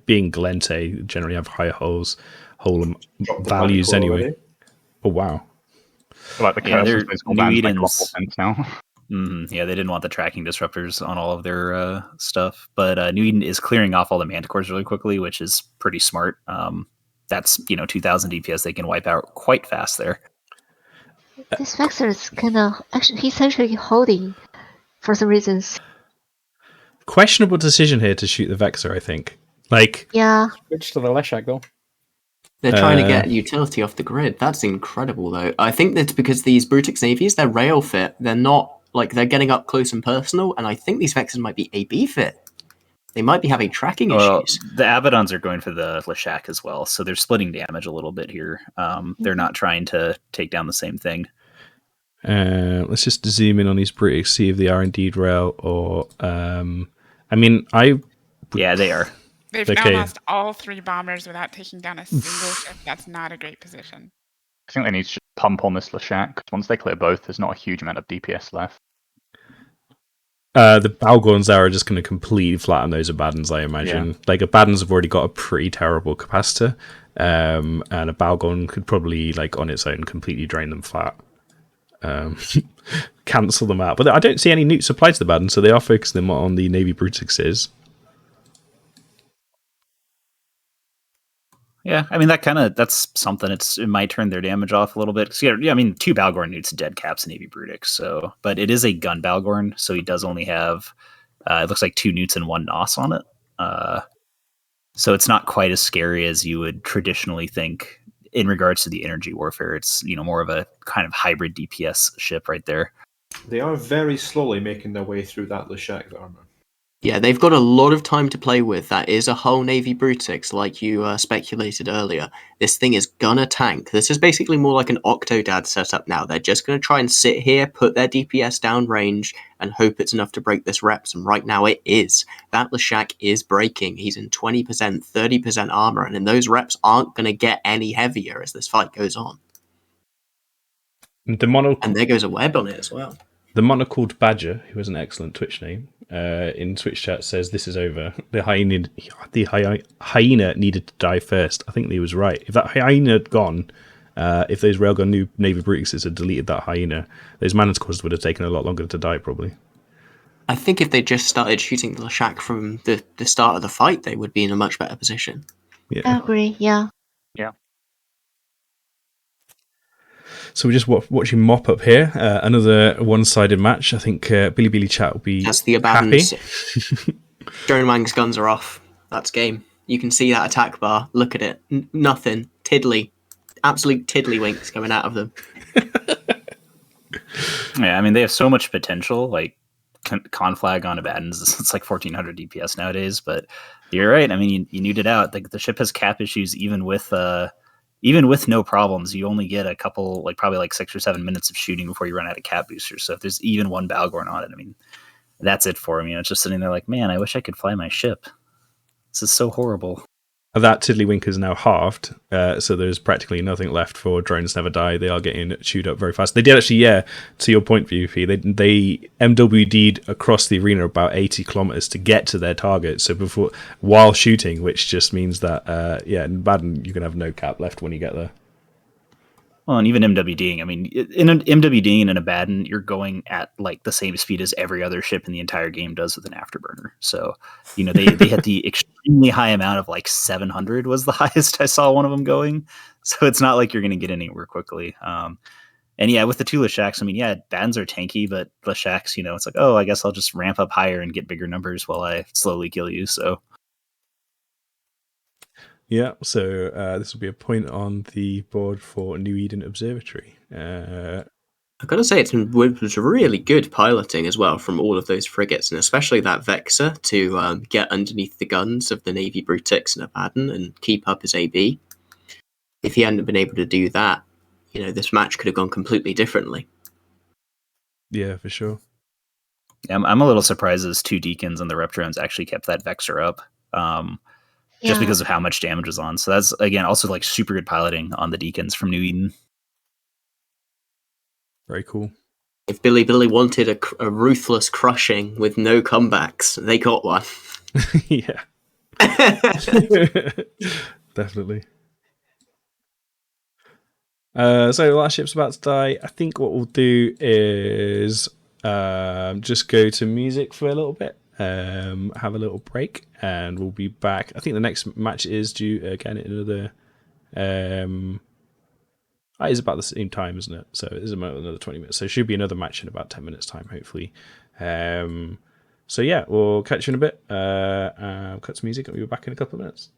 Being Galente, generally have higher hulls, hull values anyway. Already. Oh wow! So, like the they're curse physical bans New make a lot more Eden's- sense now. Yeah, they didn't want the tracking disruptors on all of their stuff, but New Eden is clearing off all the Manticores really quickly, which is pretty smart. That's 2,000 DPS they can wipe out quite fast there. This Vexer is he's actually holding for some reasons. Questionable decision here to shoot the Vexer, I think. Yeah. Switch to the Leshak though. They're trying to get utility off the grid. That's incredible, though. I think that's because these Brutix Navies, they're rail fit. They're not, they're getting up close and personal, and I think these Vexers might be AB fit. They might be having tracking issues. The Abaddons are going for the Leshak as well, so they're splitting damage a little bit here. They're not trying to take down the same thing. Let's just zoom in on these British, see if they are indeed rail or. Yeah, they are. They've Okay. now lost all 3 bombers without taking down a single ship. That's not a great position. I think they need to pump on this Leshak, because once they clear both, there's not a huge amount of DPS left. The Balgorns are just going to completely flatten those Abaddons, I imagine. Yeah. Abaddons have already got a pretty terrible capacitor, and a Balgorn could probably, on its own, completely drain them flat. Cancel them out. But I don't see any nukes supplied to the Abaddon, so they are focusing them on the Navy Brutixes. Yeah, I mean that's something. It might turn their damage off a little bit. So, yeah, I mean 2 Balgorn newts dead caps Navy Brutix. So, but it is a gun Balgorn, so he does only have it looks like 2 newts and 1 NOS on it. So it's not quite as scary as you would traditionally think in regards to the energy warfare. It's more of a kind of hybrid DPS ship right there. They are very slowly making their way through that Leshak armor. Yeah, they've got a lot of time to play with. That is a whole Navy Brutix, like you speculated earlier. This thing is gonna tank. This is basically more like an Octodad setup now. They're just gonna try and sit here, put their DPS down range, and hope it's enough to break this reps. And right now it is. That Leshak is breaking. He's in 20%, 30% armor, and those reps aren't gonna get any heavier as this fight goes on. And there goes a web on it as well. The monocled Badger, who has an excellent Twitch name, in Twitch chat says this is over. The hyena needed to die first. I think he was right. If that hyena had gone, if those Railgun new Navy Brutixes had deleted that hyena, those Manticores would have taken a lot longer to die, probably. I think if they just started shooting the Leshak from the start of the fight, they would be in a much better position. Yeah. I agree, yeah. Yeah. So we're just watching mop up here. Another one-sided match. I think Billy Chat will be That's the happy. Abaddons. Drone Wang's guns are off. That's game. You can see that attack bar. Look at it. Nothing. Tiddly. Absolute tiddlywinks coming out of them. Yeah, I mean they have so much potential. Like Conflag on Abaddons, it's like 1400 DPS nowadays. But you're right. I mean, you neuted out. The ship has cap issues even with no problems. You only get a couple, probably 6 or 7 minutes of shooting before you run out of cap boosters. So if there's even one Balgorn on it, I mean, that's it for him. It's just sitting there like, man, I wish I could fly my ship. This is so horrible. That Tiddlywink is now halved, so there's practically nothing left for Drones Never Die. They are getting chewed up very fast. They did actually, to your point, VP, they MWD'd across the arena about 80 kilometers to get to their target. So while shooting, which just means that, in Baden, you can have no cap left when you get there. Well, and even MWDing. I mean, in an MWDing and in a Baden, you're going at like the same speed as every other ship in the entire game does with an afterburner. So, they hit the extremely high amount of like 700 was the highest I saw one of them going. So it's not like you're going to get anywhere quickly. And yeah, with the two Leshaks, I mean, yeah, Badens are tanky, but Leshaks, it's like, oh, I guess I'll just ramp up higher and get bigger numbers while I slowly kill you. So. Yeah, so this will be a point on the board for New Eden Observatory. I've got to say, it was really good piloting as well from all of those frigates, and especially that Vexor to get underneath the guns of the Navy Brutix and Abaddon and keep up his AB. If he hadn't been able to do that, this match could have gone completely differently. Yeah, for sure. Yeah, I'm a little surprised those two Deacons and the Reptrons actually kept that Vexor up. Just because of how much damage was on. So that's, again, also like super good piloting on the Deacons from New Eden. Very cool. If Billy wanted a ruthless crushing with no comebacks, they got one. Yeah. Definitely. So the last ship's about to die. I think what we'll do is just go to music for a little bit. Have a little break, and we'll be back. I think the next match is due again in another. It's about the same time, isn't it? So it is about another 20 minutes. So it should be another match in about 10 minutes' time, hopefully. So yeah, we'll catch you in a bit. Cut to music, and we'll be back in a couple of minutes.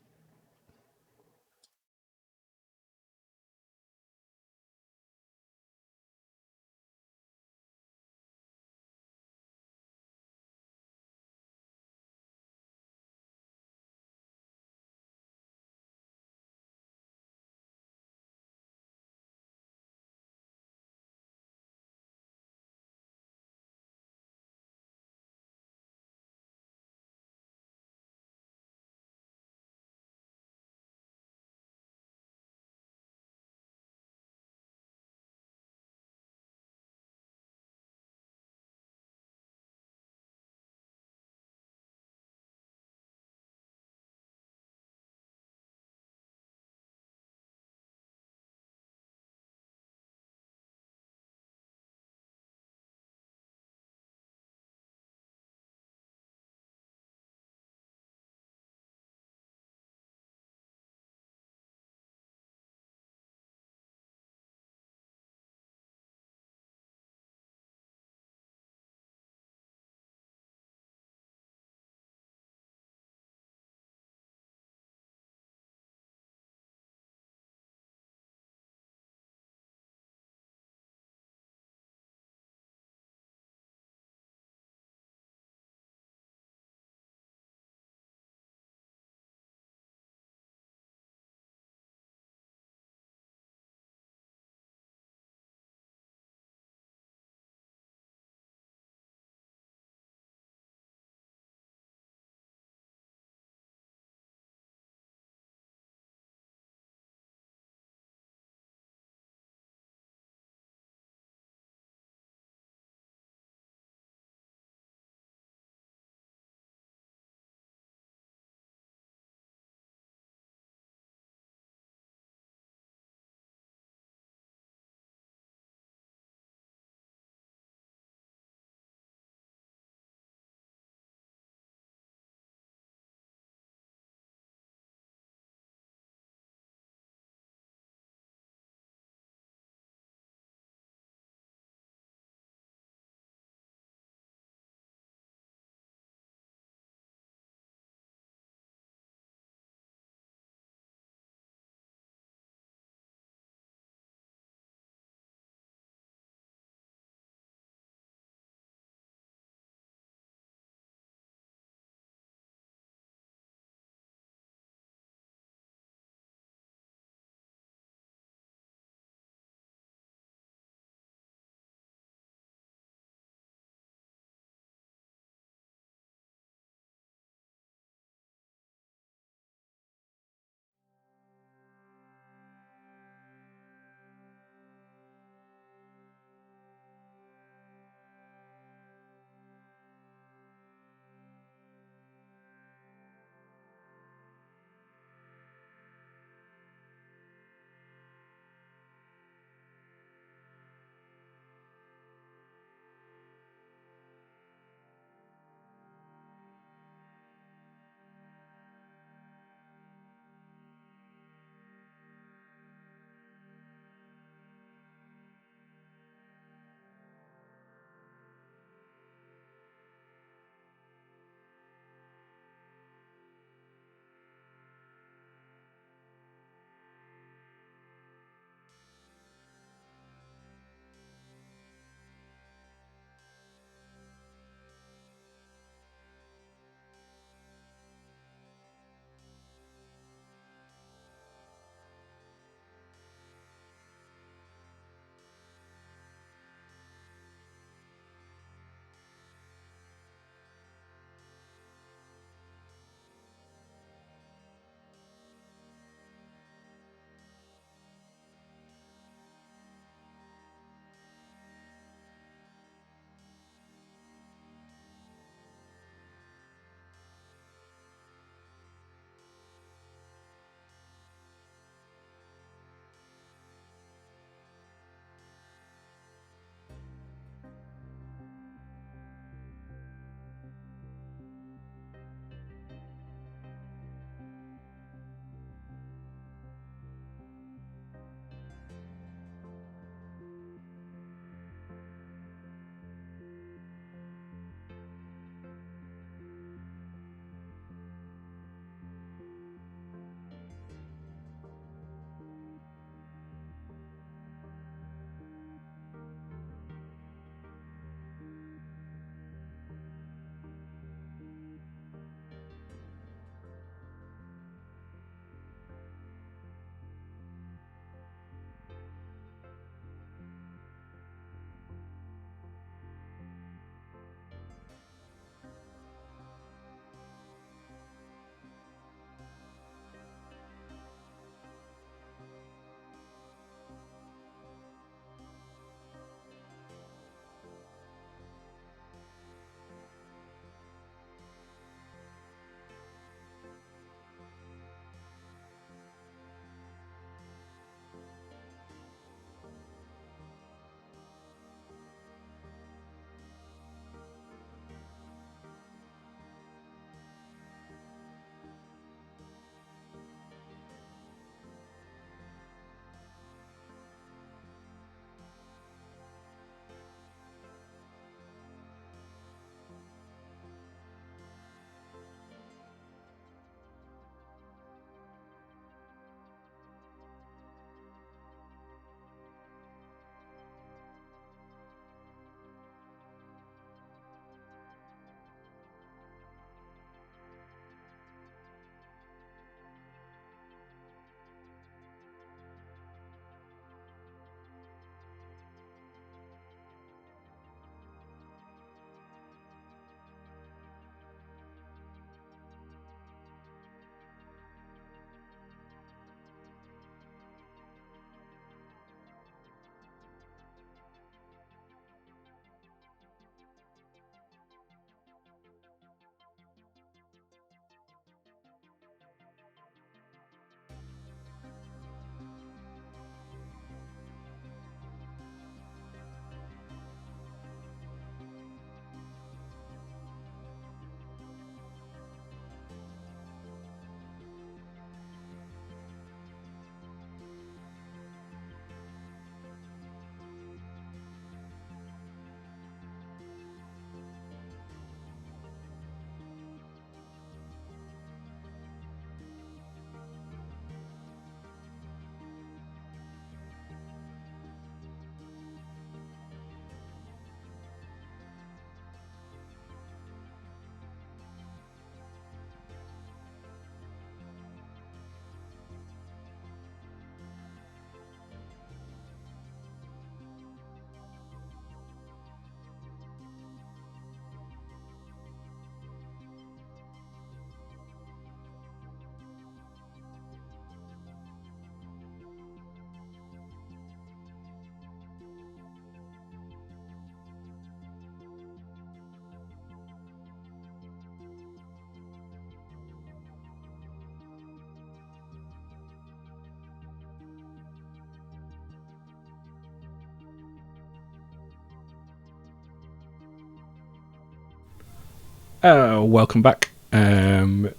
Welcome back.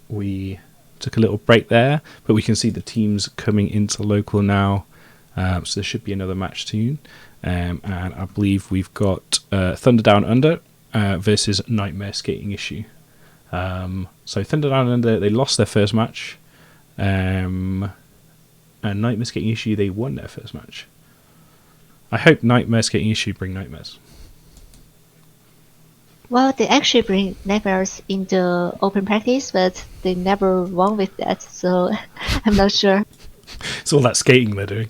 We took a little break there, but we can see the teams coming into local now. So there should be another match soon. And I believe we've got Thunder Down Under versus Nightmare Skating Issue. So Thunder Down Under, they lost their first match. And Nightmare Skating Issue, they won their first match. I hope Nightmare Skating Issue bring nightmares. Well, they actually bring nightmares in the open practice, but they never won with that, so I'm not sure. It's all that skating they're doing.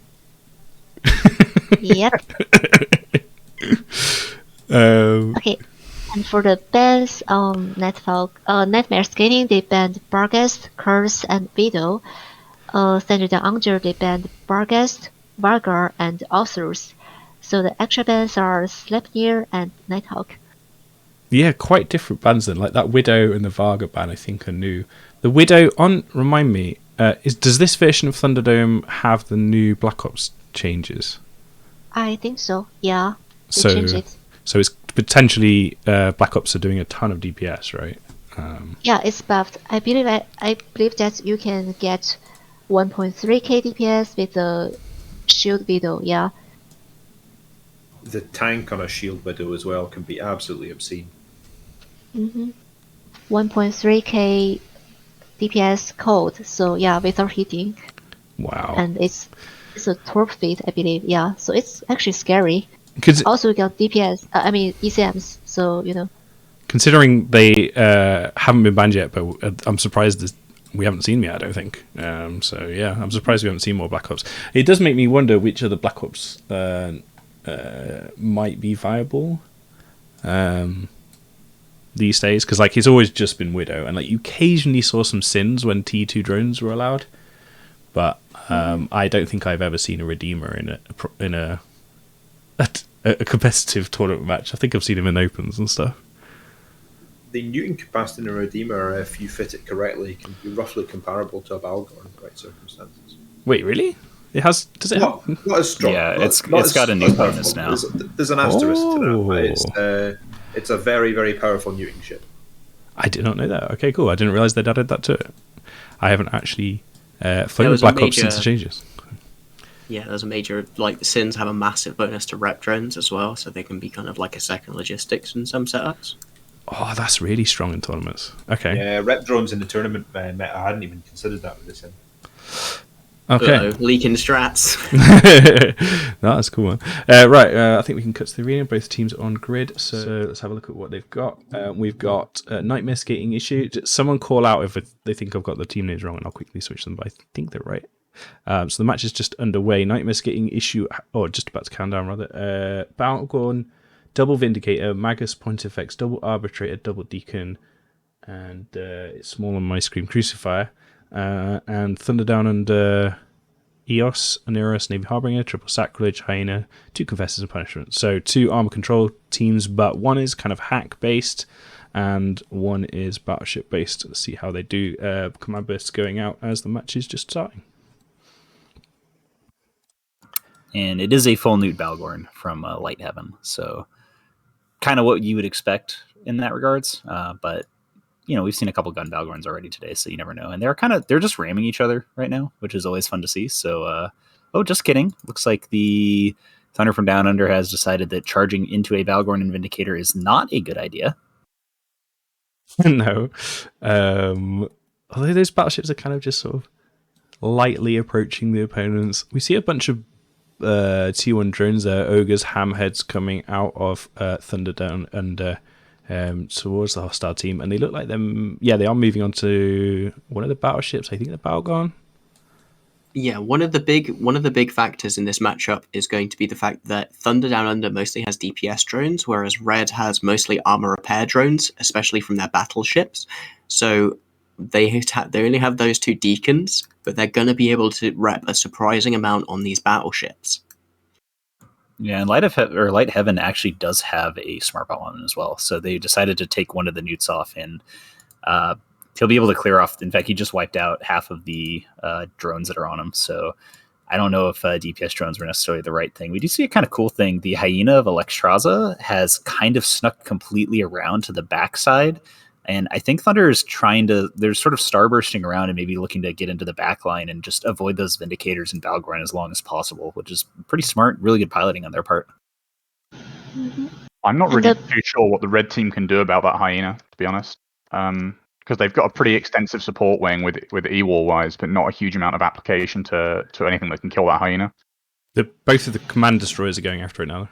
Yep. Okay, and for the bands on Nightmare Skating, they banned Barghest, Curse, and Vito. Thunder Down Under, they banned Barghest, Vargar, and Authors. So the extra bands are Sleipnir and Nighthawk. Yeah, quite different bands then. Like that Widow and the Varga band, I think, are new. The Widow, remind me, does this version of Thunderdome have the new Black Ops changes? I think so, yeah. They changed it. So it's potentially Black Ops are doing a ton of DPS, right? Yeah, it's buffed. I believe that you can get 1.3k DPS with the Shield Widow, yeah. The tank on a Shield Widow as well can be absolutely obscene. 1.3k DPS cold, so yeah, without hitting. Wow. And it's a torp feat, I believe, yeah. So it's actually scary. Also, we got DPS, ECMs, so, Considering they haven't been banned yet, but I'm surprised we haven't seen them yet, I don't think. So yeah, I'm surprised we haven't seen more Black Ops. It does make me wonder which of the Black Ops might be viable these days, because like it's always just been Widow, and like you occasionally saw some Sins when T2 drones were allowed, but I don't think I've ever seen a Redeemer in a competitive tournament match. I think I've seen him in opens and stuff. The Newton capacity in a Redeemer, if you fit it correctly, can be roughly comparable to a Balgor in the right circumstances. Wait, really? It has? Does it? Not as strong. Yeah, it's got a new bonus now. There's an asterisk to that, but it's a very, very powerful Newton ship. I did not know that. Okay, cool. I didn't realize they'd added that to it. I haven't actually played Black Ops since the changes. Yeah, there's a major, like, the Sins have a massive bonus to rep drones as well, so they can be kind of like a second logistics in some setups. Oh, that's really strong in tournaments. Okay. Yeah, rep drones in the tournament meta, I hadn't even considered that with the Sin. Okay. Leaking strats. No, that's a cool one. Right, I think we can cut to the arena. Both teams are on grid, so let's have a look at what they've got. We've got Nightmare Skating Issue. Someone call out if they think I've got the team names wrong, and I'll quickly switch them, but I think they're right. So the match is just underway. Nightmare Skating Issue, or just about to count down, rather. Battlegorn, Double Vindicator, Magus, Pontifex, Double Arbitrator, Double Deacon, and it's small on my screen, Crucifier. And Thunderdown and Eos, Oneros, Navy Harbinger, Triple Sacrilege, Hyena, 2 Confessors and Punishment. So 2 armor control teams, but one is kind of hack based and one is battleship based. Let's see how they do. Command bursts going out as the match is just starting. And it is a full Newt Balgorn from Light Heaven, so kind of what you would expect in that regards, but we've seen a couple gun Balgorns already today, so you never know. And they're just ramming each other right now, which is always fun to see. So, just kidding. Looks like the Thunder from Down Under has decided that charging into a Balgorn and Vindicator is not a good idea. No. Although those battleships are kind of just sort of lightly approaching the opponents. We see a bunch of T1 drones there, Ogres, Hamheads coming out of Thunder Down Under towards the hostile team, and they look like them. Yeah, they are moving on to one of the battleships. I think the Balgorn. Yeah, one of the big factors in this matchup is going to be the fact that Thunder Down Under mostly has DPS drones, whereas Red has mostly armor repair drones, especially from their battleships. So they only have those 2 deacons, but they're going to be able to rep a surprising amount on these battleships. Yeah, and Light Heaven actually does have a smart bot on as well. So they decided to take one of the newts off, and he'll be able to clear off. In fact, he just wiped out half of the drones that are on him. So I don't know if DPS drones were necessarily the right thing. We do see a kind of cool thing. The Hyena of Alexstrasza has kind of snuck completely around to the backside And I think Thunder is they're sort of starbursting around and maybe looking to get into the back line and just avoid those Vindicators and Valgrind as long as possible, which is pretty smart, really good piloting on their part. I'm not really too sure what the red team can do about that hyena, to be honest. Because they've got a pretty extensive support wing with E-War wise, but not a huge amount of application to anything that can kill that hyena. Both of the command destroyers are going after it now.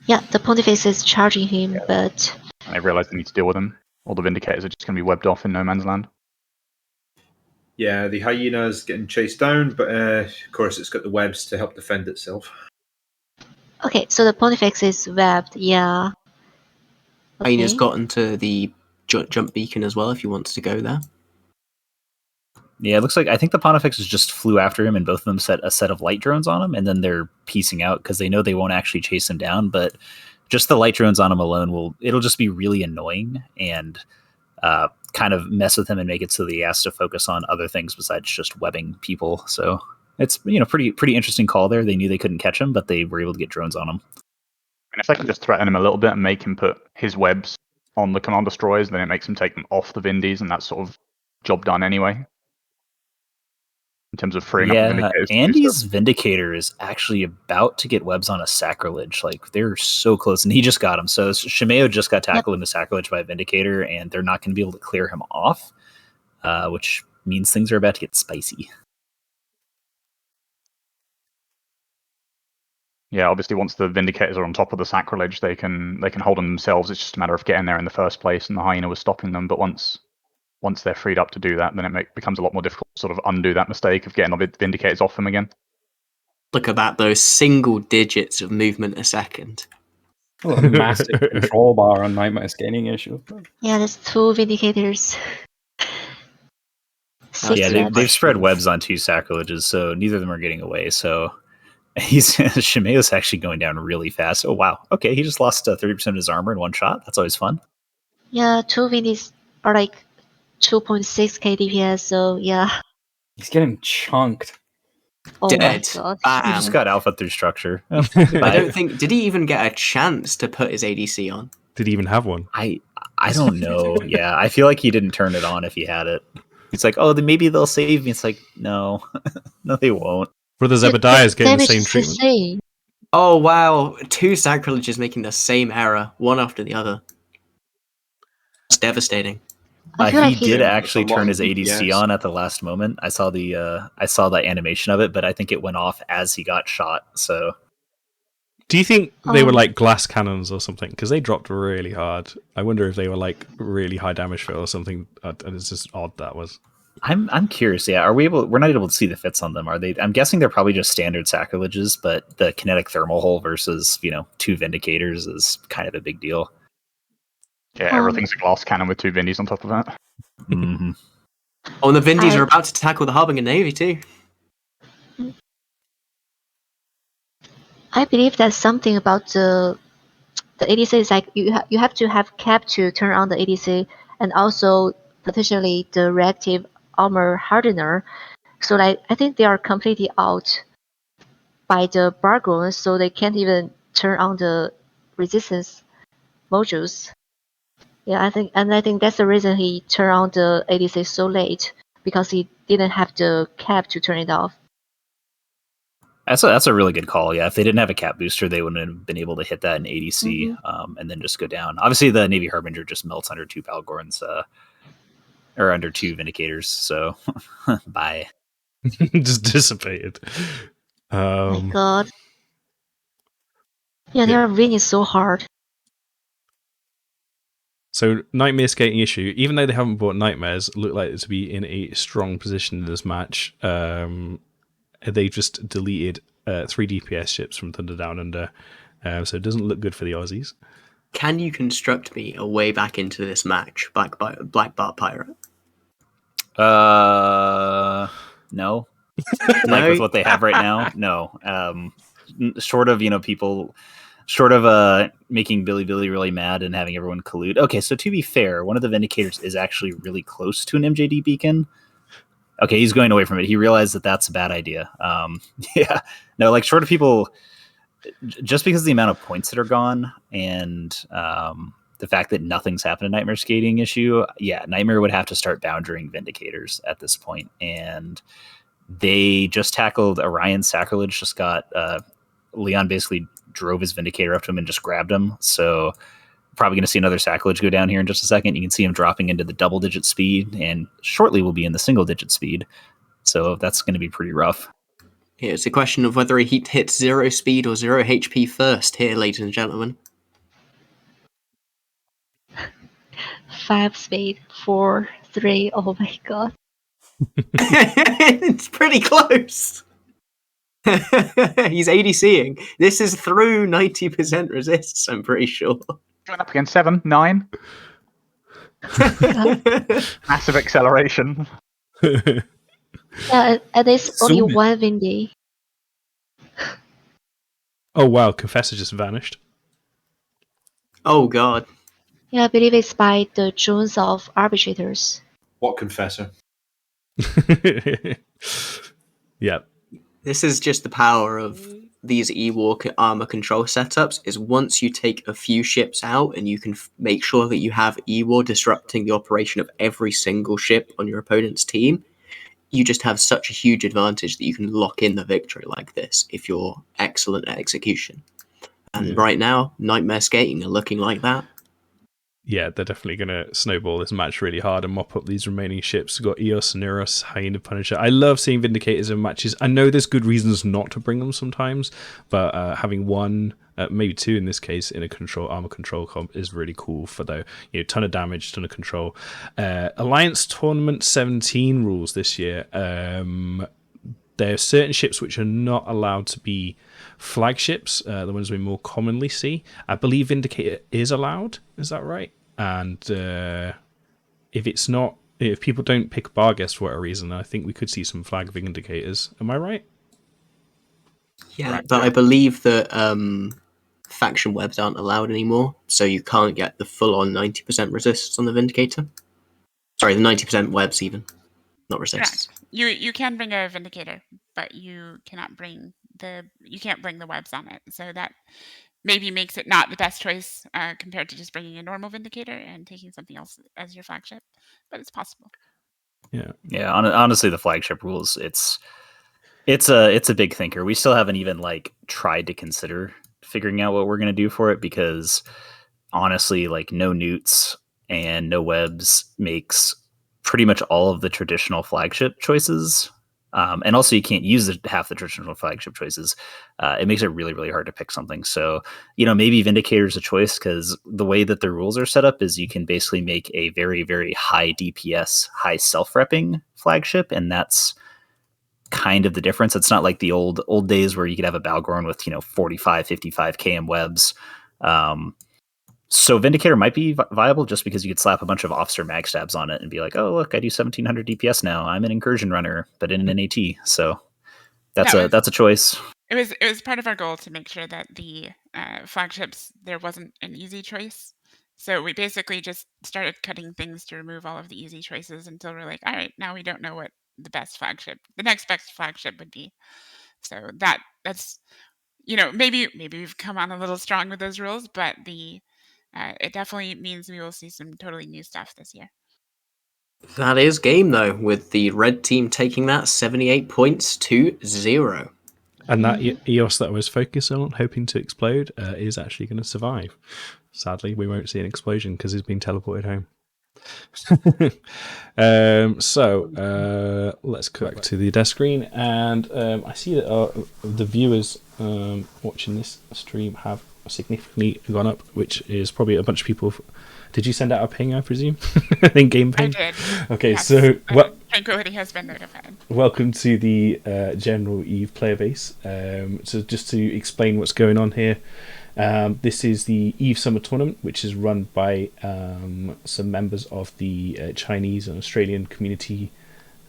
Yeah, the Pontifex is charging him, but... And they realise they need to deal with him. All the Vindicators are just going to be webbed off in no man's land. Yeah, the hyena's getting chased down, but of course it's got the webs to help defend itself. Okay, so the Pontifex is webbed, yeah. Okay. Hyena's gotten to the jump beacon as well, if you want to go there. Yeah, it looks like I think the Pontifexes just flew after him, and both of them set a set of light drones on him, and then they're piecing out because they know they won't actually chase him down. But just the light drones on him alone it'll just be really annoying and kind of mess with him and make it so that he has to focus on other things besides just webbing people. So it's pretty interesting call there. They knew they couldn't catch him, but they were able to get drones on him. And if they can just threaten him a little bit and make him put his webs on the command destroyers, then it makes him take them off the Vindies, and that's sort of job done anyway. In terms of freeing up the Vindicators. Andy's Vindicator is actually about to get webs on a Sacrilege. Like, they're so close, and he just got him. So Shimeo just got tackled in the Sacrilege by a Vindicator, and they're not going to be able to clear him off, which means things are about to get spicy. Yeah, obviously once the Vindicators are on top of the Sacrilege, they can hold them themselves. It's just a matter of getting there in the first place, and the Hyena was stopping them. But once they're freed up to do that, then it becomes a lot more difficult to sort of undo that mistake of getting the Vindicators off them again. Look at that, those single digits of movement a second. Well, a massive control bar on Nightmare scaling issue. Yeah, there's 2 Vindicators. They've spread webs on 2 Sacrileges, so neither of them are getting away. So Shimeo's actually going down really fast. Oh, wow. Okay, he just lost 30% of his armor in one shot. That's always fun. Yeah, 2 Vindis are like 2.6k DPS, so yeah. He's getting chunked. Oh Dead. my god. He just got alpha through structure. I don't think... Did he even get a chance to put his ADC on? Did he even have one? I don't know. Yeah, I feel like he didn't turn it on if he had it. It's like, oh, then maybe they'll save me. It's like, no. No, they won't. Brother Zebediah is getting the same treatment. Oh, wow. 2 Sacrileges making the same error, one after the other. It's devastating. He did actually turn his ADC on at the last moment. I saw the animation of it, but I think it went off as he got shot. So, do you think they were like glass cannons or something? Because they dropped really hard. I wonder if they were like really high damage fit or something. And it's just odd that was. I'm curious. Yeah, we're not able to see the fits on them? Are they? I'm guessing they're probably just standard Sacrileges, but the kinetic thermal hull versus 2 Vindicators is kind of a big deal. Yeah, everything's a glass cannon with 2 Vindies on top of that. Mm-hmm. Oh, and the Vindies are about to tackle the Harbinger Navy too. I believe that something about the ADC is like you have to have cap to turn on the ADC, and also potentially the reactive armor hardener. So like I think they are completely out by the Bargons, so they can't even turn on the resistance modules. Yeah, I think that's the reason he turned on the ADC so late, because he didn't have the cap to turn it off. That's a really good call. Yeah, if they didn't have a cap booster, they wouldn't have been able to hit that in ADC and then just go down. Obviously, the Navy Harbinger just melts under 2 Balgorns or under 2 Vindicators. So bye. Just dissipated. Oh my god. Yeah, they are winning so hard. So Nightmare skating issue, even though they haven't bought Nightmares, look like to be in a strong position in this match. They just deleted 3 DPS ships from Thunder Down Under, so it doesn't look good for the Aussies. Can you construct me a way back into this match, Black Bart Pirate? No. Like with what they have right now, no. Short of people. Short of making Billy really mad and having everyone collude. Okay, so to be fair, one of the Vindicators is actually really close to an MJD beacon. Okay, he's going away from it. He realized that that's a bad idea. Yeah. No, like short of people, just because of the amount of points that are gone and the fact that nothing's happened to Nightmare skating issue, yeah, Nightmare would have to start boundering Vindicators at this point. And they just tackled Orion Sacrilege, just got Leon basically drove his Vindicator up to him and just grabbed him. So probably going to see another Sacrilege go down here in just a second. You can see him dropping into the double-digit speed, and shortly will be in the single-digit speed. So that's going to be pretty rough. Yeah, it's a question of whether he hits 0 speed or 0 HP first here, ladies and gentlemen. 5 speed, 4, 3. Oh my god. It's pretty close. He's ADCing. This is through 90% resists, I'm pretty sure. Going up against 7, 9. Massive acceleration. Yeah, and there's only one Vindy. Oh wow, Confessor just vanished. Oh god. Yeah, I believe it's by the Jones of Arbitrators. What Confessor? Yep. This is just the power of these E-War armor control setups, is once you take a few ships out and you can make sure that you have E-War disrupting the operation of every single ship on your opponent's team, you just have such a huge advantage that you can lock in the victory like this if you're excellent at execution. And right now, Nightmare Skating are looking like that. Yeah, they're definitely going to snowball this match really hard and mop up these remaining ships. We've got Eos, Neuros, Hyena, Punisher. I love seeing Vindicators in matches. I know there's good reasons not to bring them sometimes, but having one, maybe two in this case, in a armor control comp is really cool for the ton of damage, ton of control. Alliance Tournament 17 rules this year. There are certain ships which are not allowed to be flagships, the ones we more commonly see. I believe Vindicator is allowed. Is that right? And if it's not, if people don't pick Barghest for whatever reason, I think we could see some flag Vindicators. Am I right? Yeah, right. But I believe that faction webs aren't allowed anymore, so you can't get the full-on 90% resists on the Vindicator. Sorry, the 90% webs even, not resists. Correct. You can bring a Vindicator, but you can't bring the webs on it. So that maybe makes it not the best choice compared to just bringing a normal Vindicator and taking something else as your flagship, but it's possible. Yeah. Honestly, the flagship rules, it's a big thinker. We still haven't even tried to consider figuring out what we're going to do for it, because honestly, no newts and no webs makes pretty much all of the traditional flagship choices. And also you can't use half the traditional flagship choices. It makes it really, really hard to pick something. So, maybe Vindicator is a choice, because the way that the rules are set up is you can basically make a very, very high DPS, high self-repping flagship. And that's kind of the difference. It's not like the old days where you could have a Balgorn with, 45, 55 KM webs. So Vindicator might be viable just because you could slap a bunch of officer mag stabs on it and be like, oh, look, I do 1700 DPS now. I'm an incursion runner, but in an AT. So that's a choice. It was part of our goal to make sure that the flagships, there wasn't an easy choice. So we basically just started cutting things to remove all of the easy choices until we're like, all right, now we don't know what the next best flagship would be. So that's maybe we've come on a little strong with those rules, but it definitely means we will see some totally new stuff this year. That is game, though, with the red team taking that 78 points to 0. And that EOS that I was focused on, hoping to explode, is actually going to survive. Sadly, we won't see an explosion because he's been teleported home. Let's go back to the desk screen, and I see that the viewers watching this stream have significantly gone up, which is probably a bunch of people. Did you send out a ping, I presume? In game ping? I did. Okay, yes. So Tranquility has been notified. Welcome to the General Eve player base. So just to explain what's going on here, this is the Eve Summer Tournament, which is run by some members of the Chinese and Australian community,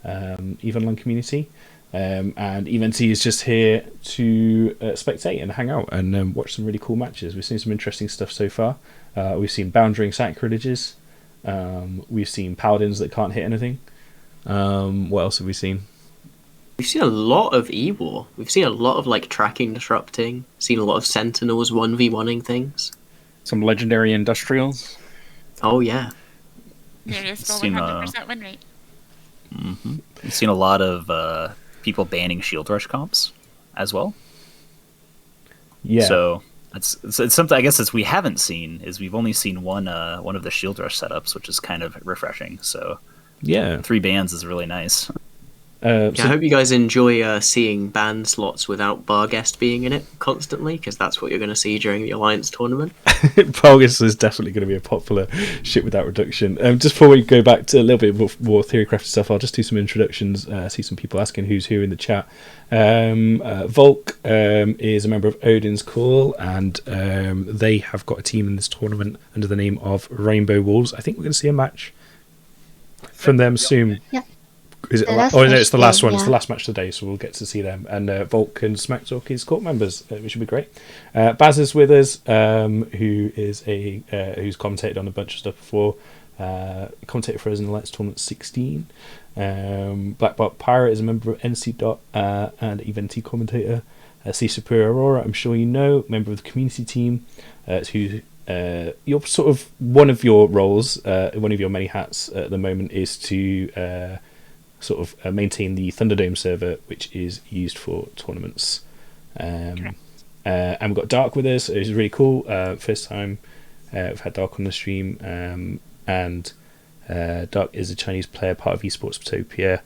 Eve Online community. And EVNT is just here to spectate and hang out and watch some really cool matches. We've seen some interesting stuff so far. We've seen boundering sacrileges. We've seen paladins that can't hit anything. What else have we seen? We've seen a lot of E-War. We've seen a lot of tracking disrupting. Seen a lot of sentinels 1v1ing things. Some legendary industrials. Oh yeah. There is still Seen, 100% win rate. We've seen a lot of people banning Shield Rush comps as well. Yeah. So it's something I guess as we haven't seen is we've only seen one of the Shield Rush setups, which is kind of refreshing. So yeah. 3 bans is really nice. I hope you guys enjoy seeing ban slots without Barguest being in it constantly, because that's what you're going to see during the Alliance tournament. Bargus is definitely going to be a popular ship without reduction. Just before we go back to a little bit more theorycraft stuff, I'll just do some introductions. I see some people asking who's who in the chat. Volk is a member of Odin's Call, and they have got a team in this tournament under the name of Rainbow Wolves. I think we're going to see a match from them soon. Yeah. Is it? The last No, match it's the last today, one. It's yeah. the last match today, so we'll get to see them. And Volk and Smacktalk is court members, which will be great. Baz is with us, who is who's commentated on a bunch of stuff before. Commentated for us in the Let's Tournament 16. Blackbot Pirate is a member of NC Dot and Eventi commentator. C Superior Aurora, I'm sure you know, member of the community team, who you're sort of one of your roles, one of your many hats at the moment is to sort of maintain the Thunderdome server, which is used for tournaments. And we've got Dark with us, which is really cool. First time we've had Dark on the stream. And Dark is a Chinese player, part of Esports Utopia,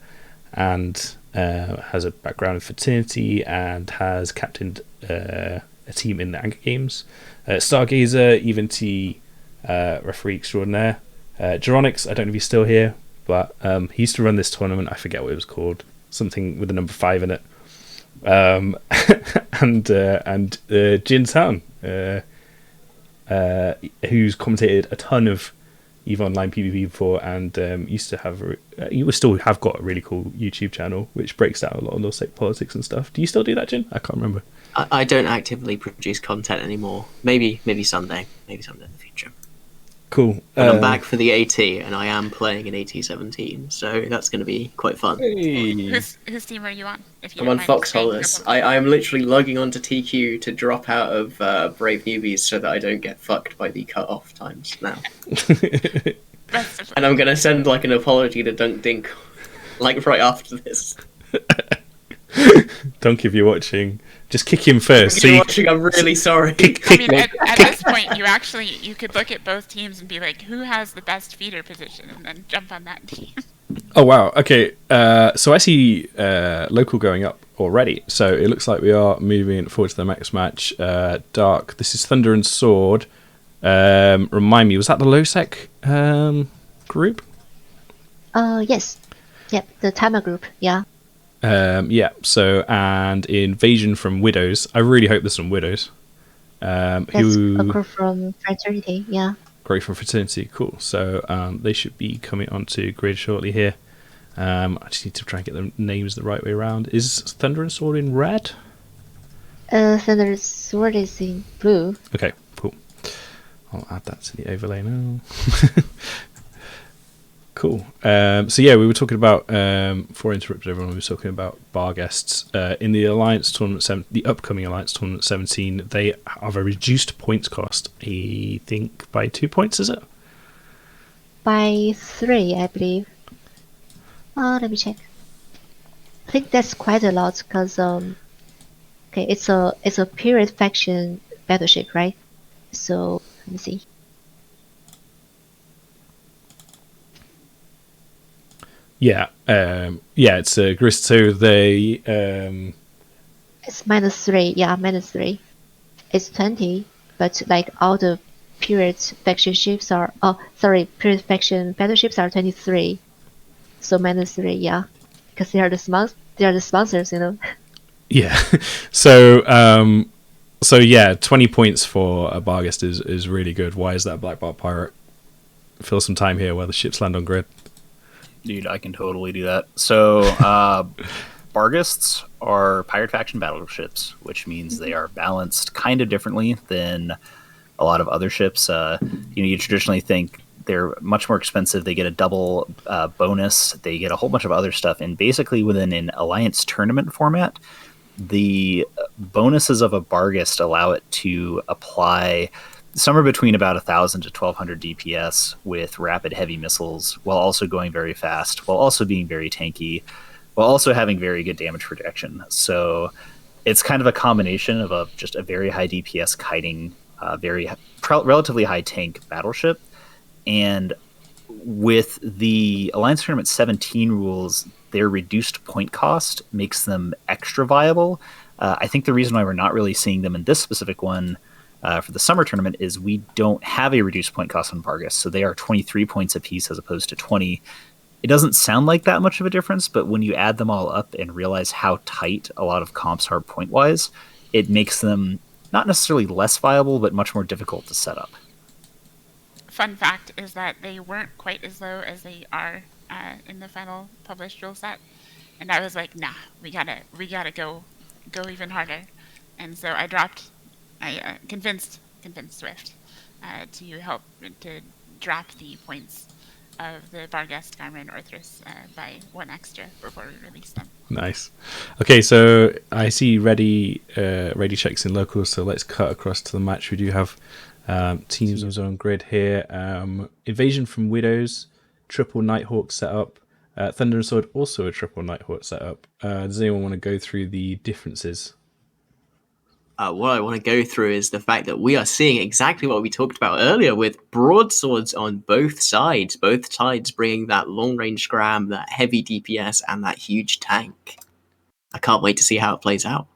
and has a background in fraternity and has captained a team in the Anchor Games. Stargazer, Eventi referee extraordinaire. Geronix, I don't know if he's still here, but he used to run this tournament. I forget what it was called. Something with the number 5 in it. And Jin Town, who's commentated a ton of EVE Online PvP before, and used to have you still have got a really cool YouTube channel which breaks down a lot of those like politics and stuff. Do you still do that, Jin? I can't remember. I don't actively produce content anymore. Maybe someday. Maybe someday in the future. Cool. But I'm back for the AT, and I am playing an AT-17, so that's going to be quite fun. Whose team are you on? If you I'm don't on mind Foxhollers. saying? I'm literally logging onto TQ to drop out of Brave Newbies so that I don't get fucked by the cut-off times now. And I'm going to send like an apology to Dunk Dink like right after this. Dunk, if you're watching, just kick him first. If you're watching, I'm really sorry. I mean, at this point, you could look at both teams and be like, who has the best feeder position, and then jump on that team. Oh wow. Okay. So I see local going up already. So it looks like we are moving forward to the next match. Dark. This is Thunder and Sword. Remind me, was that the Lowsec group? Yes. Yep, the Timer group, yeah. Yeah. So and Invasion from Widows. I really hope there's some Widows. That's Who a group from Fraternity, yeah. great from Fraternity. Cool. So they should be coming onto grid shortly here. I just need to try and get the names the right way around. Is Thunder and Sword in red? Thunder's Sword is in blue. Okay, cool. I'll add that to the overlay now. Cool. So yeah, we were talking about before I interrupted everyone. We were talking about bar guests in the Alliance Tournament, the upcoming Alliance Tournament 17. They have a reduced points cost. I think by 2 points, is it? By 3, I believe. Let me check. I think that's quite a lot because okay, it's a period faction battleship, right? So let me see. Yeah, it's a grist. So they It's -3, yeah, -3. It's 20, but like all the period faction ships are period faction battleships are 23. So -3, yeah. Because they are the sponsors, you know. yeah. So yeah, 20 points for a Barguest is really good. Why is that Black Bart Pirate? Fill some time here while the ships land on grid. Dude, I can totally do that. So, Barguests are pirate faction battleships, which means they are balanced kind of differently than a lot of other ships. You traditionally think they're much more expensive. They get a double bonus. They get a whole bunch of other stuff. And basically, within an Alliance tournament format, the bonuses of a Barguest allow it to apply somewhere between about 1,000 to 1,200 DPS with rapid heavy missiles, while also going very fast, while also being very tanky, while also having very good damage protection. So it's kind of a combination of just a very high DPS kiting, relatively high tank battleship. And with the Alliance Tournament 17 rules, their reduced point cost makes them extra viable. I think the reason why we're not really seeing them in this specific one for the summer tournament is we don't have a reduced point cost on Vargas, so they are 23 points apiece as opposed to 20. It doesn't sound like that much of a difference, but when you add them all up and realize how tight a lot of comps are point-wise, it makes them not necessarily less viable, but much more difficult to set up. Fun fact is that they weren't quite as low as they are in the final published rule set, and I was like, nah, we gotta go even harder, and so I convinced Swift to help to drop the points of the Vargas, Garmin, and Orthrus by 1 extra before we release them. Nice. Okay, so I see ready checks in locals, so let's cut across to the match. We do have teams on zone grid here. Invasion from Widows, triple Nighthawk setup. Thunder and Sword, also a triple Nighthawk setup. Does anyone want to go through the differences? What I want to go through is the fact that we are seeing exactly what we talked about earlier with broadswords on both sides bringing that long-range scram, that heavy DPS, and that huge tank. I can't wait to see how it plays out.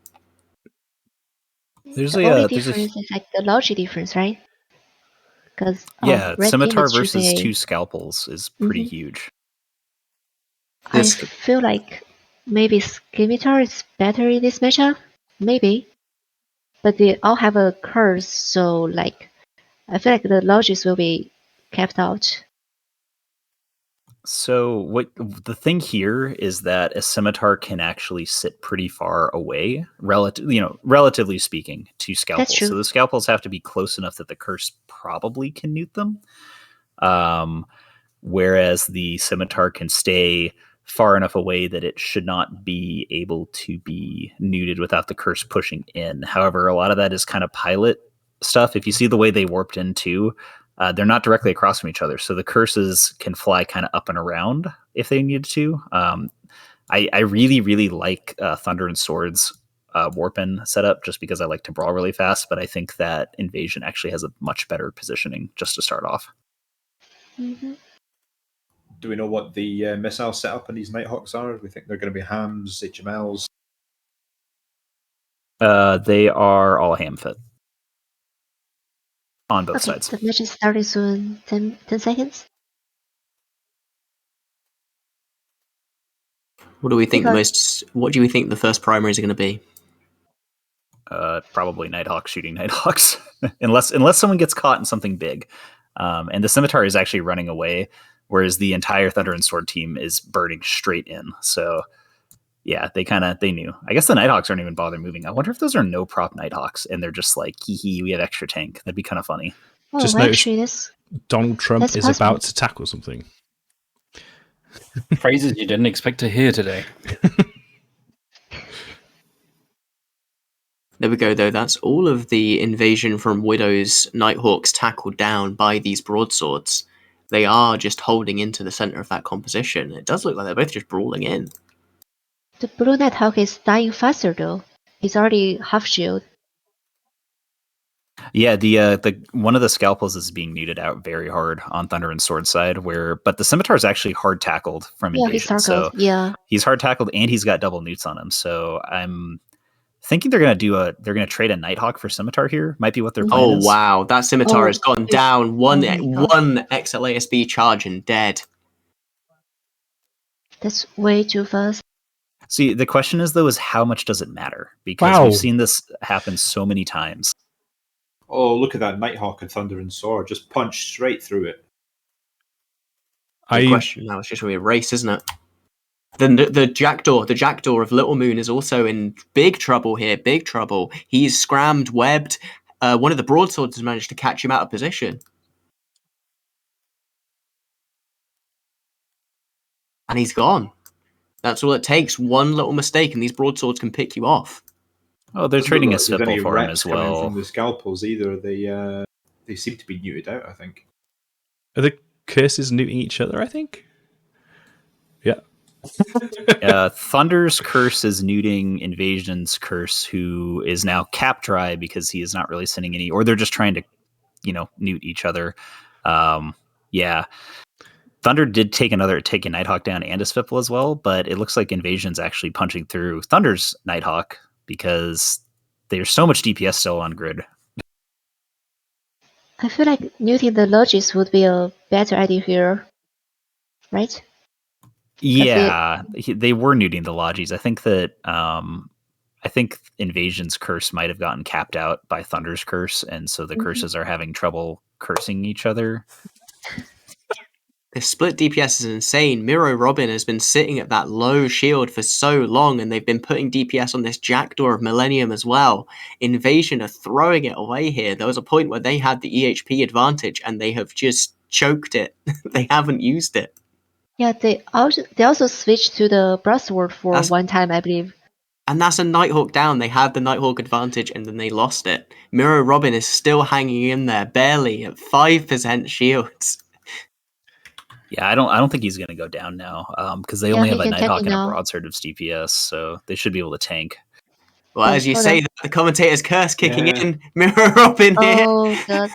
The only difference is like the logic difference, right? Because Scimitar versus 2 Scalpels is pretty huge. I feel like maybe Scimitar is better in this matchup, maybe. But they all have a curse, so like I feel like the logics will be kept out. So the thing here is that a Scimitar can actually sit pretty far away, relatively speaking, to Scalpels. That's true. So the Scalpels have to be close enough that the curse probably can nuke them. Whereas the Scimitar can stay far enough away that it should not be able to be neuted without the curse pushing in. However, a lot of that is kind of pilot stuff. If you see the way they warped into, they're not directly across from each other, so the curses can fly kind of up and around if they needed to. I really, really like Thunder and Swords warp-in setup just because I like to brawl really fast, but I think that Invasion actually has a much better positioning just to start off. Mm-hmm. Do we know what the missile setup on these Nighthawks are? Do we think they're going to be hams, HMLs? They are all ham fit on both sides. The match is starting soon. 10 seconds. What do we think What do we think the first primaries are going to be? Probably Nighthawks shooting Nighthawks, unless someone gets caught in something big. And the Scimitar is actually running away, whereas the entire Thunder and Sword team is burning straight in. So yeah, they knew. I guess the Nighthawks aren't even bothering moving. I wonder if those are no prop Nighthawks and they're just like, hee, we have extra tank. That'd be kind of funny. Oh, Just notice Donald Trump is about to tackle something. Phrases you didn't expect to hear today. There we go, though. That's all of the invasion from Widow's Nighthawks tackled down by these broadswords. They are just holding into the center of that composition. It does look like they're both just brawling in. The blue Nighthawk is dying faster, though. He's already half shield. Yeah, the one of the Scalpels is being neuted out very hard on Thunder and Sword side, but the Scimitar is actually hard tackled from Invasion. He's hard tackled and he's got double newts on him. So I'm thinking they're gonna trade a Nighthawk for Scimitar here. Might be what their plan is. Oh wow, that Scimitar has gone down. One XLASB charge and dead. That's way too fast. See, the question is how much does it matter? Because we've seen this happen so many times. Oh, look at that Nighthawk and Thunder and Sword. Just punched straight through it. The question now is just really a race, isn't it? The Jackdaw of Little Moon is also in big trouble here. Big trouble. He's scrammed, webbed. One of the broadswords has managed to catch him out of position. And he's gone. That's all it takes. One little mistake and these broadswords can pick you off. Oh, they're trading a Sipple for him as well. From the Scalpels either. The they seem to be neutered out, I think. Are the curses neuting each other, I think? Yeah. Thunder's curse is neuting Invasion's curse, who is now cap dry because he is not really sending any, or they're just trying to, newt each other. Yeah. Thunder did take a Nighthawk down and a Svipple as well, but it looks like Invasion's actually punching through Thunder's Nighthawk because there's so much DPS still on grid. I feel like neuting the Logis would be a better idea here, right? Yeah, they were neuting the Logis. I think that I think Invasion's curse might have gotten capped out by Thunder's curse, and so the curses are having trouble cursing each other. The split DPS is insane. Miro Robin has been sitting at that low shield for so long, and they've been putting DPS on this Jackdaw of Millennium as well. Invasion are throwing it away here. There was a point where they had the EHP advantage, and they have just choked it. They haven't used it. Yeah, they also switched to the Broadsword for one time, I believe. And that's a Nighthawk down. They had the Nighthawk advantage, and then they lost it. Miro Robin is still hanging in there, barely at 5% shields. Yeah, I don't think he's going to go down now because they only have a Nighthawk and a Broadsword of DPS, so they should be able to tank. Well, as you say, the commentator's curse kicking in. Miro Robin here. Oh, God.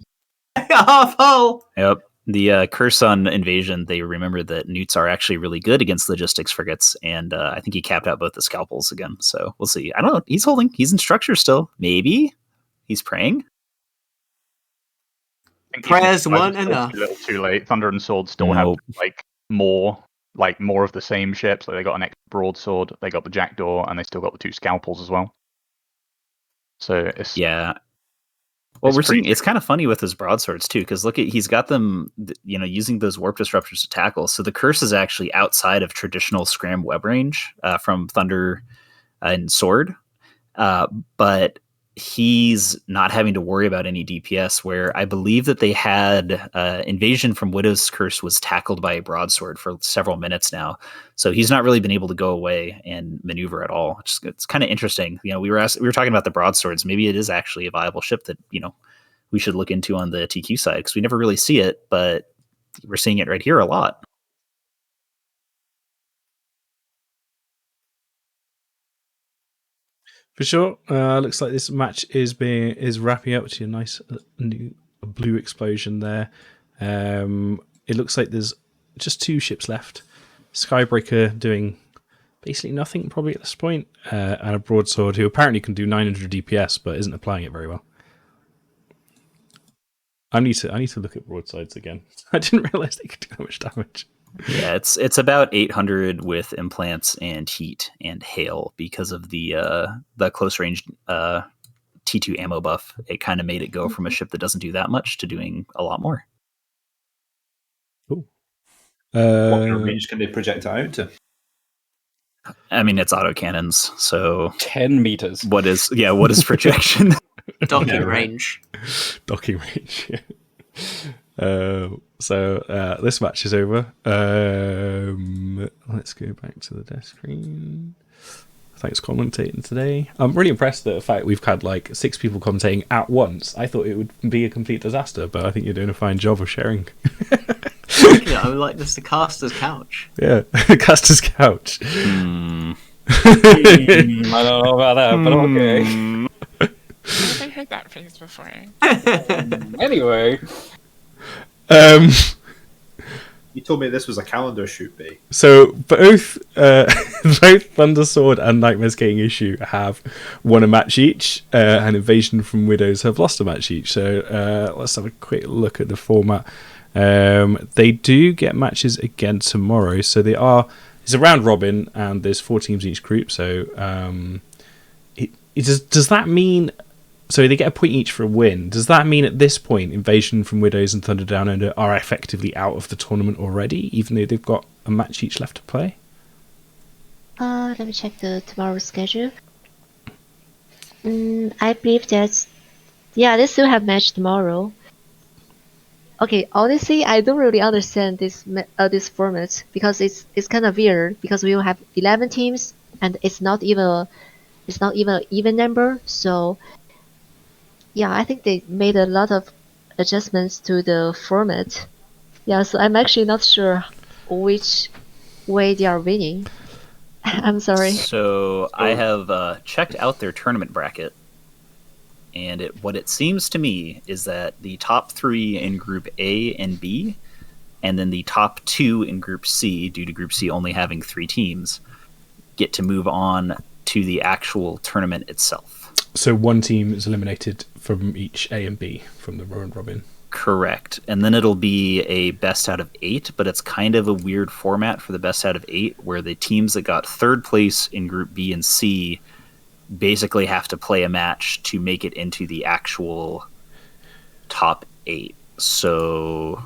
Half hull. Yep. The curse on Invasion, they remember that newts are actually really good against logistics frigates, and I think he capped out both the scalpels again, so we'll see. I don't know. He's holding. He's in structure still. Maybe. He's praying. Prayers weren't enough. A little too late. Thunder and Sword still have more of the same ships. Like they got an extra broadsword, they got the Jackdaw, and they still got the 2 scalpels as well. So it's Well, we're seeing it's kind of funny with his broadswords too, because look at he's got them, using those warp disruptors to tackle. So the curse is actually outside of traditional scram web range from Thunder and Sword, but he's not having to worry about any DPS. Where I believe that they had Invasion from Widow's curse was tackled by a broadsword for several minutes now, so he's not really been able to go away and maneuver at all. It's kind of interesting. We were talking about the broadswords. Maybe it is actually a viable ship that we should look into on the TQ side, because we never really see it, but we're seeing it right here a lot. For sure. Looks like this match is wrapping up to a nice new blue explosion there. It looks like there's just 2 ships left. Skybreaker doing basically nothing probably at this point, and a Broadsword who apparently can do 900 DPS but isn't applying it very well. I need to look at broadsides again. I didn't realize they could do that much damage. Yeah, it's about 800 with implants and heat and hail because of the close range T2 ammo buff. It kind of made it go from a ship that doesn't do that much to doing a lot more. Cool. What kind of range can they project it out to? I mean, it's autocannons, so 10 meters. What is projection? Docking range. Docking range. Yeah. So this match is over. Let's go back to the desk screen. Thanks for commentating today. I'm really impressed at the fact we've had like 6 people commentating at once. I thought it would be a complete disaster, but I think you're doing a fine job of sharing. I would like this the caster's couch. Yeah, caster's couch. I don't know about that, but okay. I heard that phrase before. Anyway. You told me this was a calendar shoot, B. So both Thundersword and Nightmare's Getting Issue have won a match each, and Invasion from Widows have lost a match each. So let's have a quick look at the format. They do get matches again tomorrow. So it's a round robin, and there's 4 teams in each group. So does that mean? So they get a point each for a win. Does that mean at this point Invasion from Widows and Thunder Down Under are effectively out of the tournament already, even though they've got a match each left to play? Let me check the tomorrow's schedule. I believe they still have match tomorrow. Okay, honestly, I don't really understand this format because it's kind of weird because we will have 11 teams and it's not even an even number. So yeah, I think they made a lot of adjustments to the format. Yeah, so I'm actually not sure which way they are winning. I'm sorry. So I have checked out their tournament bracket, and what it seems to me is that the top 3 in Group A and B, and then the top 2 in Group C, due to Group C only having 3 teams, get to move on to the actual tournament itself. So one team is eliminated from each A and B from the round robin. Correct. And then it'll be a best out of 8, but it's kind of a weird format for the best out of 8, where the teams that got 3rd place in Group B and C basically have to play a match to make it into the actual top 8. So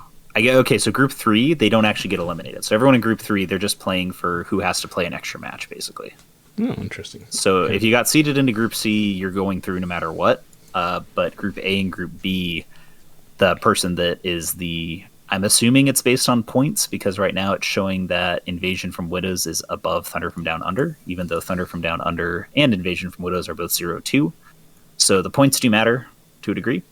so Group 3, they don't actually get eliminated. So everyone in Group 3, they're just playing for who has to play an extra match, basically. Oh, interesting. So if you got seeded into Group C, you're going through no matter what. But Group A and Group B, the person that is I'm assuming it's based on points, because right now it's showing that Invasion from Widows is above Thunder from Down Under, even though Thunder from Down Under and Invasion from Widows are both 0-2. So the points do matter to a degree.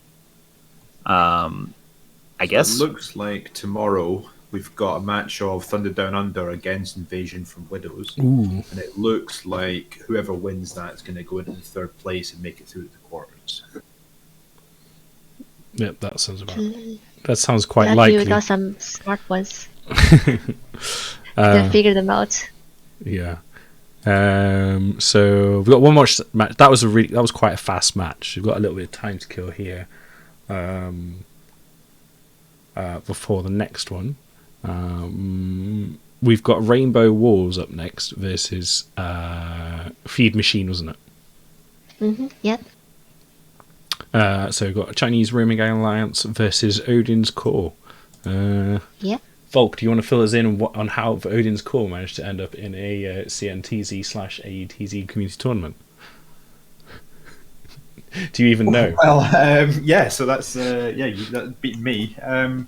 I guess. It looks like tomorrow we've got a match of Thunder Down Under against Invasion from Widows. Ooh. And it looks like whoever wins that is going to go into the 3rd place and make it through the quarters. Yep, that sounds quite Luckily, likely. we got some smart ones. Can figure them out. Yeah. So we've got one more match. That was quite a fast match. We've got a little bit of time to kill here. Before the next one. We've got Rainbow Wolves up next versus Feed Machine, wasn't it? Mm-hmm. Yep. So we've got Chinese Roaming Alliance versus Odin's Core. Yeah. Volk, do you want to fill us in on how Odin's Core managed to end up in a CNTZ/AUTZ community tournament? Do you even know? Well, yeah. So that's that beat me. I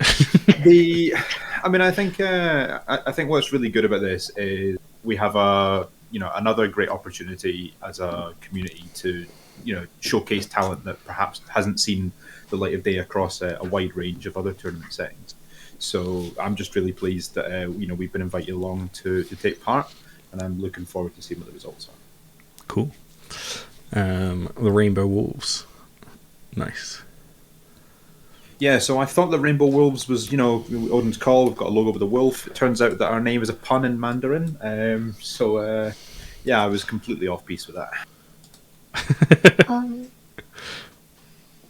think what's really good about this is we have another great opportunity as a community to showcase talent that perhaps hasn't seen the light of day across a wide range of other tournament settings. So I'm just really pleased that we've been invited along to take part, and I'm looking forward to seeing what the results are. Cool. The Rainbow Wolves. Nice. Yeah, so I thought the Rainbow Wolves was, Odin's Call. We've got a logo with a wolf. It turns out that our name is a pun in Mandarin. I was completely off piece with that.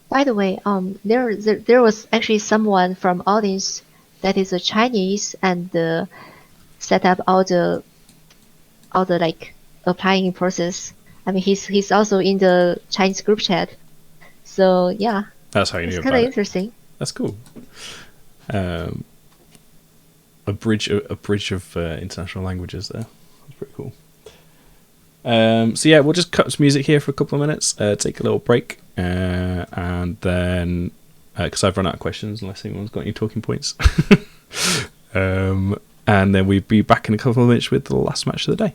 By the way, there was actually someone from audience that is a Chinese and set up all the like applying process. I mean, he's also in the Chinese group chat. So yeah, that's how you knew it's about it. kind of interesting. That's cool. A bridge of international languages there. That's pretty cool. So yeah, we'll just cut some music here for a couple of minutes, take a little break, and then because I've run out of questions unless anyone's got any talking points, and then we'll be back in a couple of minutes with the last match of the day.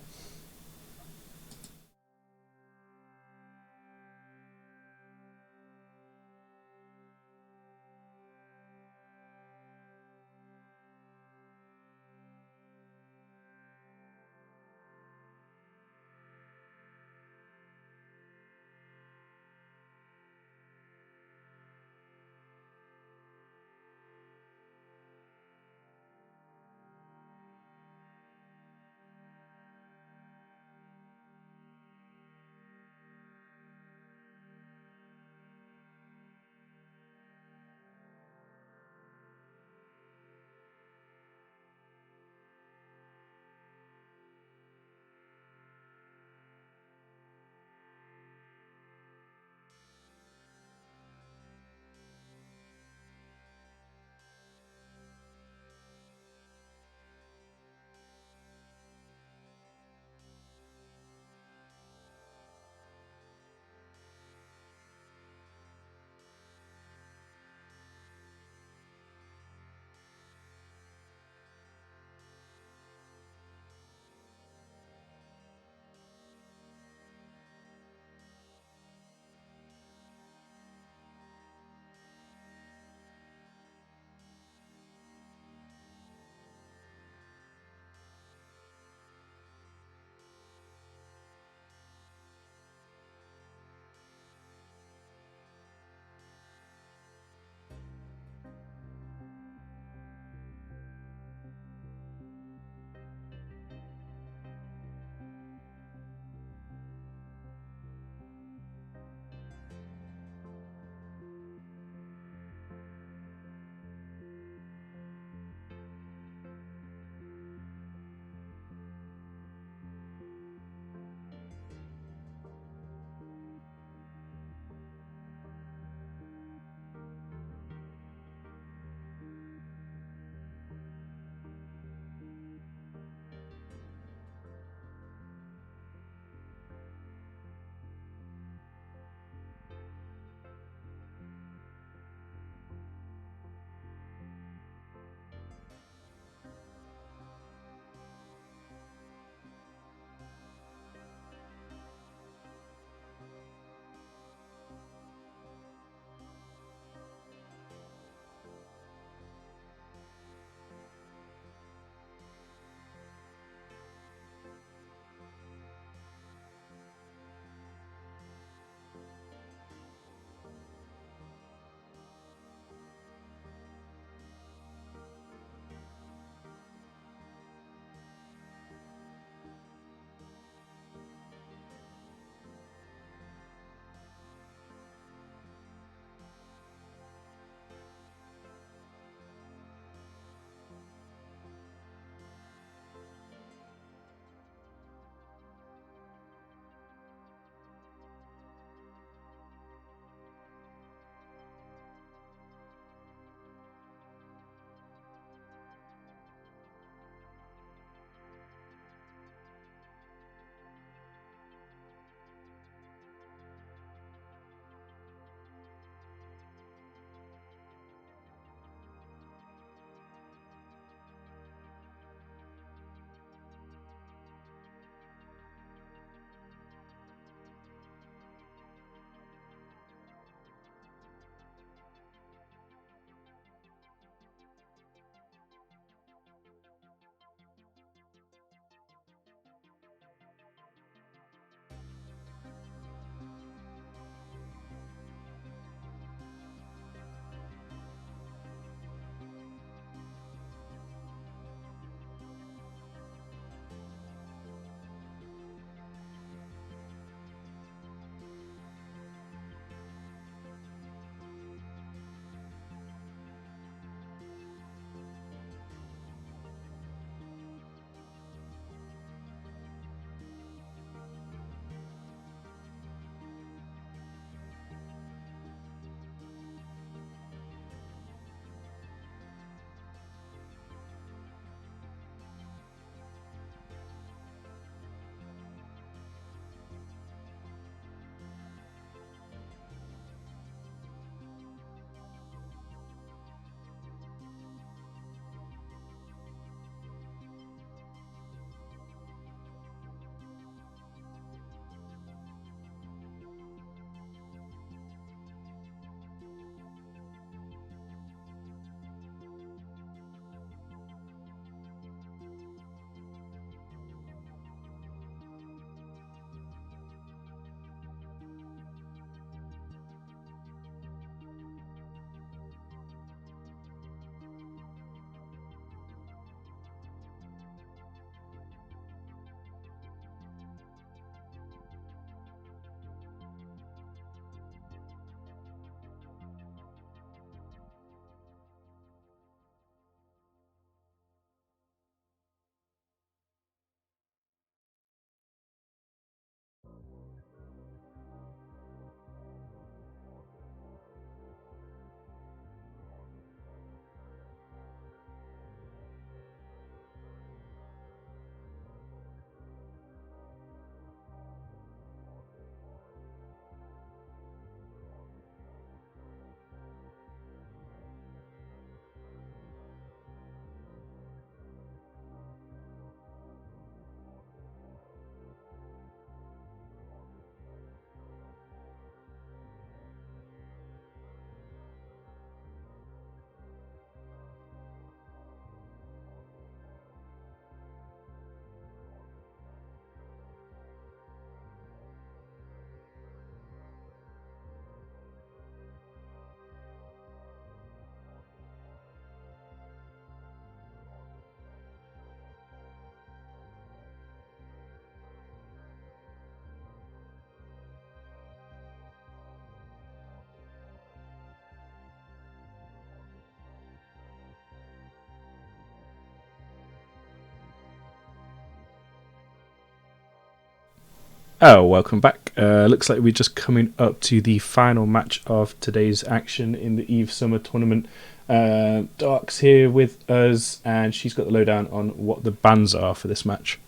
Oh, welcome back. Looks like we're just coming up to the final match of today's action in the EVE Summer Tournament. Dark's here with us, and she's got the lowdown on what the bans are for this match.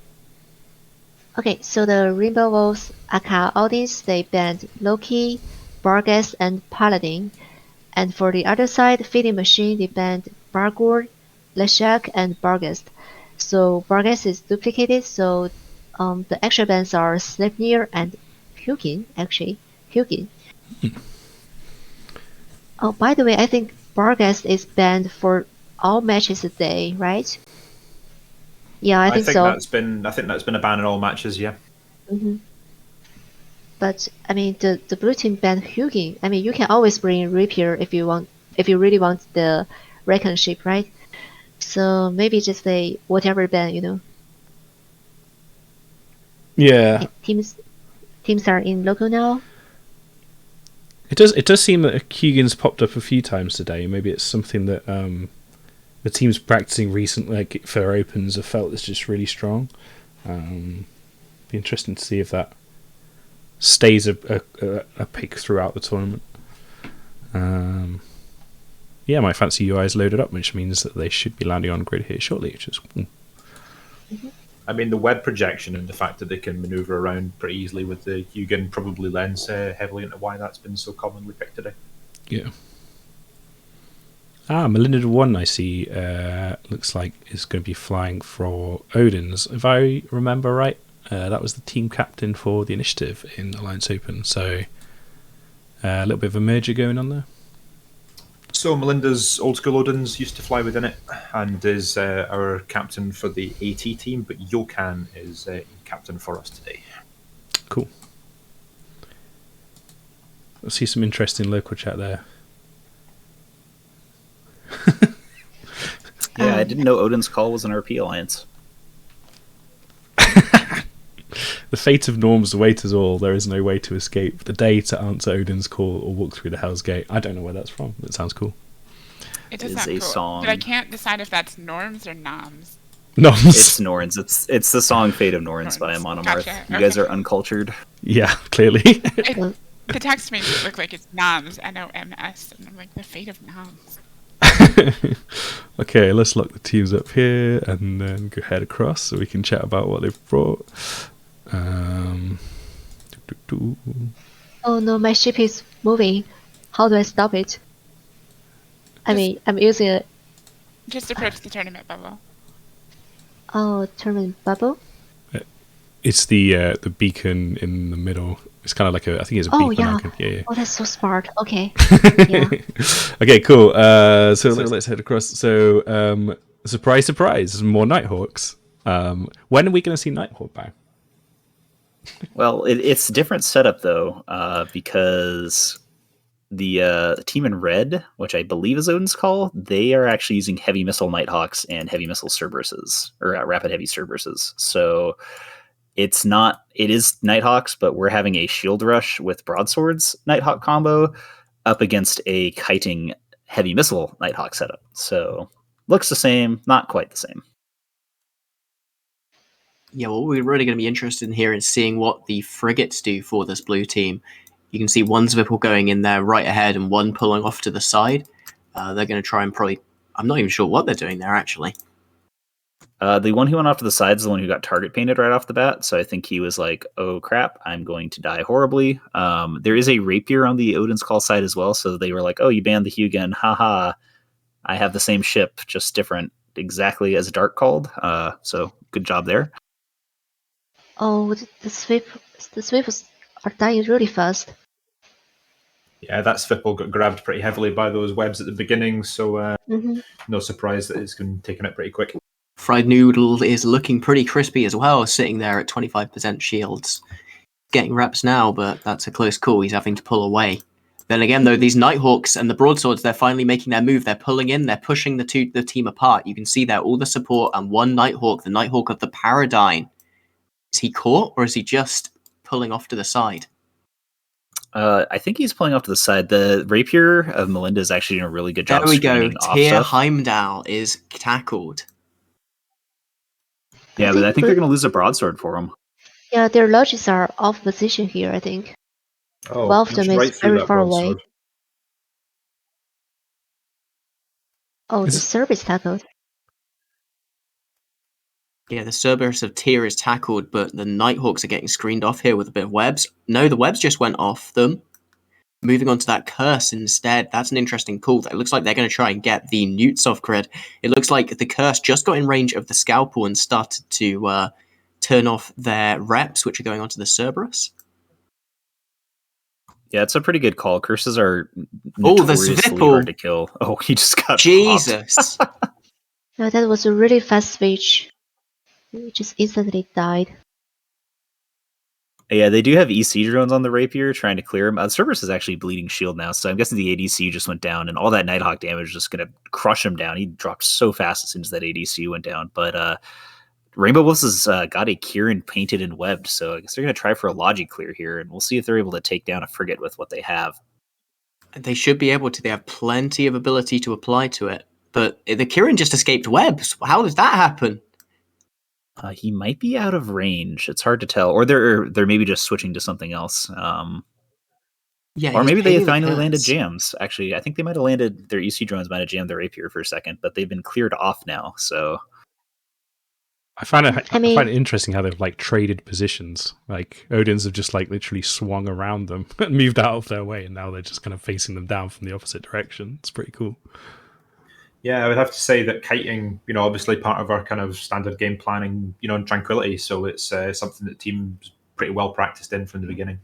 Okay, so the Rainbow Wolves aka audience, they banned Loki, Barghest, and Paladin. And for the other side, Feeding Machine, they banned Bargor, Leshak, and Barghest. So Barghest is duplicated, so the extra bans are Sleipnir and Hugin, actually. Hugin. Oh, by the way, I think Barghest is banned for all matches a day, right? Yeah, I think so. I think that's been a ban in all matches, yeah. Mm-hmm. But I mean, the blue team banned Hugin. I mean, you can always bring Rapier if you really want the reckonship, right? So maybe just say whatever ban, you know. Yeah. Teams are in local now. It does seem that Hugin's popped up a few times today. Maybe it's something that the teams practicing recently, like for opens, have felt is just really strong. Be interesting to see if that stays a pick throughout the tournament. Yeah, my fancy UI is loaded up, which means that they should be landing on grid here shortly, which is cool. I mean, the web projection and the fact that they can maneuver around pretty easily with the Hugin probably lends heavily into why that's been so commonly picked today. Yeah. Melinda 1, I see, looks like is going to be flying for Odin's. If I remember right, that was the team captain for the initiative in Alliance Open, so a little bit of a merger going on there. So Melinda's Old School Odins used to fly within it and is our captain for the AT team, but Yokan is captain for us today. Cool. I see some interesting local chat there. Yeah, I didn't know Odin's Call was an RP alliance. The fate of norms awaits us all. There is no way to escape. The day to answer Odin's call or walk through the Hell's Gate. I don't know where that's from. It sounds cool. It does Is sound a cool, song. but I can't decide if that's norms or noms. Noms. It's Norns. It's the song "Fate of Norns" by Monomarth. Gotcha. You guys Okay. are uncultured. Yeah, clearly. The text makes it look like it's noms, N-O-M-S, and I'm like, the fate of noms. Okay, let's lock the teams up here and then go head across so we can chat about what they've brought. Oh no, my ship is moving. How do I stop it? I mean, I'm using a Just approach the tournament bubble. tournament bubble. It's the beacon in the middle. It's kind of like I think it's a beacon. Oh yeah. Icon. Yeah. Oh, that's so smart. Okay. Yeah. Okay, cool. So let's head across. So, surprise, surprise, more Nighthawks. When are we going to see Nighthawk back? Well, it's a different setup though, because the team in red, which I believe is Odin's Call, they are actually using heavy missile Nighthawks and heavy missile Cerberuses, or rapid heavy Cerberuses. So it is Nighthawks, but we're having a shield rush with broadswords Nighthawk combo up against a kiting heavy missile Nighthawk setup. So looks the same, not quite the same. Yeah, what we're really going to be interested in here is seeing what the frigates do for this blue team. You can see one Zwipple going in there right ahead and one pulling off to the side. They're going to try and probably... I'm not even sure what they're doing there, actually. The one who went off to the side is the one who got target painted right off the bat. So I think he was like, oh crap, I'm going to die horribly. There is a rapier on the Odin's Call side as well. So they were like, oh, you banned the Hugin. Haha. I have the same ship, just different, exactly as Dark called. So good job there. Oh, the sweeps are dying really fast. Yeah, that Svipple got grabbed pretty heavily by those webs at the beginning, so no surprise that it's been taken out pretty quick. Fried Noodle is looking pretty crispy as well, sitting there at 25% shields. Getting reps now, but that's a close call. He's having to pull away. Then again, though, these Nighthawks and the Broadswords, they're finally making their move. They're pulling in. They're pushing the team apart. You can see there all the support and one Nighthawk, the Nighthawk of the Paradigm. Is he caught, or is he just pulling off to the side? I think he's pulling off to the side. The Rapier of Melinda is actually doing a really good job. There we go. screening off Tyr stuff. Heimdall is tackled. Yeah, but I think they're going to lose a broadsword for him. Yeah, their lodges are off position here, I think. Oh, One of them that's is right through very that far away. broadsword. Oh, the Is- service tackled. Yeah, the Cerberus of Tyr is tackled, but the Nighthawks are getting screened off here with a bit of webs. No, the webs just went off them. Moving on to that curse instead, that's an interesting call. It looks like they're going to try and get the newts off grid. It looks like the curse just got in range of the scalpel and started to turn off their reps, which are going onto the Cerberus. Yeah, it's a pretty good call. Curses are Oh, the notoriously Svipple. hard to kill. Oh, he just got popped. Jesus. No, that was a really fast switch. He just instantly died. Yeah, they do have EC drones on the Rapier trying to clear him. Cerberus is actually bleeding shield now, so I'm guessing the ADC just went down, and all that Nighthawk damage is just going to crush him down. He dropped so fast as soon as that ADC went down. But Rainbow Wolves has got a Kieran painted and webbed, so I guess they're going to try for a Logi clear here, and we'll see if they're able to take down a frigate with what they have. They should be able to. They have plenty of ability to apply to it. But the Kieran just escaped webs. How did that happen? He might be out of range. It's hard to tell, or they're maybe just switching to something else. Yeah, Or he's maybe they pinging the finally landed curse. jams. Actually, I think they might have landed their EC drones might have jammed their Rapier for a second, but they've been cleared off now. So I find I it mean- interesting how they've like traded positions. Like Odin's have just like literally swung around them and moved out of their way, and now they're just kind of facing them down from the opposite direction. It's pretty cool. Yeah, I would have to say that kiting, obviously part of our kind of standard game planning, in Tranquility. So it's something that team's pretty well practiced in from the beginning.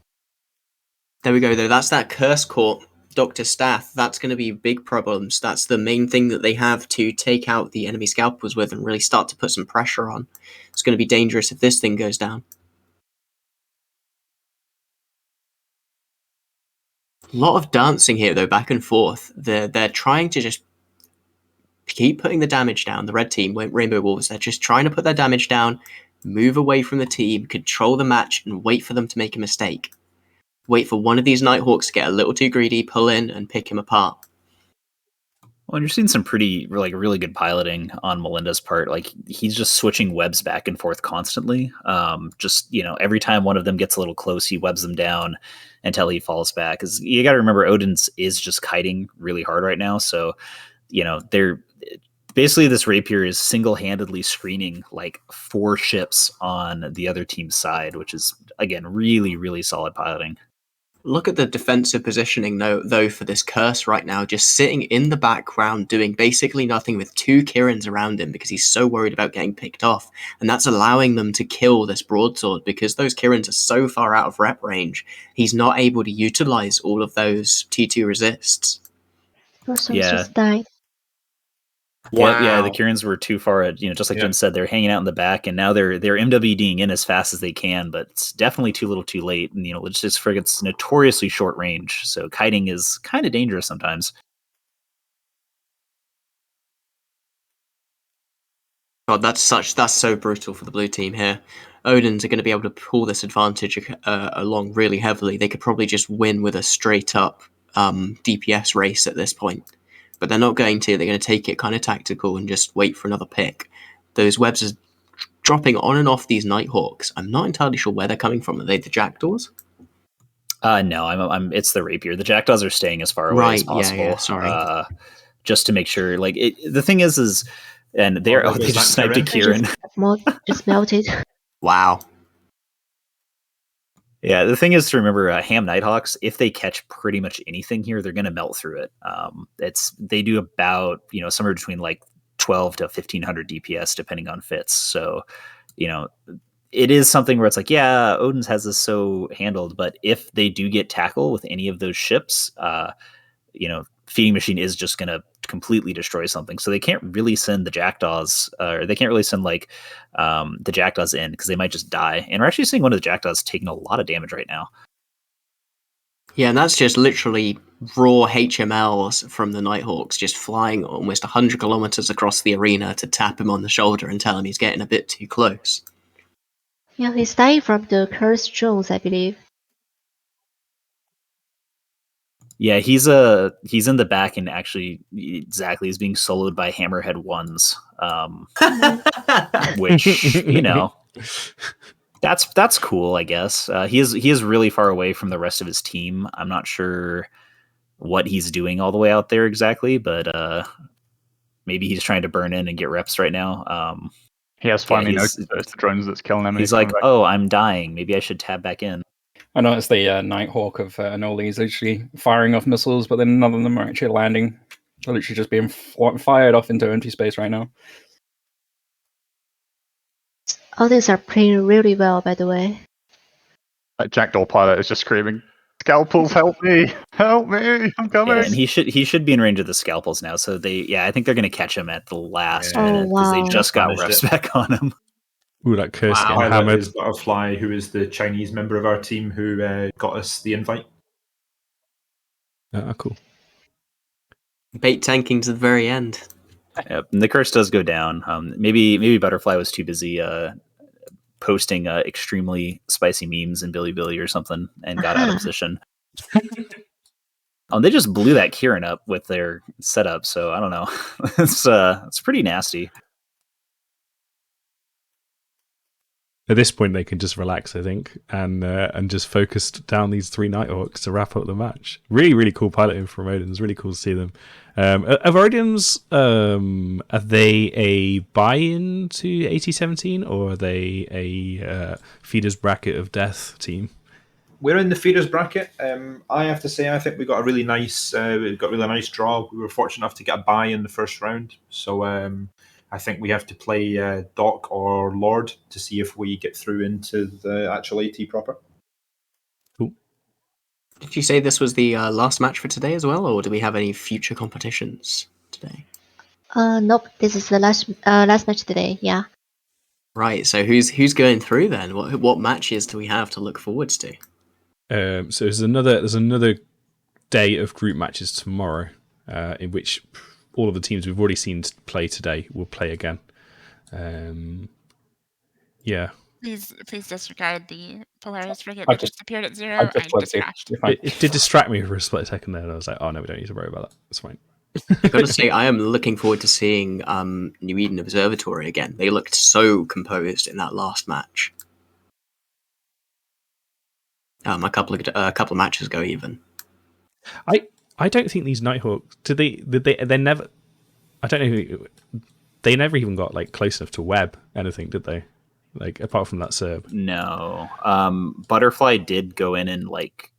There we go, though. That's that curse court, Dr. Staff. That's going to be big problems. That's the main thing that they have to take out the enemy scalpels with and really start to put some pressure on. It's going to be dangerous if this thing goes down. A lot of dancing here, though, back and forth. They're trying to just keep putting the damage down. The red team, Rainbow Wolves, they're just trying to put their damage down, move away from the team, control the match, and wait for them to make a mistake. Wait for one of these Nighthawks to get a little too greedy, pull in, and pick him apart. Well, you're seeing some really good piloting on Melinda's part. Like he's just switching webs back and forth constantly. Every time one of them gets a little close, he webs them down until he falls back. Because you got to remember, Odin's is just kiting really hard right now. So, they're basically this Rapier is single-handedly screening like 4 ships on the other team's side, which is again really, really solid piloting. Look at the defensive positioning, though, for this curse right now, just sitting in the background, doing basically nothing with 2 Kirans around him because he's so worried about getting picked off. And that's allowing them to kill this broadsword because those Kirans are so far out of rep range, he's not able to utilize all of those T2 resists. Person Yeah. just died. Wow. Yeah, the Kirans were too far. Just like Jen said, they're hanging out in the back, and now they're MWDing in as fast as they can, but it's definitely too little, too late. And Logistics frigates notoriously short range, so kiting is kind of dangerous sometimes. God, that's so brutal for the blue team here. Odins are going to be able to pull this advantage along really heavily. They could probably just win with a straight up DPS race at this point. But they're not going to. They're going to take it kind of tactical and just wait for another pick. Those webs are dropping on and off these Nighthawks. I'm not entirely sure where they're coming from. Are they the Jackdaws? No, it's the Rapier. The Jackdaws are staying as far away as possible. Yeah, sorry. Just to make sure. Like the thing is, and they just sniped a Kieran. Just melted. Wow. Yeah, the thing is to remember, Ham Nighthawks, if they catch pretty much anything here, they're going to melt through it. They do about somewhere between like 12 to 1500 DPS depending on fits. So, it is something where it's like, yeah, Odin's has this so handled, but if they do get tackle with any of those ships, Feeding Machine is just going to completely destroy something. So they can't really send the Jackdaws, or they can't really send the Jackdaws in because they might just die. And we're actually seeing one of the Jackdaws taking a lot of damage right now. Yeah, and that's just literally raw HMLs from the Nighthawks just flying almost 100 kilometers across the arena to tap him on the shoulder and tell him he's getting a bit too close. Yeah, he's dying from the cursed drones, I believe. Yeah, he's in the back and actually exactly is being soloed by Hammerhead ones, which That's cool, I guess. He is really far away from the rest of his team. I'm not sure what he's doing all the way out there exactly, but maybe he's trying to burn in and get reps right now. He has finally he's- noticed that it's the drones that's killing them. and He's coming like, back. oh, I'm dying. Maybe I should tab back in. I noticed the Nighthawk of Anoli is literally firing off missiles, but then none of them are actually landing. They're literally just being fired off into empty space right now. All these are playing really well, by the way. That Jackdaw pilot is just screaming, "Scalpels, help me! Help me! I'm coming!" Yeah, and he should be in range of the scalpels now. So I think they're going to catch him at the last Yeah. minute because Oh, they wow. just got Punished reps it. back on him. Ooh, that curse Wow. getting Pilot hammered. is Butterfly, who is the Chinese member of our team who got us the invite. Cool. Bait tanking to the very end. Yep, and the curse does go down. Maybe Butterfly was too busy posting extremely spicy memes in Billy or something and got out of position. They just blew that Kieran up with their setup, so I don't know. It's pretty nasty. At this point, they can just relax, I think, and just focus down these 3 Nighthawks to wrap up the match. Really, really cool piloting from Odin. It's really cool to see them. Are Odin's, are they a buy-in to 8017, or are they a feeders bracket of death team? We're in the feeders bracket. I have to say, I think we got a really nice draw. We were fortunate enough to get a bye in the first round, so I think we have to play Doc or Lord to see if we get through into the actual AT proper. Cool. Did you say this was the last match for today as well, or do we have any future competitions today? Nope. This is the last match today. Yeah. Right. So who's going through then? What matches do we have to look forward to? So there's another day of group matches tomorrow, in which all of the teams we've already seen play today will play again. Yeah. Please disregard the Polaris frigate I've that just- just appeared at 0. I've I just looked just it. crashed. You're fine. It did distract me for a split second there, and I was like, oh no, we don't need to worry about that. It's fine. I've got to say, I am looking forward to seeing New Eden Observatory again. They looked so composed in that last match. A couple of matches ago, even. I don't think these Nighthawks they never. I don't know. They never even got like close enough to web anything, did they? Like apart from that Serb. No. Butterfly did go in and like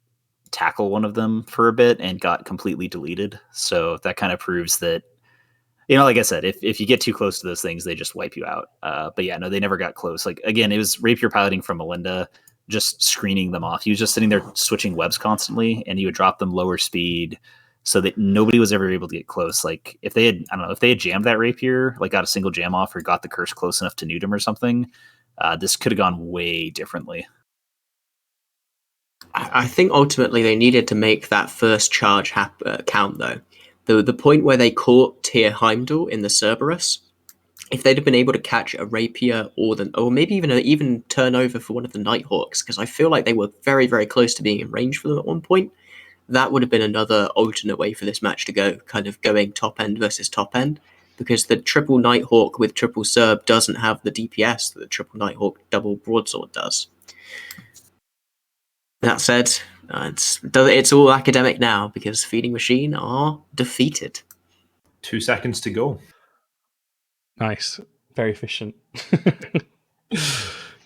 tackle one of them for a bit and got completely deleted. So that kind of proves that, like I said, if you get too close to those things, they just wipe you out. But yeah, no, they never got close. Like again, it was rapier piloting from Melinda, just screening them off. He was just sitting there switching webs constantly, and he would drop them lower speed so that nobody was ever able to get close. Like if they had jammed that rapier, like got a single jam off or got the curse close enough to nude him or something, this could have gone way differently. I think ultimately they needed to make that first charge count, though. The point where they caught Tyr Heimdall in the Cerberus, if they'd have been able to catch a rapier or maybe even turn over for one of the Nighthawks, because I feel like they were very, very close to being in range for them at one point, that would have been another alternate way for this match to go, kind of going top end versus top end, because the triple Nighthawk with triple Serb doesn't have the DPS that the triple Nighthawk double broadsword does. That said, it's all academic now because Feeding Machine are defeated. 2 seconds to go. Nice, very efficient.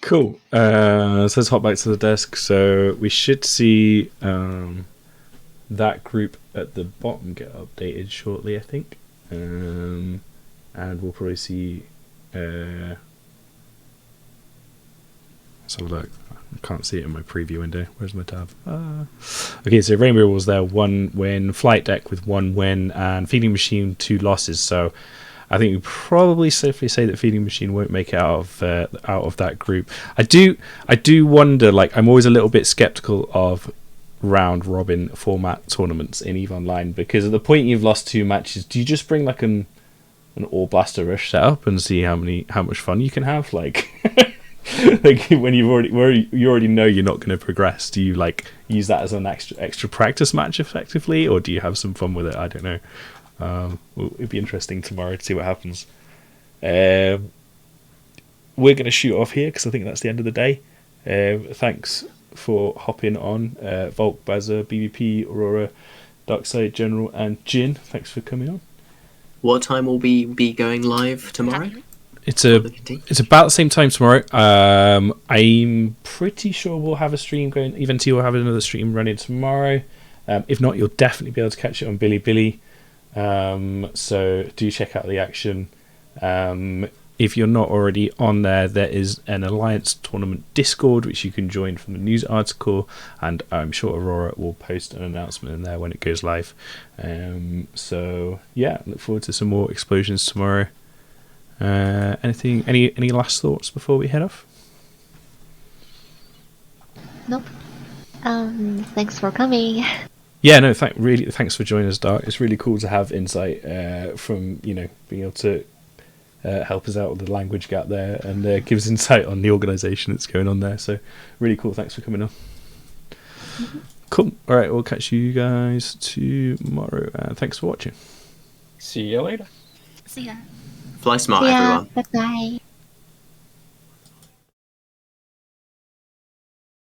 Cool. So let's hop back to the desk. So we should see that group at the bottom get updated shortly, I think, and we'll probably see. Let's have a look. I can't see it in my preview window. Where's my tab? Okay, so Rainbow was there, 1 win, Flight Deck with 1 win, and Feeding Machine 2 losses. So I think we probably safely say that Feeding Machine won't make it out of that group. I do wonder. Like, I'm always a little bit skeptical of round robin format tournaments in EVE Online, because at the point you've lost 2 matches, do you just bring like an all blaster rush setup and see how much fun you can have? Like. Like when you already know you're not going to progress, do you like use that as an extra practice match effectively, or do you have some fun with it? I don't know. It'd be interesting tomorrow to see what happens. We're going to shoot off here because I think that's the end of the day. Thanks for hopping on, Volk, Bazza, BBP, Aurora, Darkside, General, and Jin. Thanks for coming on. What time will we be going live tomorrow? It's about the same time tomorrow. I'm pretty sure we'll have a stream going. Eventy will have another stream running tomorrow. If not, you'll definitely be able to catch it on Bilibili. So do check out the action. If you're not already on there, there is an Alliance Tournament Discord which you can join from the news article, and I'm sure Aurora will post an announcement in there when it goes live. So yeah, look forward to some more explosions tomorrow. Any last thoughts before we head off? Nope. Thanks for coming. Yeah, no, thanks for joining us, Dark. It's really cool to have insight from being able to help us out with the language gap there, and give us insight on the organisation that's going on there. So really cool. Thanks for coming on. Mm-hmm. Cool. All right, we'll catch you guys tomorrow. Thanks for watching. See you later. See ya. Fly smart, Yeah, everyone. bye-bye.